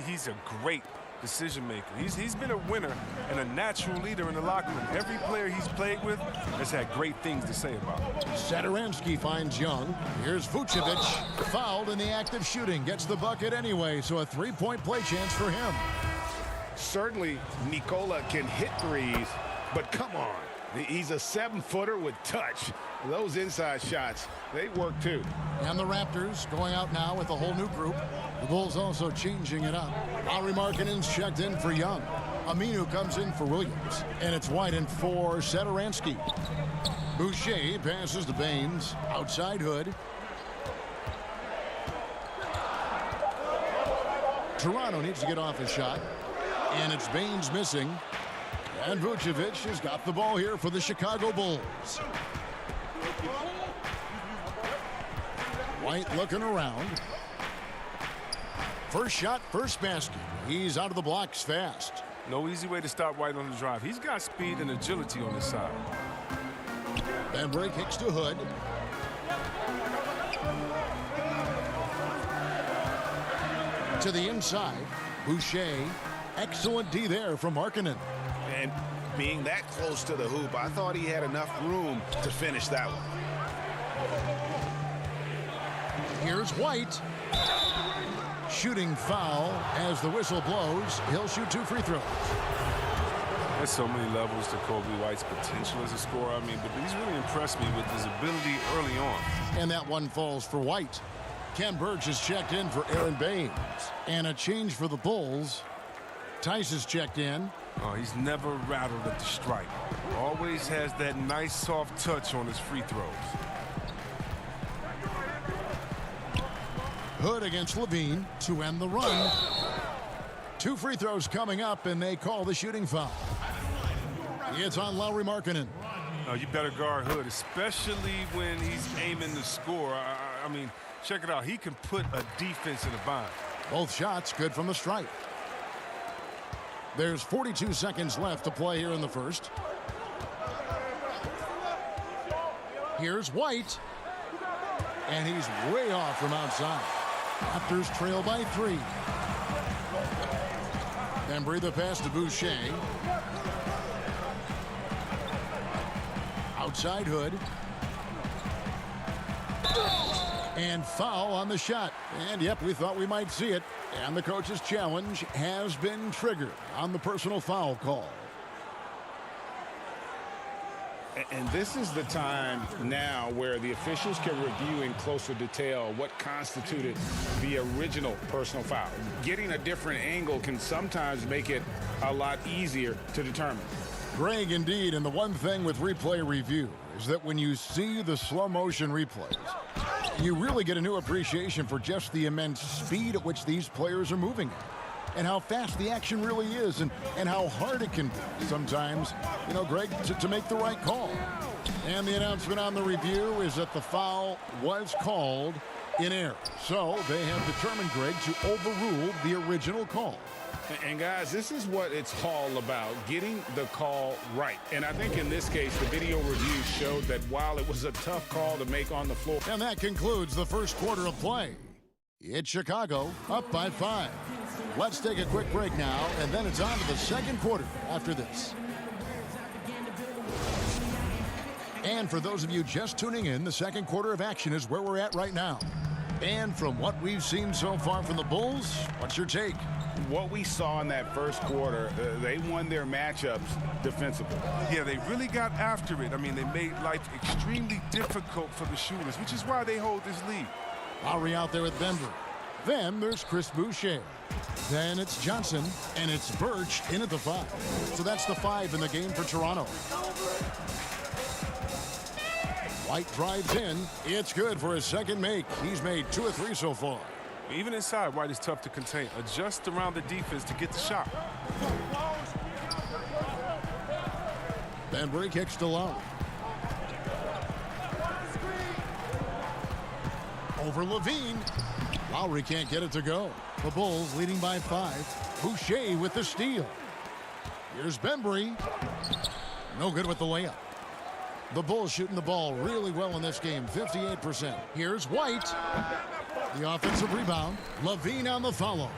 he's a great decision maker. He's been a winner and a natural leader in the locker room. Every player he's played with has had great things to say about him. Satoransky finds Young. Here's Vucevic. Fouled in the act of shooting. Gets the bucket anyway, so a three-point play chance for him. Certainly, Nikola can hit threes, but come on. He's a 7-footer with touch. Those inside shots, they work too. And the Raptors going out now with a whole new group. The Bulls also changing it up. Lauri Markkanen's checked in for Young. Aminu comes in for Williams. And it's White in for Satoransky. Boucher passes to Baines. Outside Hood. Toronto needs to get off a shot. And it's Baines missing. And Vucevic has got the ball here for the Chicago Bulls. White looking around. First shot, first basket. He's out of the blocks fast. No easy way to stop White on the drive. He's got speed and agility on his side. Then break Hicks to Hood. To the inside. Boucher. Excellent D there from Markkanen. And being that close to the hoop, I thought he had enough room to finish that one. Here's White. Shooting foul as the whistle blows. He'll shoot 2 free throws. There's so many levels to Kobe White's potential as a scorer. I mean, but he's really impressed me with his ability early on. And that one falls for White. Ken Burge is checked in for Aaron Baines. And a change for the Bulls. Tice is checked in. Oh, he's never rattled at the stripe. Always has that nice soft touch on his free throws. Hood against Levine to end the run. 2 free throws coming up, and they call the shooting foul. It's on Lauri Markkanen. Oh, you better guard Hood, especially when he's aiming to score. I mean, check it out. He can put a defense in a bind. Both shots good from the stripe. There's 42 seconds left to play here in the first. Here's White. And he's way off from outside. Raptors trail by 3. Bembry the pass to Boucher. Outside Hood. And foul on the shot. And yep, we thought we might see it. And the coach's challenge has been triggered on the personal foul call. And this is the time now where the officials can review in closer detail what constituted the original personal foul. Getting a different angle can sometimes make it a lot easier to determine. Greg, indeed, and the one thing with replay review is that when you see the slow motion replays, you really get a new appreciation for just the immense speed at which these players are moving at. And how fast the action really is, and how hard it can be sometimes, you know, Greg, to make the right call. And the announcement on the review is that the foul was called in error. So they have determined, Greg, to overrule the original call. And guys, this is what it's all about, getting the call right. And I think in this case, the video review showed that while it was a tough call to make on the floor. And that concludes the first quarter of play. It's Chicago up by 5. Let's take a quick break now, and then it's on to the second quarter after this. And for those of you just tuning in, the second quarter of action is where we're at right now. And from what we've seen so far from the Bulls, what's your take? What we saw in that first quarter, they won their matchups defensively. Yeah, they really got after it. I mean, they made life extremely difficult for the shooters, which is why they hold this lead. Lowry out there with Bembry. Then there's Chris Boucher. Then it's Johnson, and it's Birch in at the 5. So that's the 5 in the game for Toronto. White drives in. It's good for his second make. He's made 2 of 3 so far. Even inside, White is tough to contain. Adjust around the defense to get the shot. Bembry kicks to Lowry. Over Levine. Lowry can't get it to go. The Bulls leading by 5. Boucher with the steal. Here's Bembry. No good with the layup. The Bulls shooting the ball really well in this game, 58%. Here's White. The offensive rebound. Levine on the follow.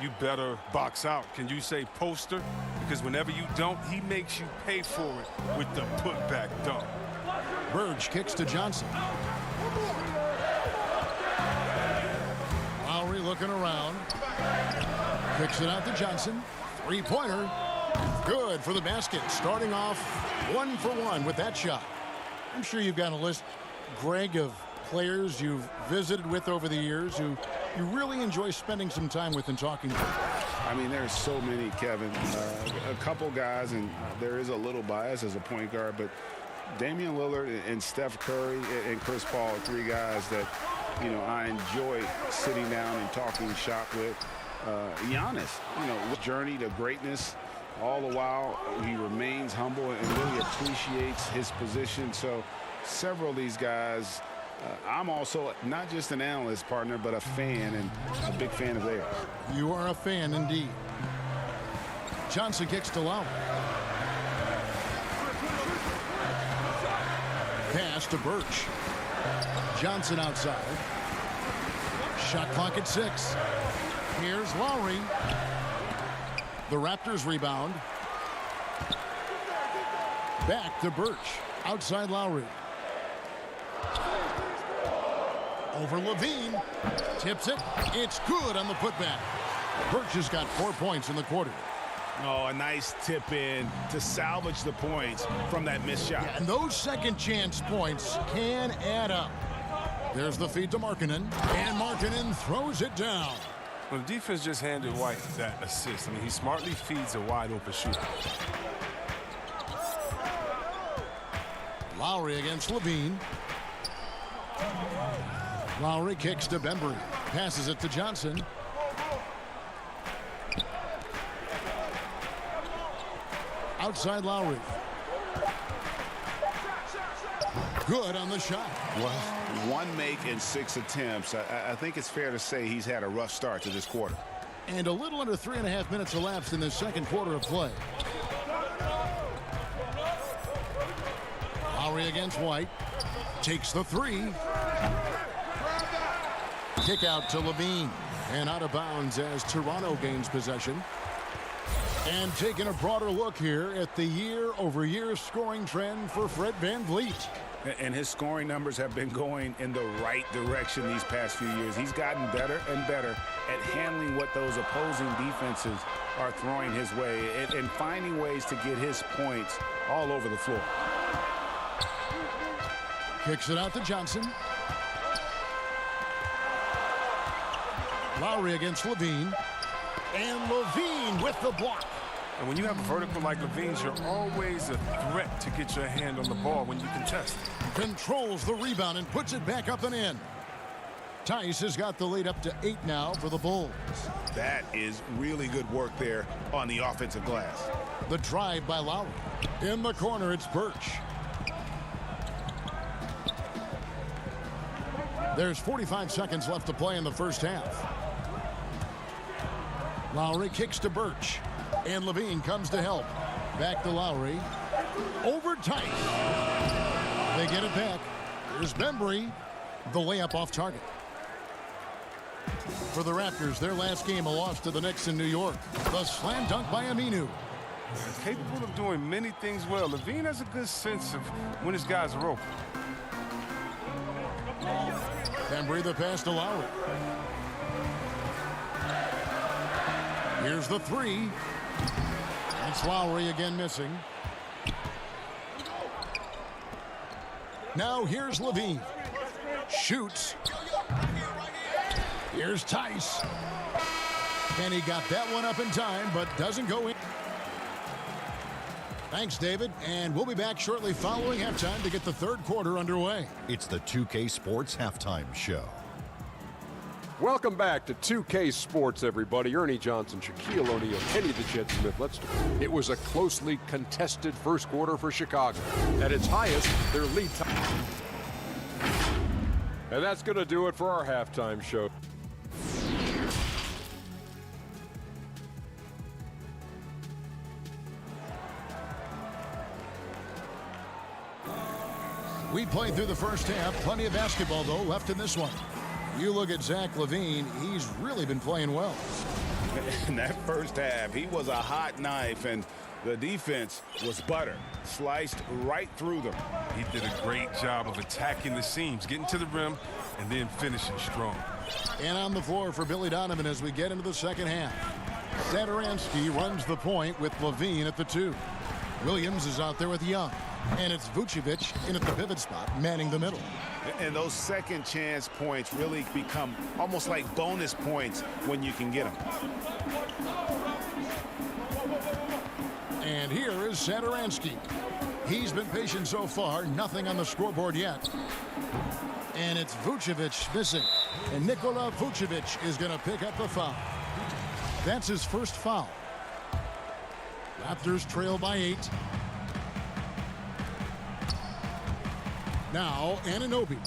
You better box out. Can you say poster? Because whenever you don't, he makes you pay for it with the putback dunk. Burge kicks to Johnson. Lowry looking around. Kicks it out to Johnson. 3-pointer. Good for the basket. Starting off 1 for 1 with that shot. I'm sure you've got a list, Greg, of players you've visited with over the years who you really enjoy spending some time with and talking to. I mean, there's so many, Kevin. A couple guys, and there is a little bias as a point guard, but Damian Lillard and Steph Curry and Chris Paul are 3 guys that, you know, I enjoy sitting down and talking shop with. Giannis, you know, journey to greatness. All the while, he remains humble and really appreciates his position. So several of these guys, I'm also not just an analyst, partner, but a fan, and a big fan of theirs. You are a fan indeed. Johnson kicks to Lowry. Pass to Birch. Johnson outside. Shot clock at 6. Here's Lowry. The Raptors rebound. Back to Birch. Outside Lowry. Over Levine. Tips it. It's good on the putback. Birch has got 4 points in the quarter. Oh, a nice tip in to salvage the points from that missed shot. Yeah, and those second chance points can add up. There's the feed to Markkanen. And Markkanen throws it down. Well, the defense just handed White that assist. I mean, he smartly feeds a wide open shooter. Lowry against Levine. Lowry kicks to Bembry. Passes it to Johnson. Outside Lowry. Good on the shot. Well, 1 make in 6 attempts. I think it's fair to say he's had a rough start to this quarter. And a little under 3.5 minutes elapsed in this second quarter of play. Lowry against White. Takes the 3. Kick out to Levine. And out of bounds as Toronto gains possession. And taking a broader look here at the year-over-year scoring trend for Fred VanVleet. And his scoring numbers have been going in the right direction these past few years. He's gotten better and better at handling what those opposing defenses are throwing his way and finding ways to get his points all over the floor. Kicks it out to Johnson. Lowry against Levine. And Levine with the block. And when you have a vertical like Levine's, you're always a threat to get your hand on the ball when you contest. Controls the rebound and puts it back up and in. Tice has got the lead up to 8 now for the Bulls. That is really good work there on the offensive glass. The drive by Lowry. In the corner, it's Birch. There's 45 seconds left to play in the first half. Lowry kicks to Birch. And Levine comes to help. Back to Lowry. Over Tice. They get it back. Here's Bembry. The layup off target. For the Raptors, their last game, a loss to the Knicks in New York. The slam dunk by Aminu. Capable of doing many things well. Levine has a good sense of when his guys are open. Bembry the pass to Lowry. Here's the 3. It's Lowry again missing. Now here's Levine. Shoots. Here's Tice. And he got that one up in time, but doesn't go in. Thanks, David. And we'll be back shortly following halftime to get the third quarter underway. It's the 2K Sports Halftime Show. Welcome back to 2K Sports, everybody. Ernie Johnson, Shaquille O'Neal, Kenny the Jet Smith. Let's do it. It was a closely contested first quarter for Chicago. At its highest, their lead time. And that's going to do it for our halftime show. We played through the first half. Plenty of basketball, though, left in this one. You look at Zach LaVine, he's really been playing well. In that first half, he was a hot knife, and the defense was butter. Sliced right through them. He did a great job of attacking the seams, getting to the rim, and then finishing strong. And on the floor for Billy Donovan as we get into the second half. Satoransky runs the point with LaVine at the 2. Williams is out there with Young. And it's Vucevic in at the pivot spot, manning the middle. And those second chance points really become almost like bonus points when you can get them. And here is Satoransky. He's been patient so far, nothing on the scoreboard yet. And it's Vucevic missing. And Nikola Vucevic is going to pick up the foul. That's his first foul. Raptors trail by 8. Now, Anunoby.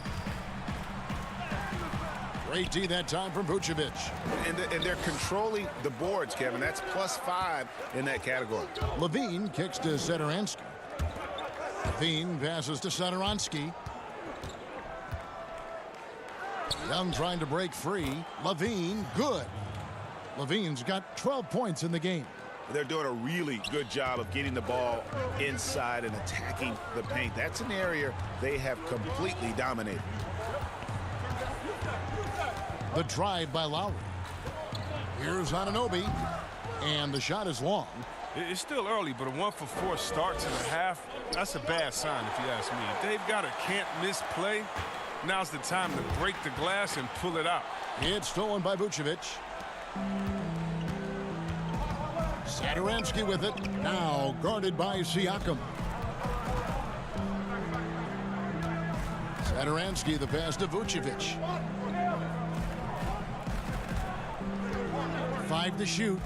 Great D that time from Vucevic. And they're controlling the boards, Kevin. That's +5 in that category. LaVine kicks to Satoransky. LaVine passes to Satoransky. Young trying to break free. LaVine, good. LaVine's got 12 points in the game. they're doing a really good job of getting the ball inside and attacking the paint. That's an area they have completely dominated. The drive by Lowry. Here's Anunoby, and the shot is long. It's still early, but a 1-for-4 start to the half, that's a bad sign if you ask me. If they've got a can't-miss play, now's the time to break the glass and pull it out. It's stolen by Vucevic. Satoransky with it, now guarded by Siakam. Satoransky, the pass to Vucevic. 5 to shoot.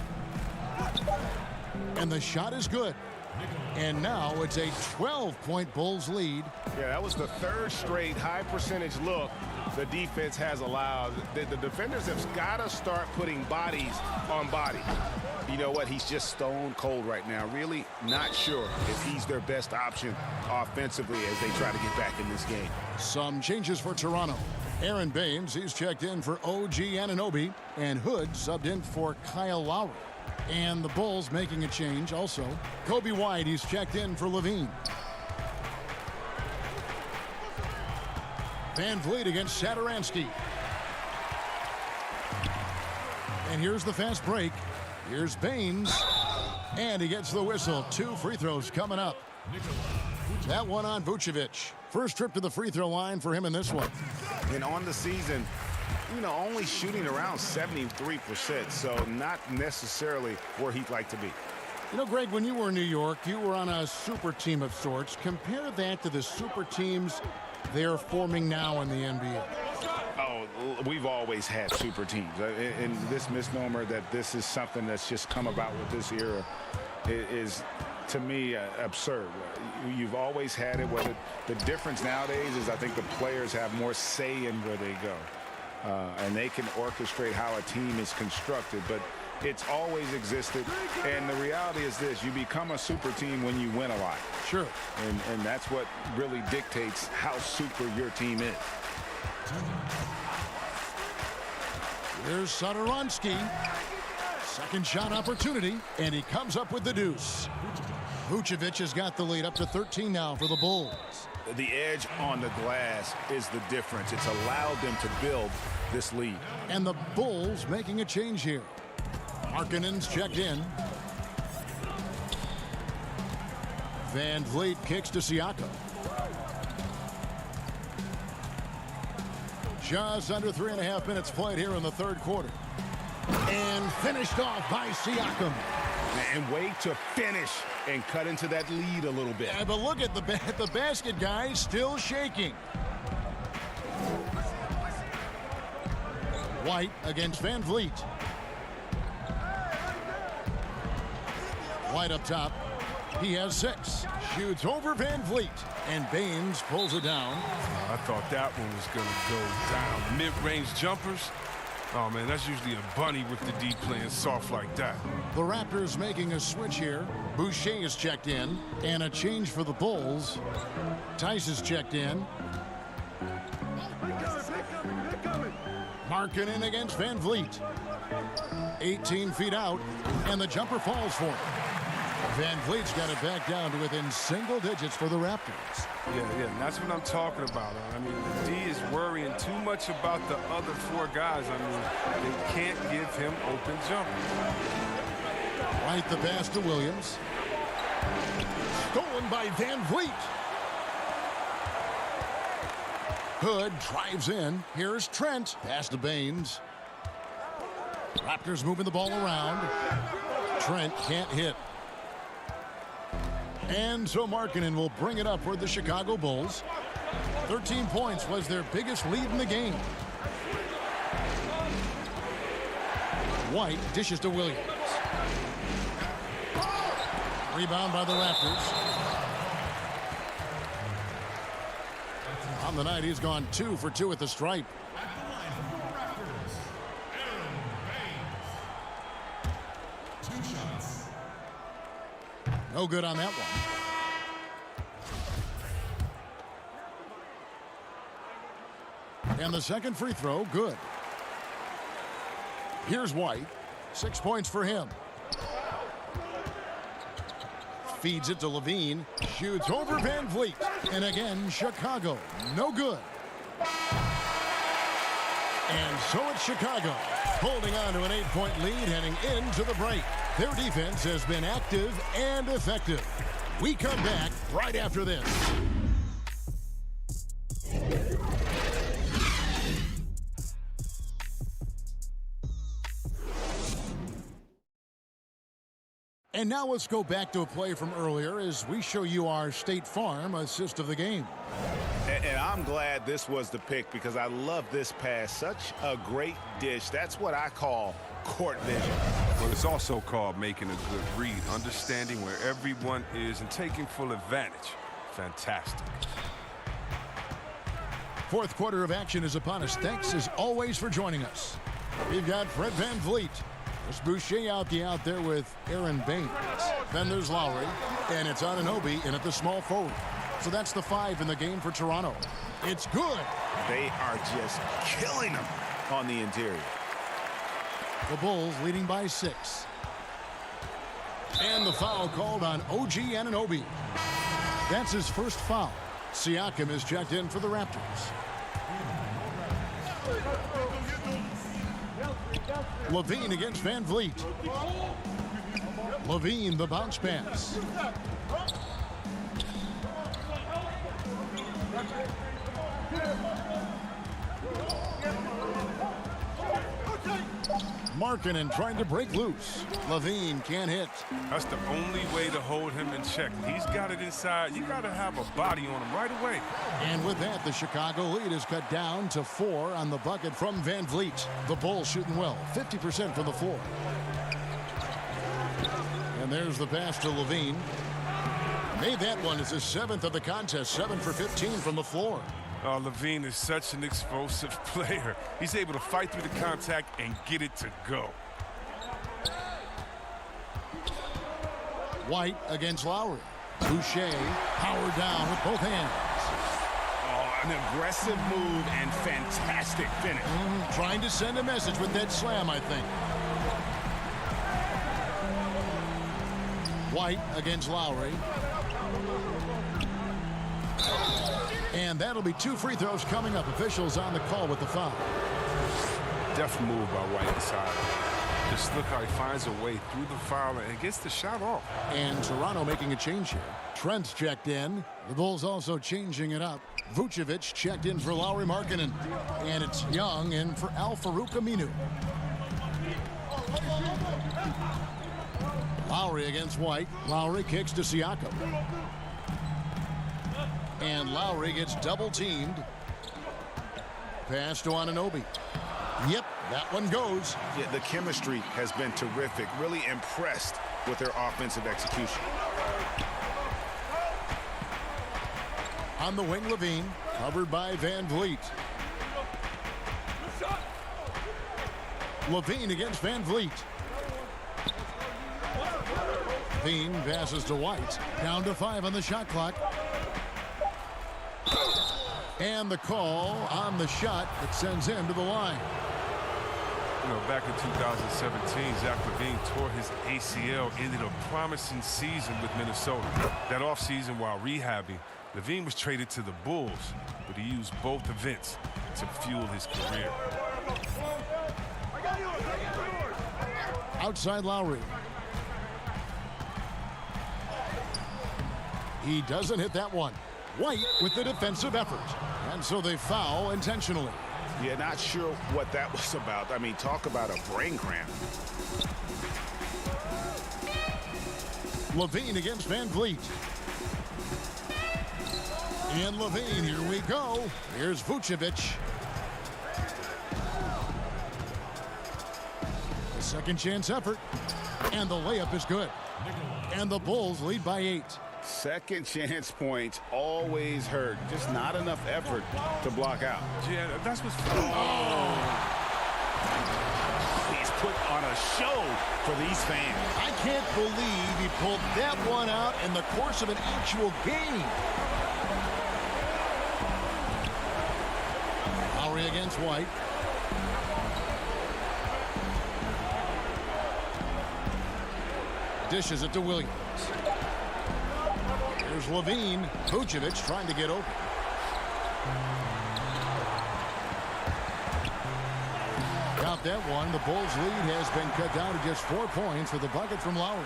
And the shot is good. And now it's a 12-point Bulls lead. Yeah, that was the third straight high percentage look the defense has allowed. The defenders have got to start putting bodies on bodies. You know what? He's just stone cold right now. Really not sure if he's their best option offensively as they try to get back in this game. Some changes for Toronto. Aaron Baines, he's checked in for OG Anunoby, and Hood subbed in for Kyle Lowry. And the Bulls making a change also. Kobe White, he's checked in for Levine. Van Vliet against Satoransky. And here's the fast break. Here's Baines. And he gets the whistle. 2 free throws coming up. That one on Vucevic. First trip to the free throw line for him in this one. And on the season, you know, only shooting around 73%, so not necessarily where he'd like to be. You know, Greg, when you were in New York, you were on a super team of sorts. Compare that to the super teams they're forming now in the NBA. Oh, we've always had super teams. And this misnomer that this is something that's just come about with this era is, to me, absurd. You've always had it. Whether the difference nowadays is I think the players have more say in where they go. And they can orchestrate how a team is constructed, but it's always existed. And the reality is this: you become a super team when you win a lot. Sure. And that's what really dictates how super your team is. Here's Satoransky. Second shot opportunity, and he comes up with the deuce. Vucevic has got the lead up to 13 now for the Bulls. The edge on the glass is the difference. It's allowed them to build this lead. And the Bulls making a change here. Markkanen's checked in. Van Vliet kicks to Siakam. Just under 3.5 minutes played here in the third quarter. And finished off by Siakam. And way to finish and cut into that lead a little bit. Yeah, but look at the basket, guys, still shaking. White against Van Vliet. White up top. He has 6. Shoots over Van Vliet. And Baines pulls it down. I thought that one was going to go down. Mid-range jumpers. Oh, man, that's usually a bunny with the D playing soft like that. The Raptors making a switch here. Boucher is checked in. And a change for the Bulls. Tice is checked in. Markkanen against Van Vliet. 18 feet out. And the jumper falls for him. Van Vliet's got it back down to within single digits for the Raptors. Yeah, and that's what I'm talking about. I mean, the D is worrying too much about the other 4 guys. I mean, they can't give him open jumpers. Right the pass to Williams. Stolen by Van Vliet. Hood drives in. Here's Trent. Pass to Baines. Raptors moving the ball around. Trent can't hit. And so Markkanen will bring it up for the Chicago Bulls. 13 points was their biggest lead in the game. White dishes to Williams. Rebound by the Raptors. On the night, he's gone 2 for 2 at the stripe. No good on that one. And the second free throw, good. Here's White. 6 points for him. Feeds it to Levine. Shoots over Van Vliet. And again, Chicago. No good. And so it's Chicago, holding on to an 8-point lead heading into the break. Their defense has been active and effective. We come back right after this. And now let's go back to a play from earlier as we show you our State Farm assist of the game. And I'm glad this was the pick because I love this pass. Such a great dish. That's what I call court vision. Well, it's also called making a good read, understanding where everyone is and taking full advantage. Fantastic. Fourth quarter of action is upon us. Thanks as always for joining us. We've got Fred Van Vliet. There's Boucher out there with Aaron Baines. Then there's Lowry. And it's Anunoby in at the small forward. So that's the 5 in the game for Toronto. It's good. They are just killing them on the interior. The Bulls leading by 6. And the foul called on OG Anunoby. That's his first foul. Siakam is checked in for the Raptors. Levine against Van Vliet. Levine, the bounce pass. Markkanen trying to break loose. Levine can't hit. That's the only way to hold him in check. He's got it inside. You got to have a body on him right away. And with that, the Chicago lead is cut down to 4 on the bucket from Van Vliet. The Bulls shooting well, 50% from the floor. And there's the pass to Levine. Made that one as his 7th of the contest, 7 for 15 from the floor. Oh, Levine is such an explosive player. He's able to fight through the contact and get it to go. White against Lowry. Boucher powered down with both hands. Oh, an aggressive move and fantastic finish. Trying to send a message with that slam, I think. White against Lowry. And that'll be 2 free throws coming up. Officials on the call with the foul. Deft move by White inside. Just look how he finds a way through the foul and gets the shot off. And Toronto making a change here. Trent's checked in. The Bulls also changing it up. Vucevic checked in for Lowry Markkanen. And it's Young in for Al-Farouq Aminu. Lowry against White. Lowry kicks to Siakam. And Lowry gets double-teamed. Pass to Anunoby. Yep, that one goes. Yeah, the chemistry has been terrific. Really impressed with their offensive execution. On the wing, Levine, covered by Van Vliet. Levine against Van Vliet. Levine passes to White. Down to 5 on the shot clock. And the call on the shot that sends him to the line. You know, back in 2017, Zach Levine tore his ACL, ended a promising season with Minnesota. That offseason, while rehabbing, Levine was traded to the Bulls, but he used both events to fuel his career. Outside Lowry. He doesn't hit that one. White with the defensive effort. And so they foul intentionally. Yeah, not sure what that was about. I mean, talk about a brain cramp. Levine against Van Vliet. And Levine, here we go. Here's Vucevic. A second chance effort. And the layup is good. And the Bulls lead by 8. Second chance points always hurt. Just not enough effort to block out. Yeah, that's what's... Oh. He's put on a show for these fans. I can't believe he pulled that one out in the course of an actual game. Lowry against White. Dishes it to Williams. Here's Levine. Vucevic trying to get open. Got that one. The Bulls' lead has been cut down to just 4 points with a bucket from Lowry.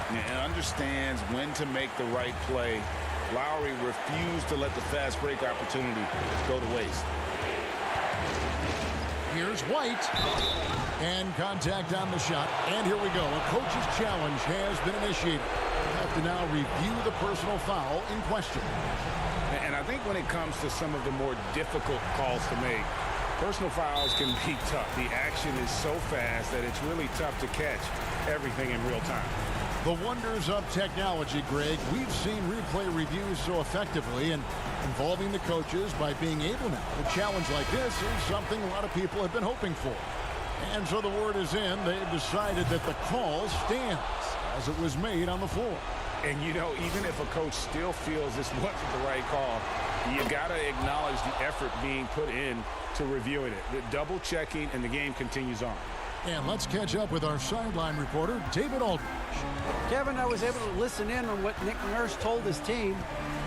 And understands when to make the right play. Lowry refused to let the fast break opportunity go to waste. Here's White. And contact on the shot. And here we go. A coach's challenge has been initiated. We have to now review the personal foul in question. And I think when it comes to some of the more difficult calls to make, personal fouls can be tough. The action is so fast that it's really tough to catch everything in real time. The wonders of technology, Greg. We've seen replay reviews so effectively and involving the coaches by being able now. A challenge like this is something a lot of people have been hoping for. And so the word is in. They've decided that the call stands as it was made on the floor. And, you know, even if a coach still feels this wasn't the right call, you got to acknowledge the effort being put in to reviewing it. The double checking, and the game continues on. And let's catch up with our sideline reporter, David Aldridge. Kevin, I was able to listen in on what Nick Nurse told his team.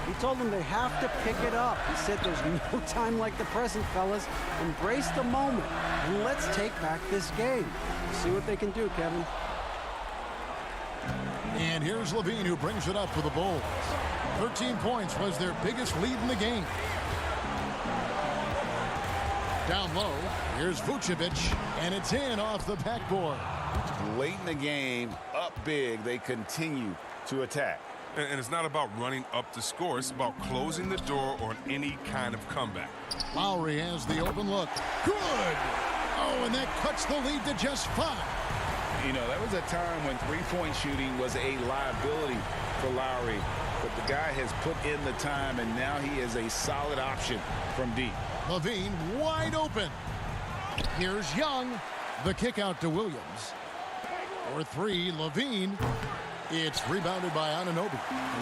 He told them they have to pick it up. He said there's no time like the present, fellas. Embrace the moment, and let's take back this game. See what they can do, Kevin. And here's Levine, who brings it up for the Bulls. 13 points was their biggest lead in the game. Down low, here's Vucevic, and it's in off the backboard. Late in the game, up big, they continue to attack. And it's not about running up the score. It's about closing the door on any kind of comeback. Lowry has the open look. Good! Oh, and that cuts the lead to just 5. You know, there was a time when three-point shooting was a liability for Lowry. But the guy has put in the time, and now he is a solid option from deep. Levine wide open. Here's Young. The kick out to Williams. For 3, Levine. It's rebounded by Anunoby.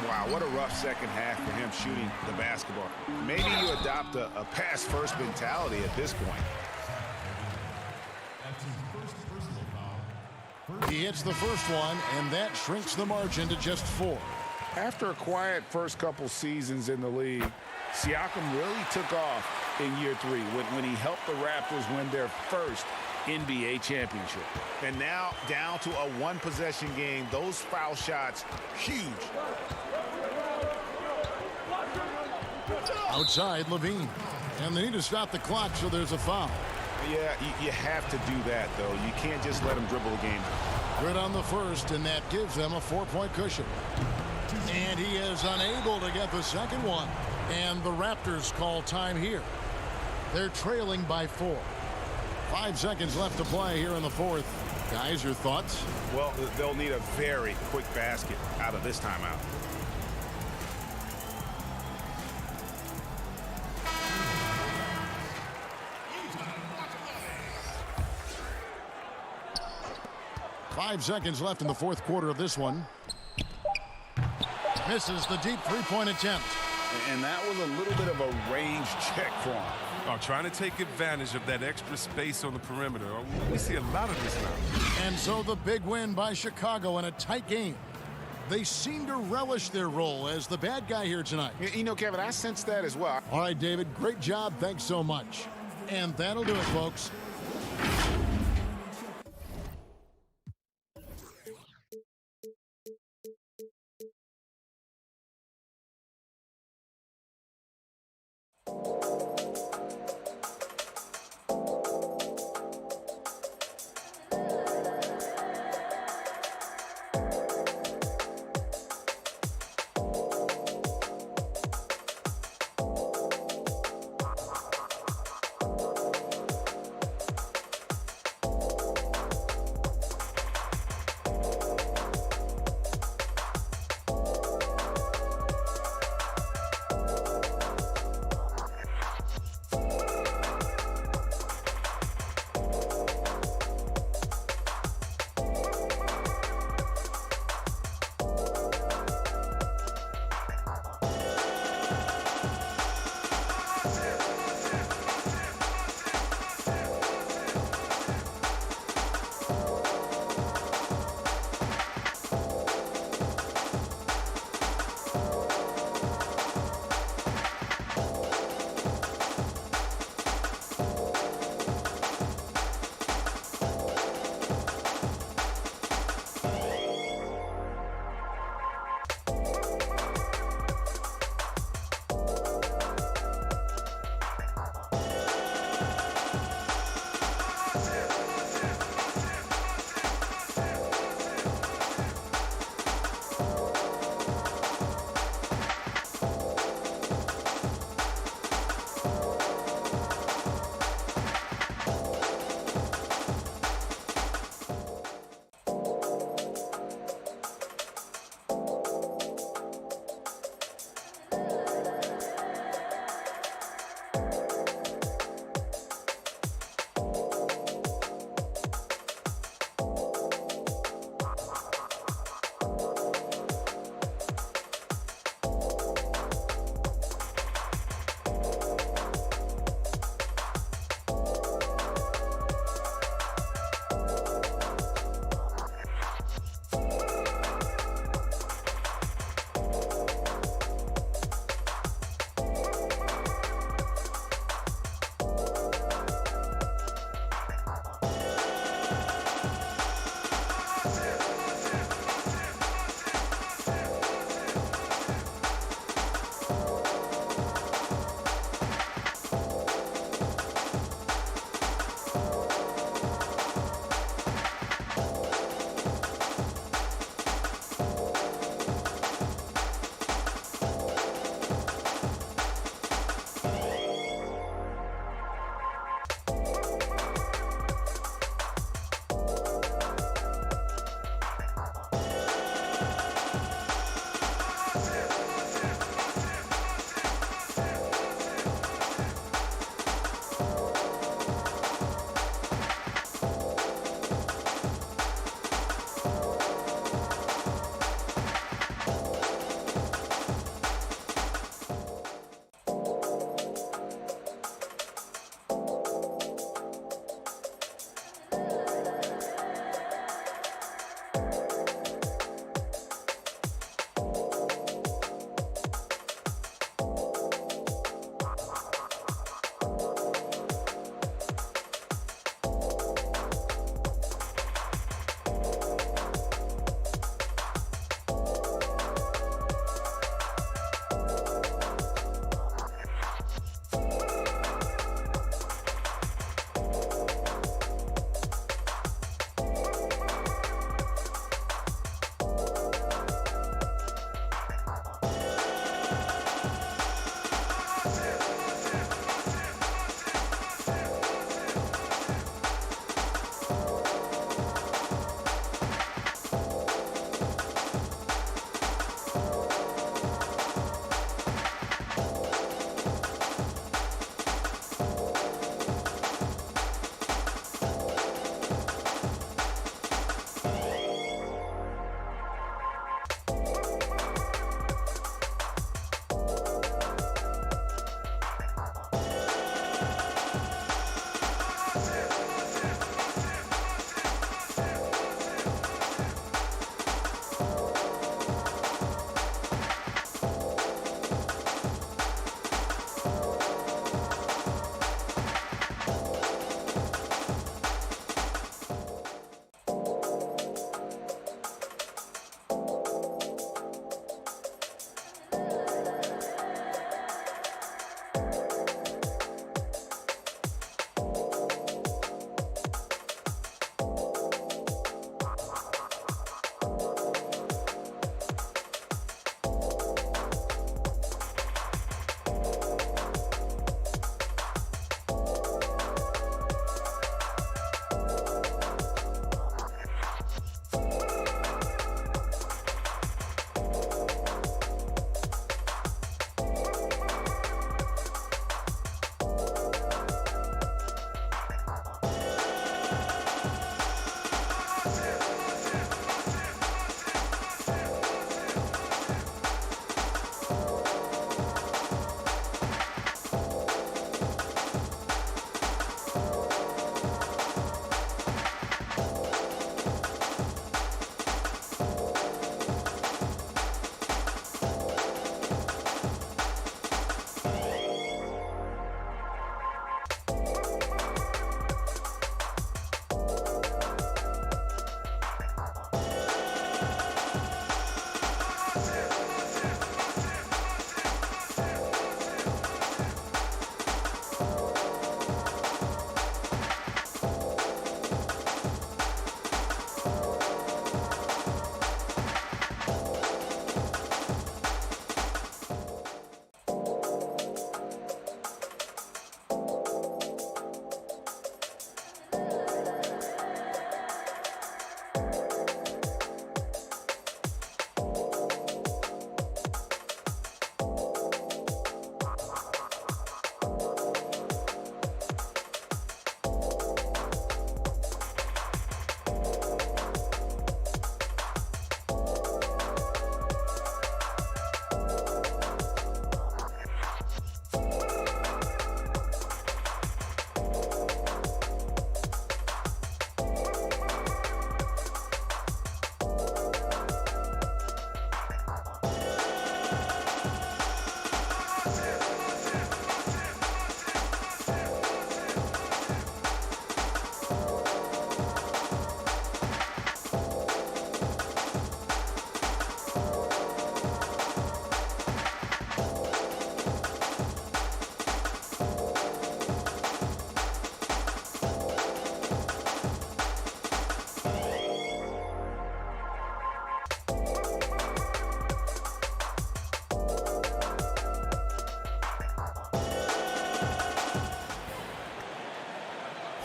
Wow, what a rough second half for him shooting the basketball. Maybe you adopt a pass-first mentality at this point. He hits the first one, and that shrinks the margin to just 4. After a quiet first couple seasons in the league, Siakam really took off in year 3 when he helped the Raptors win their first NBA championship. And now down to a one-possession game. Those foul shots, huge. Outside, Levine. And they need to stop the clock, so there's a foul. Yeah, you have to do that, though. You can't just let them dribble the game. Good on the first, and that gives them a 4-point cushion. And he is unable to get the second one. And the Raptors call time here. They're trailing by 4. 5 seconds left to play here in the fourth. Guys, your thoughts? Well, they'll need a very quick basket out of this timeout. Five seconds left in the fourth quarter of this one. Misses the deep three-point attempt. And that was a little bit of a range check for him. Trying to take advantage of that extra space on the perimeter. We see a lot of this now. And so the big win by Chicago in a tight game. They seem to relish their role as the bad guy here tonight. You know, Kevin, I sense that as well. All right, David, great job. Thanks so much. And that'll do it, folks.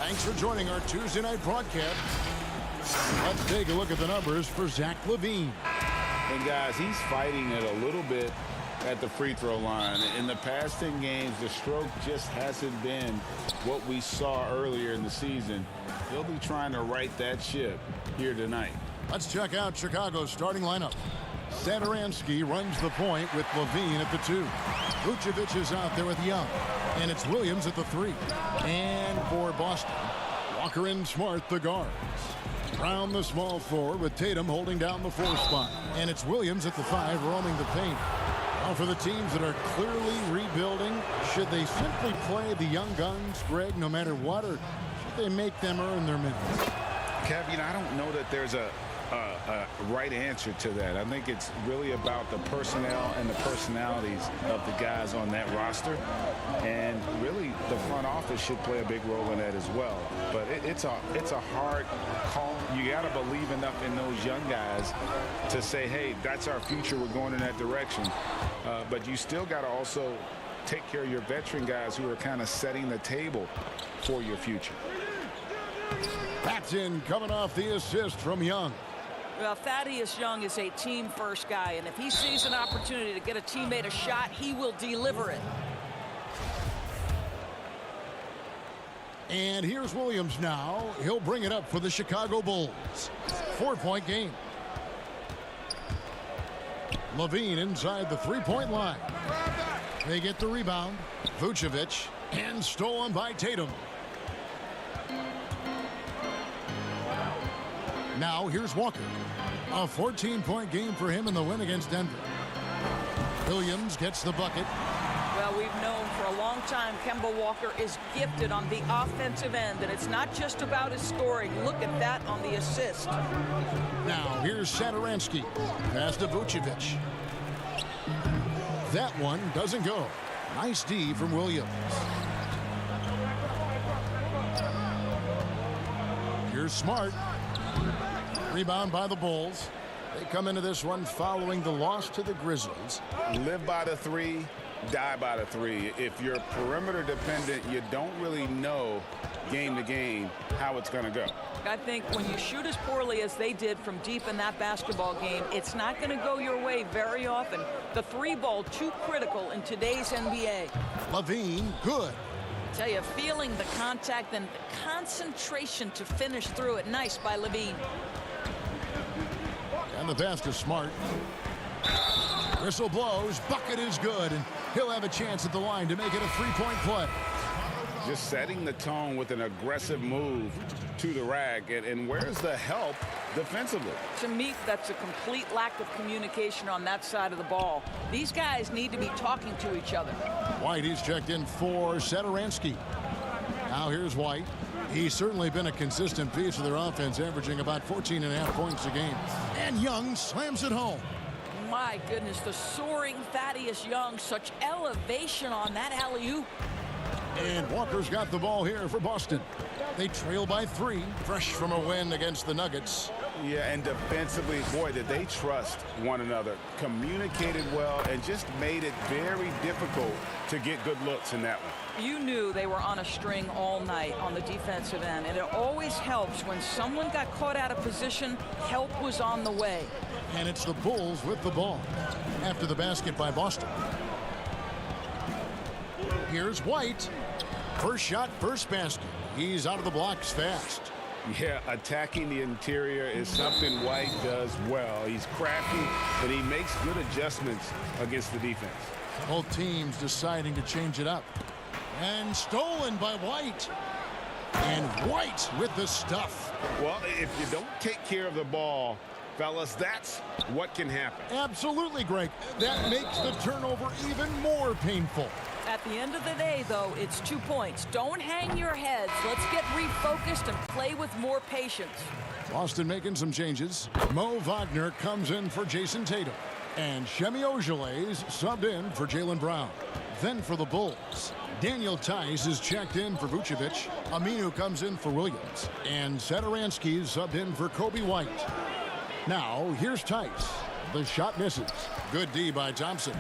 Thanks for joining our Tuesday night broadcast. Let's take a look at the numbers for Zach LaVine. And guys, he's fighting it a little bit at the free throw line. In the past 10 games, the stroke just hasn't been what we saw earlier in the season. He'll be trying to right that ship here tonight. Let's check out Chicago's starting lineup. Satoransky runs the point with LaVine at the 2. Vucevic is out there with Young. And it's Williams at the 3. And for Boston, Walker and Smart, the guards. Brown, the small forward, with Tatum holding down the 4 spot. And it's Williams at the 5, roaming the paint. Now for the teams that are clearly rebuilding, should they simply play the young guns, Greg, no matter what, or should they make them earn their minutes? Kev, I don't know that there's a right answer to that. I think it's really about the personnel and the personalities of the guys on that roster. And really, the front office should play a big role in that as well. But it's a hard call. You got to believe enough in those young guys to say, hey, that's our future. We're going in that direction. But you still got to also take care of your veteran guys who are kind of setting the table for your future. Patson coming off the assist from Young. Well, Thaddeus Young is a team-first guy, and if he sees an opportunity to get a teammate a shot, he will deliver it. And here's Williams now. He'll bring it up for the Chicago Bulls. 4-point game. LaVine inside the 3-point line. They get the rebound. Vucevic, and stolen by Tatum. Now here's Walker. A 14-point game for him in the win against Denver. Williams gets the bucket. Well, we've known for a long time Kemba Walker is gifted on the offensive end, and it's not just about his scoring. Look at that on the assist. Now here's Satoransky. Pass to Vucevic. That one doesn't go. Nice D from Williams. Here's Smart. Rebound by the Bulls. They come into this one following the loss to the Grizzlies. Live by the 3, die by the 3. If you're perimeter dependent, you don't really know game to game how it's going to go. I think when you shoot as poorly as they did from deep in that basketball game, it's not going to go your way very often. The 3 ball too critical in today's NBA. LaVine, good. I tell you, feeling the contact and the concentration to finish through it. Nice by LaVine. And the pass to Smart. Whistle blows. Bucket is good. And he'll have a chance at the line to make it a 3-point play. Just setting the tone with an aggressive move to the rack. And where's the help defensively? To me, that's a complete lack of communication on that side of the ball. These guys need to be talking to each other. White is checked in for Satoransky. Now here's White. He's certainly been a consistent piece of their offense, averaging about 14.5 points a game. And Young slams it home. My goodness, the soaring Thaddeus Young, such elevation on that alley-oop. And Walker's got the ball here for Boston. They trail by 3, fresh from a win against the Nuggets. Yeah, and defensively, boy, did they trust one another. Communicated well and just made it very difficult to get good looks in that one. You knew they were on a string all night on the defensive end, and it always helps when someone got caught out of position, help was on the way. And it's the Bulls with the ball after the basket by Boston. Here's White. First shot, first basket. He's out of the blocks fast. Yeah, attacking the interior is something White does well. He's crafty, and he makes good adjustments against the defense. Both teams deciding to change it up. And stolen by White. And White with the stuff. Well, if you don't take care of the ball, fellas, that's what can happen. Absolutely, Greg. That makes the turnover even more painful. At the end of the day, though, it's 2 points. Don't hang your heads. Let's get refocused and play with more patience. Boston making some changes. Mo Wagner comes in for Jason Tatum. And Shemi Ojeley's subbed in for Jaylen Brown. Then for the Bulls, Daniel Tice is checked in for Vucevic. Aminu comes in for Williams. And Satoransky is subbed in for Kobe White. Now, here's Tice. The shot misses. Good D by Thompson.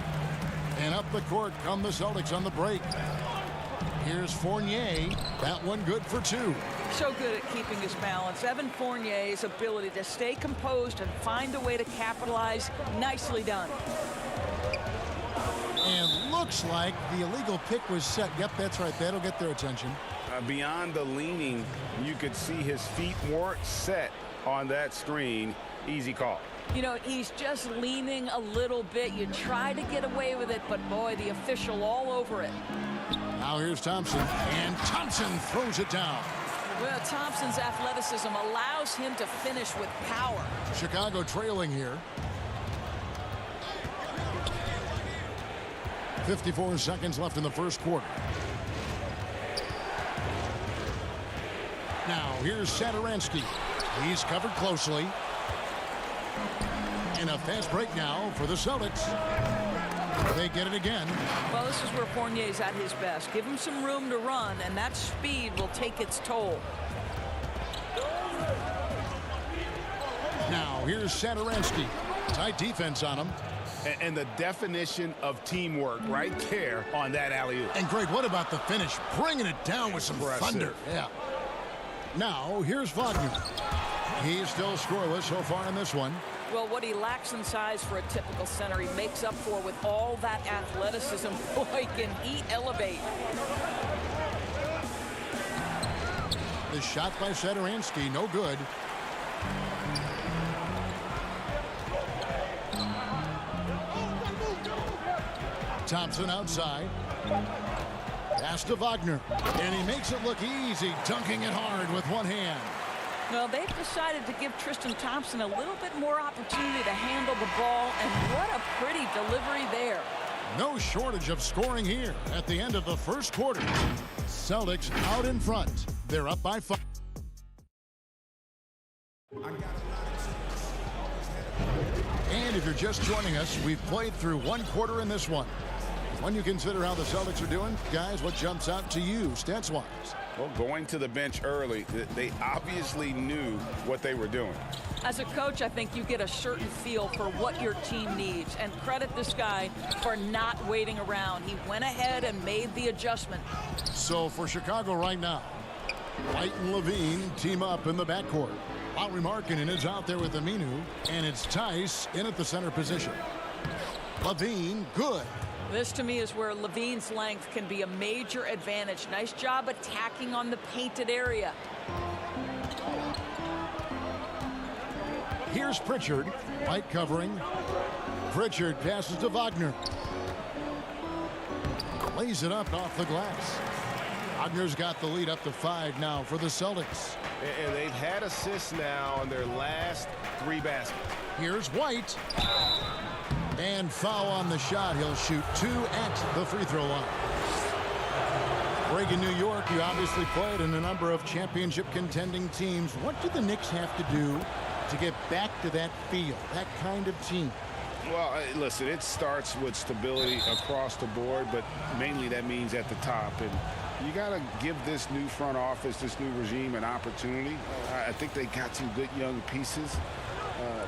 And up the court come the Celtics on the break. Here's Fournier. That one good for 2. So good at keeping his balance. Evan Fournier's ability to stay composed and find a way to capitalize. Nicely done. And looks like the illegal pick was set. Yep, that's right. That'll get their attention. Beyond the leaning, you could see his feet weren't set on that screen. Easy call. You know, he's just leaning a little bit. You try to get away with it, but boy, the official all over it. Now here's Thompson, and Thompson throws it down. Well, Thompson's athleticism allows him to finish with power. Chicago trailing here. 54 seconds left in the first quarter. Now here's Satoransky. He's covered closely. And a fast break now for the Celtics. They get it again. Well, this is where Fournier's at his best. Give him some room to run, and that speed will take its toll. Now here's Satoransky. Tight defense on him. And the definition of teamwork right there on that alley-oop. And Greg, what about the finish? Bringing it down with some thunder. Yeah. Now here's Wagner. He's still scoreless so far in this one. Well, what he lacks in size for a typical center, he makes up for with all that athleticism. Boy, can he elevate. The shot by Satoransky, no good. Thompson outside. Pass to Wagner. And he makes it look easy, dunking it hard with one hand. Well, they've decided to give Tristan Thompson a little bit more opportunity to handle the ball, and what a pretty delivery there. No shortage of scoring here at the end of the first quarter. Celtics out in front. They're up by 5. And if you're just joining us, we've played through one quarter in this one. When you consider how the Celtics are doing, guys, what jumps out to you stats-wise? Well, going to the bench early, they obviously knew what they were doing. As a coach, I think you get a certain feel for what your team needs, and credit this guy for not waiting around. He went ahead and made the adjustment. So for Chicago right now, White and Levine team up in the backcourt. Lauri Markkanen is out there with Aminu, and it's Tice in at the center position. Levine, good. This, to me, is where Levine's length can be a major advantage. Nice job attacking on the painted area. Here's Pritchard. White covering. Pritchard passes to Wagner. Lays it up off the glass. Wagner's got the lead up to 5 now for the Celtics. And they've had assists now on their last 3 baskets. Here's White. And foul on the shot. He'll shoot 2 at the free throw line. Greg, in New York, you obviously played in a number of championship contending teams. What do the Knicks have to do to get back to that feel, that kind of team? Well, listen, it starts with stability across the board, but mainly that means at the top. And you got to give this new front office, this new regime, an opportunity. I think they got some good young pieces.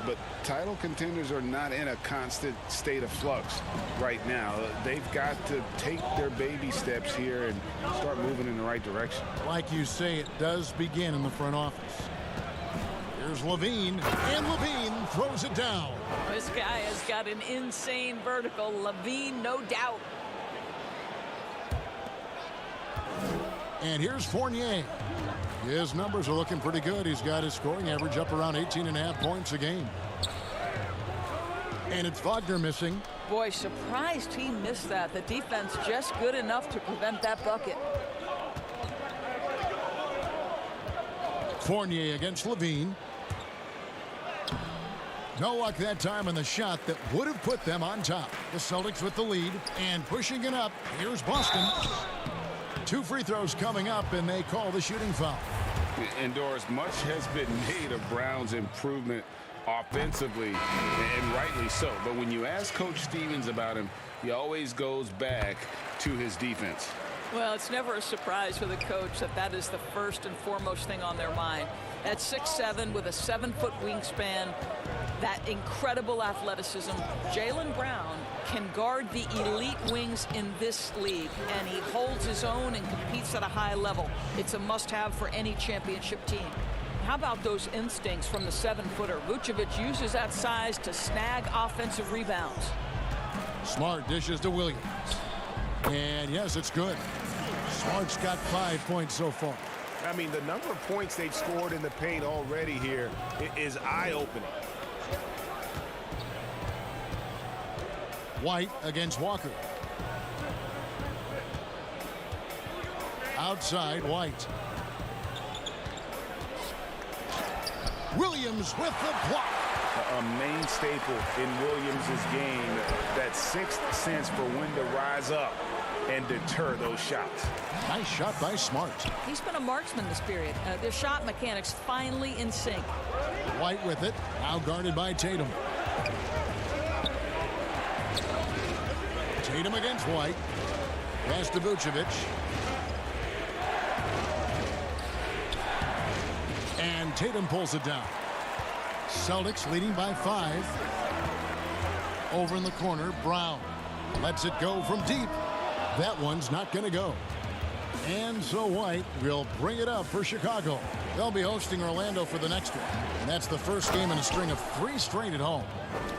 But title contenders are not in a constant state of flux right now. They've got to take their baby steps here and start moving in the right direction. Like you say, it does begin in the front office. Here's Levine, and Levine throws it down. This guy has got an insane vertical. Levine, no doubt. And here's Fournier. His numbers are looking pretty good. He's got his scoring average up around 18.5 points a game. And it's Wagner missing. Boy, surprised he missed that. The defense just good enough to prevent that bucket. Fournier against Levine. No luck that time on the shot that would have put them on top. The Celtics with the lead and pushing it up. Here's Boston. 2 free throws coming up, and they call the shooting foul. And Doris, much has been made of Brown's improvement offensively, and rightly so. But when you ask Coach Stevens about him, he always goes back to his defense. Well, it's never a surprise for the coach that that is the first and foremost thing on their mind. At 6'7" with a 7-foot wingspan, that incredible athleticism, Jaylen Brown can guard the elite wings in this league, and he holds his own and competes at a high level. It's a must-have for any championship team. How about those instincts from the 7-footer? Vucevic uses that size to snag offensive rebounds. Smart dishes to Williams. And yes, it's good. Smart's got 5 points so far. I mean, the number of points they've scored in the paint already here is eye-opening. White against Walker. Outside, White. Williams with the block. A main staple in Williams' game, that sixth sense for when to rise up and deter those shots. Nice shot by Smart. He's been a marksman this period. Their shot mechanics finally in sync. White with it, now guarded by Tatum. Tatum against White. Pass to Vucevic. And Tatum pulls it down. Celtics leading by 5. Over in the corner, Brown lets it go from deep. That one's not going to go. And so White will bring it up for Chicago. They'll be hosting Orlando for the next one. And that's the first game in a string of 3 straight at home.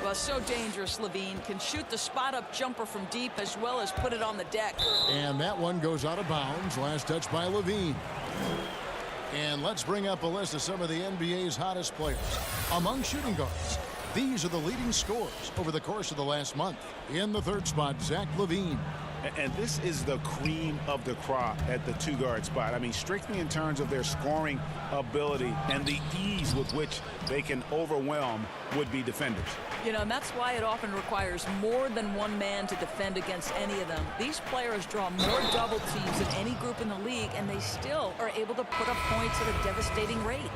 Well, so dangerous, Levine. Can shoot the spot-up jumper from deep as well as put it on the deck. And that one goes out of bounds. Last touch by Levine. And let's bring up a list of some of the NBA's hottest players. Among shooting guards, these are the leading scorers over the course of the last month. In the 3rd spot, Zach LaVine. And this is the cream of the crop at the 2-guard spot. I mean, strictly in terms of their scoring ability and the ease with which they can overwhelm would-be defenders. You know, and that's why it often requires more than one man to defend against any of them. These players draw more double teams than any group in the league, and they still are able to put up points at a devastating rate.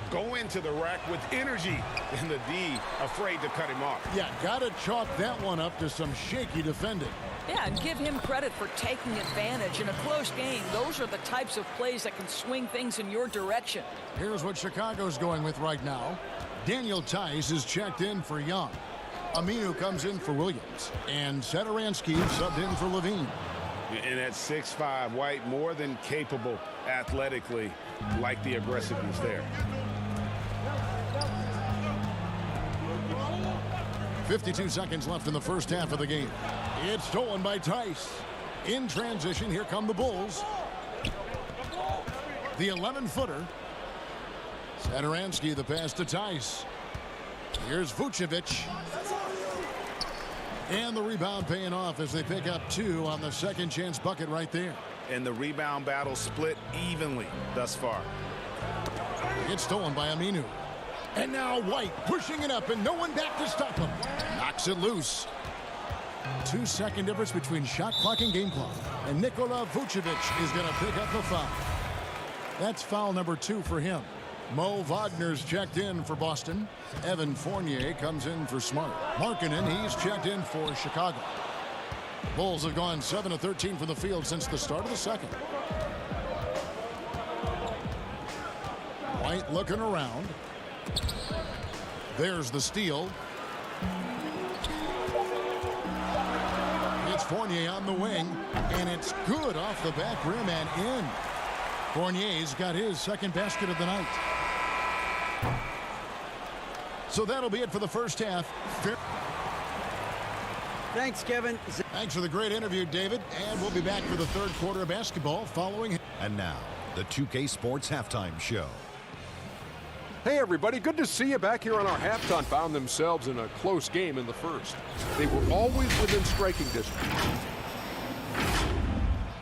Go into the rack with energy, and the D afraid to cut him off. Yeah, gotta chalk that one up to some shaky defending. Yeah, and give him credit for taking advantage. In a close game, those are the types of plays that can swing things in your direction. Here's what Chicago's going with right now. Daniel Tice is checked in for Young. Aminu comes in for Williams. And Satoransky subbed in for Levine. And at 6'5", White more than capable athletically, like the aggressiveness there. 52 seconds left in the first half of the game. It's stolen by Tice. In transition, here come the Bulls. The 11-footer. Satoransky, the pass to Tice. Here's Vucevic. And the rebound paying off as they pick up 2 on the second chance bucket right there. And the rebound battle split evenly thus far. It's stolen by Aminu. And now White pushing it up and no one back to stop him. Knocks it loose. 2-second difference between shot clock and game clock. And Nikola Vucevic is going to pick up the foul. That's foul number 2 for him. Mo Wagner's checked in for Boston. Evan Fournier comes in for Smart. Markkanen, he's checked in for Chicago. Bulls have gone 7 of 13 from the field since the start of the second. White looking around. There's the steal. It's Fournier on the wing, and it's good off the back rim and in. Fournier's got his second basket of the night. So that'll be it for the first half. Thanks, Kevin. Thanks for the great interview, David. And we'll be back for the 3rd quarter of basketball following. And now, the 2K Sports Halftime Show. Hey, everybody. Good to see you back here on our halftime. Found themselves in a close game in the first. They were always within striking distance.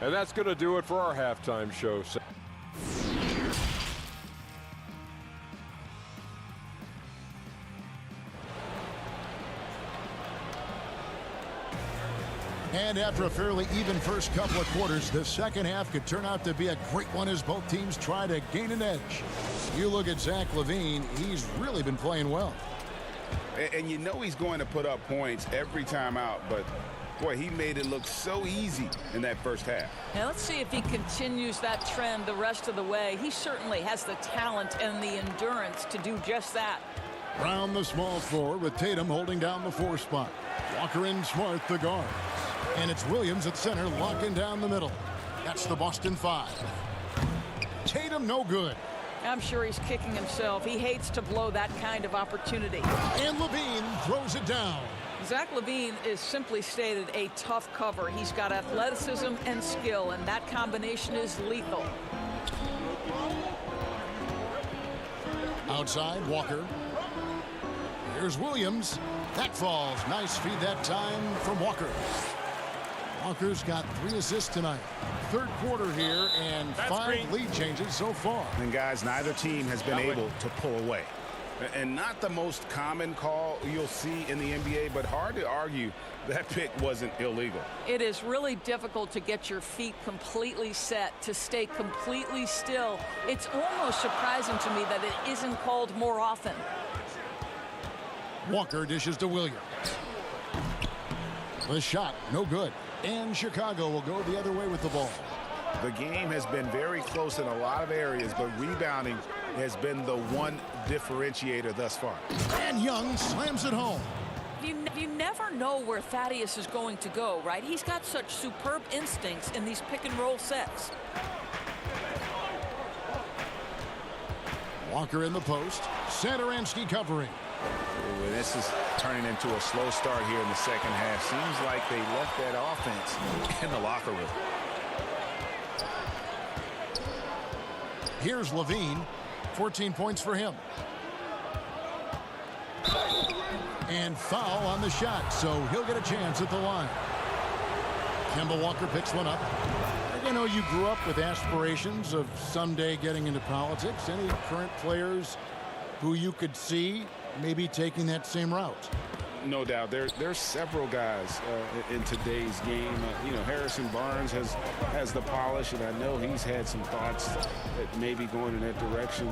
And that's going to do it for our halftime show. And after a fairly even first couple of quarters, the second half could turn out to be a great one as both teams try to gain an edge. You look at Zach LaVine, he's really been playing well. And you know he's going to put up points every time out, but boy, he made it look so easy in that first half. Now let's see if he continues that trend the rest of the way. He certainly has the talent and the endurance to do just that. Round the small floor with Tatum holding down the 4 spot. Walker and Smart the guards. And it's Williams at center locking down the middle. That's the Boston 5. Tatum no good. I'm sure he's kicking himself. He hates to blow that kind of opportunity. And Levine throws it down. Zach LaVine is simply stated a tough cover. He's got athleticism and skill, and that combination is lethal. Outside, Walker. Here's Williams. That falls. Nice feed that time from Walker. Walker's got 3 assists tonight. Third quarter here, and 5 lead changes so far. And guys, neither team has been able to pull away. And not the most common call you'll see in the NBA, but hard to argue that pick wasn't illegal. It is really difficult to get your feet completely set, to stay completely still. It's almost surprising to me that it isn't called more often. Walker dishes to Williams. The shot, no good. And Chicago will go the other way with the ball. The game has been very close in a lot of areas, but rebounding has been the one differentiator thus far. And Young slams it home. You never know where Thaddeus is going to go, right? He's got such superb instincts in these pick-and-roll sets. Walker in the post. Satoransky covering. Ooh, this is turning into a slow start here in the second half. Seems like they left that offense in the locker room. Here's Levine. 14 points for him. And foul on the shot, so he'll get a chance at the line. Kemba Walker picks one up. I know you grew up with aspirations of someday getting into politics. Any current players who you could see maybe taking that same route? No doubt. There's several guys in today's game. You know, Harrison Barnes has the polish, and I know he's had some thoughts that maybe going in that direction.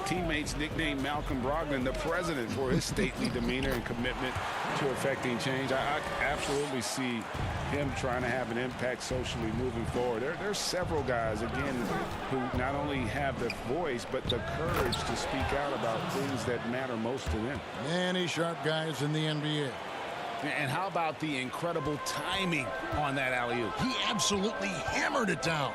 Teammates nicknamed Malcolm Brogdon the president for his stately demeanor and commitment to affecting change. I absolutely see him trying to have an impact socially moving forward. There's several guys, again, who not only have the voice, but the courage to speak out about things that matter most to them. Many sharp guys in the NBA. And how about the incredible timing on that alley-oop? He absolutely hammered it down.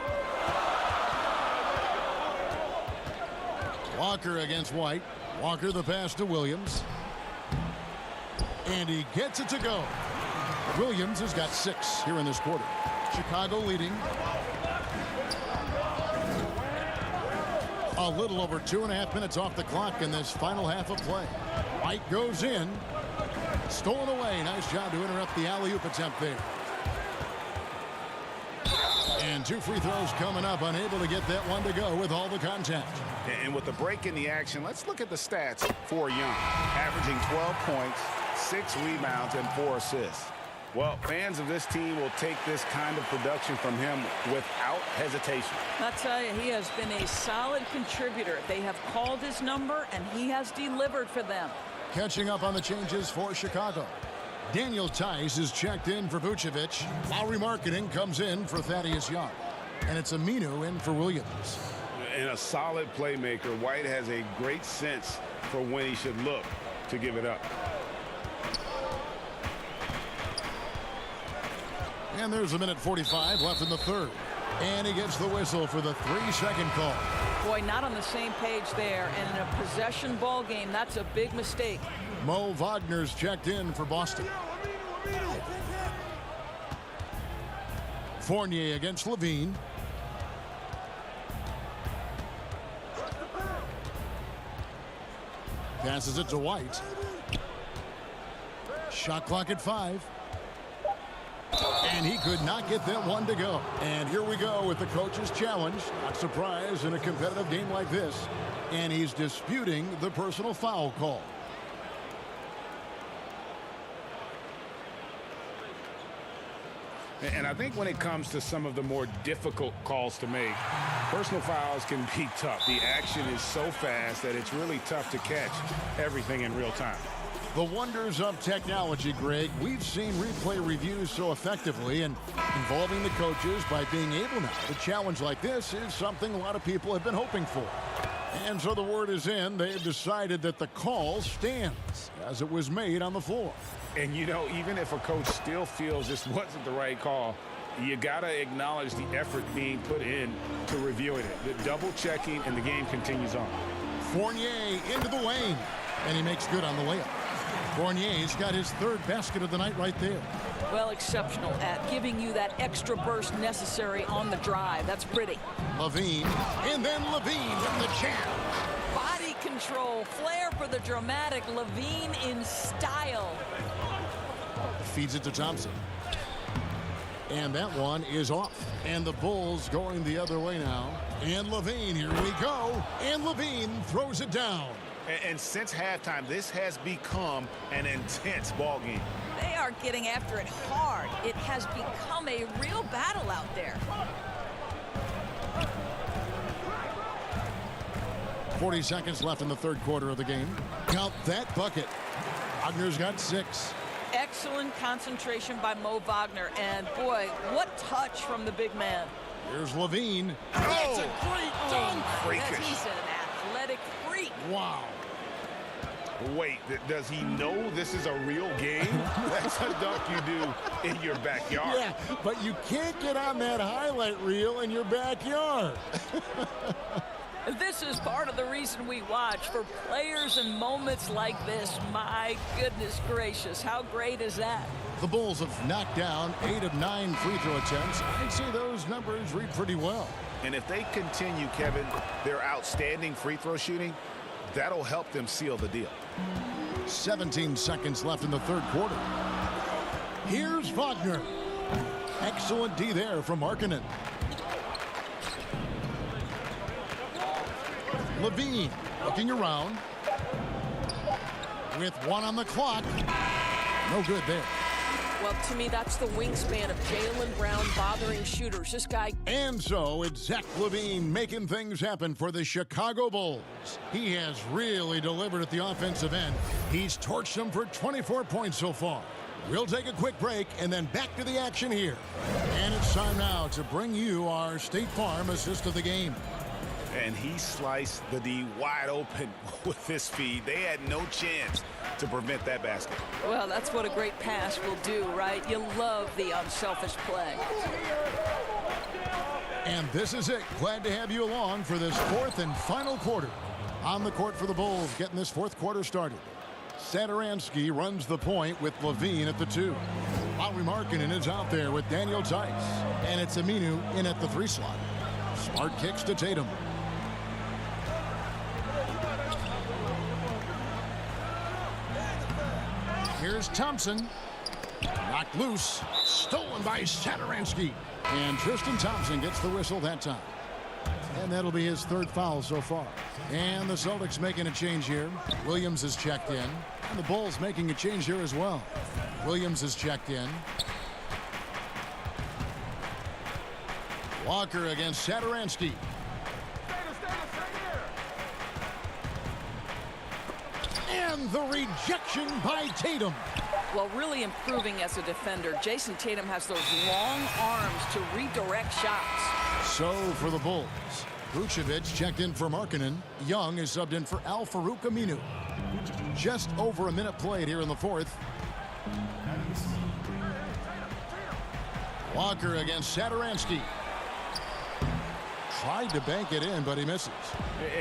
Walker against White. Walker the pass to Williams. And he gets it to go. Williams has got 6 here in this quarter. Chicago leading. A little over 2.5 minutes off the clock in this final half of play. White goes in. Stolen away. Nice job to interrupt the alley-oop attempt there. And 2 free throws coming up. Unable to get that one to go with all the contact. And with the break in the action, let's look at the stats for Young. Averaging 12 points, 6 rebounds, and 4 assists. Well, fans of this team will take this kind of production from him without hesitation. I'll tell you, he has been a solid contributor. They have called his number, and he has delivered for them. Catching up on the changes for Chicago. Daniel Tice is checked in for Vucevic. Lowry Marketing comes in for Thaddeus Young. And it's Aminu in for Williams. And a solid playmaker, White has a great sense for when he should look to give it up. And there's 1:45 left in the third. And he gets the whistle for the 3-second call. Boy, not on the same page there. And in a possession ball game, that's a big mistake. Mo Wagner's checked in for Boston. Fournier against Levine. Passes it to White. Shot clock at 5. And he could not get that one to go. And here we go with the coach's challenge. Not surprised in a competitive game like this. And he's disputing the personal foul call. And I think when it comes to some of the more difficult calls to make, personal fouls can be tough. The action is so fast that it's really tough to catch everything in real time. The wonders of technology, Greg. We've seen replay reviews so effectively, and involving the coaches by being able now to challenge like this is something a lot of people have been hoping for. And so the word is in. They've decided that the call stands as it was made on the floor. And, you know, even if a coach still feels this wasn't the right call, you got to acknowledge the effort being put in to reviewing it. The double checking, and the game continues on. Fournier into the lane, and he makes good on the layup. Fournier's got his third basket of the night right there. Well, exceptional at giving you that extra burst necessary on the drive. That's pretty. Levine, and then Levine with the jam. Body control, flair for the dramatic. Levine in style. Feeds it to Thompson. And that one is off. And the Bulls going the other way now. And Levine, here we go. And Levine throws it down. And since halftime, this has become an intense ball game. They are getting after it hard. It has become a real battle out there. 40 seconds left in the third quarter of the game. Count that bucket. Wagner's got 6. Excellent concentration by Mo Wagner. And, boy, what touch from the big man. Here's Levine. That's a great dunk. Freakish. He's an athletic freak. Wow. Wait, does he know this is a real game? That's a dunk you do in your backyard. Yeah, but you can't get on that highlight reel in your backyard. This is part of the reason we watch, for players and moments like this. My goodness gracious, how great is that? The Bulls have knocked down 8 of 9 free throw attempts. I'd say those numbers read pretty well. And if they continue, Kevin, their outstanding free throw shooting, that'll help them seal the deal. 17 seconds left in the third quarter. Here's Wagner. Excellent D there from Markkanen. Levine looking around with 1 on the clock. No good there. Well, to me, that's the wingspan of Jaylen Brown bothering shooters. This guy. And so it's Zach LaVine making things happen for the Chicago Bulls. He has really delivered at the offensive end. He's torched them for 24 points so far. We'll take a quick break and then back to the action here. And it's time now to bring you our State Farm assist of the game. And he sliced the D wide open with this feed. They had no chance to prevent that basket. Well, that's what a great pass will do, right? You love the unselfish play. And this is it. Glad to have you along for this fourth and final quarter. On the court for the Bulls, getting this fourth quarter started. Satoransky runs the point with Levine at the 2. Lauri Markkanen is out there with Daniel Tice. And it's Aminu in at the 3 slot. Smart kicks to Tatum. Here's Thompson. Knocked loose. Stolen by Satoransky. And Tristan Thompson gets the whistle that time. And that'll be his 3rd foul so far. And the Celtics making a change here. Williams is checked in. And the Bulls making a change here as well. Williams is checked in. Walker against Satoransky. And the rejection by Tatum. Well, really improving as a defender. Jason Tatum has those long arms to redirect shots. So for the Bulls, Vucevic checked in for Markkanen. Young is subbed in for Al-Farouq Aminu. Just over a minute played here in the 4th. Walker against Satoransky. Tried to bank it in, but he misses.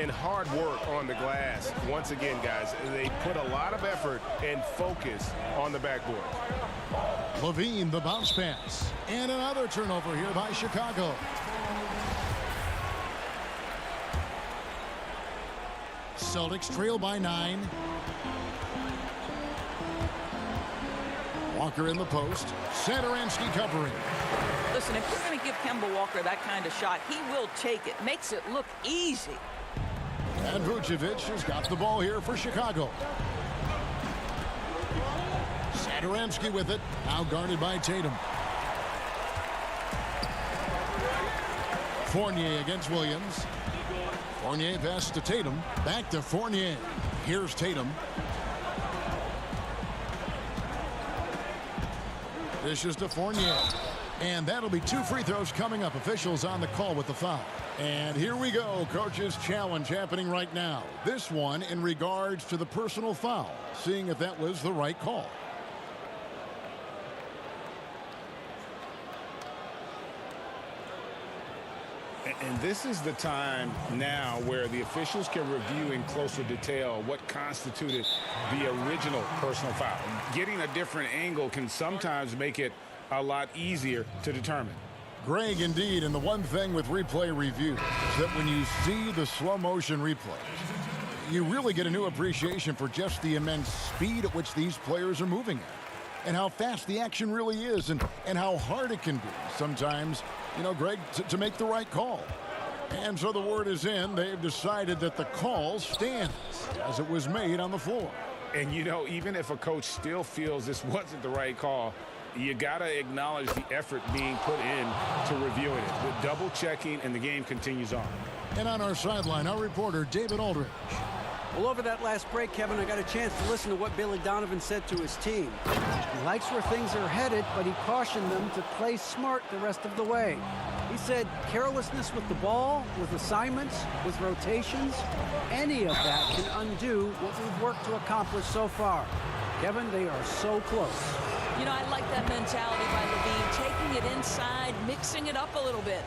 And hard work on the glass. Once again, guys, they put a lot of effort and focus on the backboard. Levine, the bounce pass. And another turnover here by Chicago. Celtics trail by 9. Walker in the post. Satoransky covering. Listen, if you're going to give Kemba Walker that kind of shot, he will take it. Makes it look easy. And Vucevic has got the ball here for Chicago. Satoransky with it. Now guarded by Tatum. Fournier against Williams. Fournier pass to Tatum. Back to Fournier. Here's Tatum. Dishes to Fournier. And that'll be 2 free throws coming up. Officials on the call with the foul. And here we go. Coach's challenge happening right now. This one in regards to the personal foul. Seeing if that was the right call. And this is the time now where the officials can review in closer detail what constituted the original personal foul. Getting a different angle can sometimes make it a lot easier to determine. Greg, indeed, and the one thing with replay review is that when you see the slow motion replays, you really get a new appreciation for just the immense speed at which these players are moving at, and how fast the action really is, and how hard it can be sometimes, you know, Greg, to make the right call. And so the word is in. They've decided that the call stands as it was made on the floor. And, you know, even if a coach still feels this wasn't the right call, you got to acknowledge the effort being put in to reviewing it. With double checking, and the game continues on. And on our sideline, our reporter, David Aldridge. Well, over that last break, Kevin, I got a chance to listen to what Billy Donovan said to his team. He likes where things are headed, but he cautioned them to play smart the rest of the way. He said carelessness with the ball, with assignments, with rotations, any of that can undo what we've worked to accomplish so far. Kevin, they are so close. You know, I like that mentality by Levine, taking it inside, mixing it up a little bit.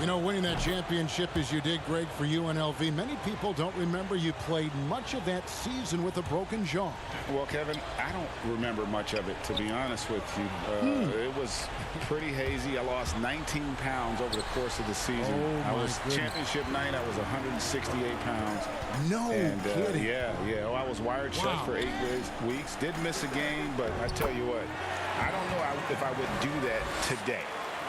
You know, winning that championship as you did, Greg, for UNLV, many people don't remember you played much of that season with a broken jaw. Well, Kevin, I don't remember much of it, to be honest with you. It was pretty hazy. I lost 19 pounds over the course of the season. I was championship night. I was 168 pounds. No kidding. Yeah. Oh, I was wired shut for 8 weeks. Did miss a game, but I tell you what, I don't know if I would do that today.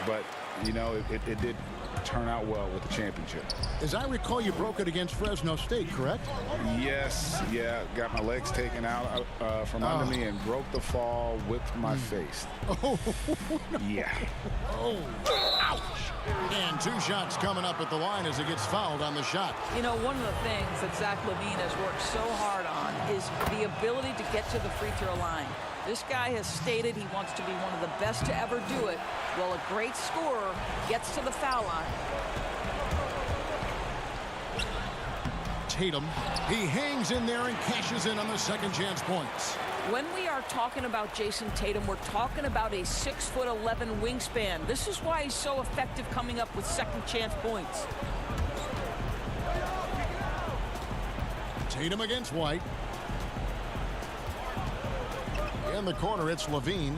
But, you know, it did turn out well with the championship. As I recall, you broke it against Fresno State, correct? Yes, yeah. Got my legs taken out from under me and broke the fall with my face. Oh, no. Yeah. Oh, ouch. And 2 shots coming up at the line as he gets fouled on the shot. You know, one of the things that Zach LaVine has worked so hard on is the ability to get to the free throw line. This guy has stated he wants to be one of the best to ever do it. Well, a great scorer gets to the foul line. Tatum, he hangs in there and cashes in on the second chance points. When we are talking about Jason Tatum, we're talking about a 6'11" wingspan. This is why he's so effective coming up with second chance points. Tatum against White. In the corner, it's Levine.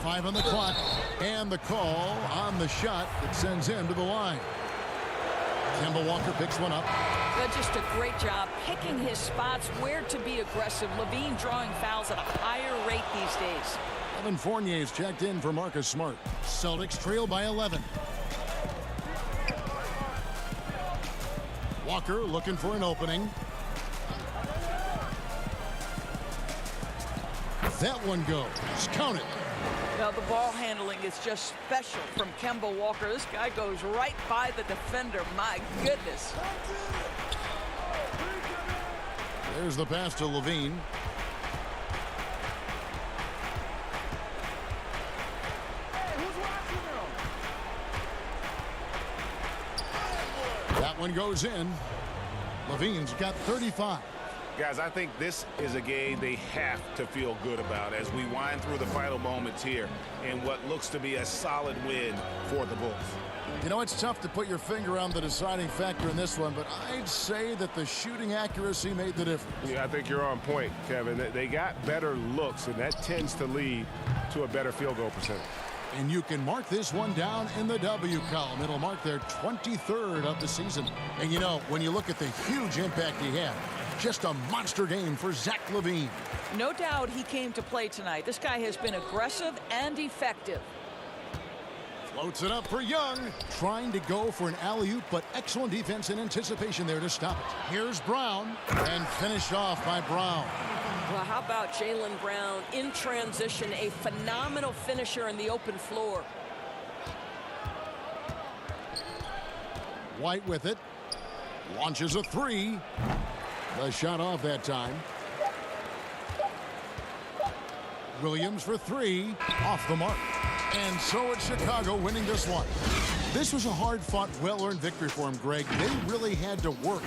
5 on the clock, and the call on the shot that sends him to the line. Kemba Walker picks one up. Just a great job picking his spots, where to be aggressive. Levine drawing fouls at a higher rate these days. Evan Fournier is checked in for Marcus Smart. Celtics trail by 11. Walker looking for an opening. That one goes. Count it. Now, the ball handling is just special from Kemba Walker. This guy goes right by the defender. My goodness. There's the pass to Levine. That one goes in. Levine's got 35. Guys, I think this is a game they have to feel good about as we wind through the final moments here in what looks to be a solid win for the Bulls. You know, it's tough to put your finger on the deciding factor in this one, but I'd say that the shooting accuracy made the difference. Yeah, I think you're on point, Kevin. They got better looks, and that tends to lead to a better field goal percentage. And you can mark this one down in the W column. It'll mark their 23rd of the season. And, you know, when you look at the huge impact he had, just a monster game for Zach LaVine. No doubt he came to play tonight. This guy has been aggressive and effective. Floats it up for Young. Trying to go for an alley-oop, but excellent defense and anticipation there to stop it. Here's Brown, and finished off by Brown. Well, how about Jaylen Brown in transition, a phenomenal finisher in the open floor. White with it. Launches a 3. The shot off that time. Williams for 3. Off the mark. And so it's Chicago winning this one. This was a hard-fought, well-earned victory for them, Greg. They really had to work.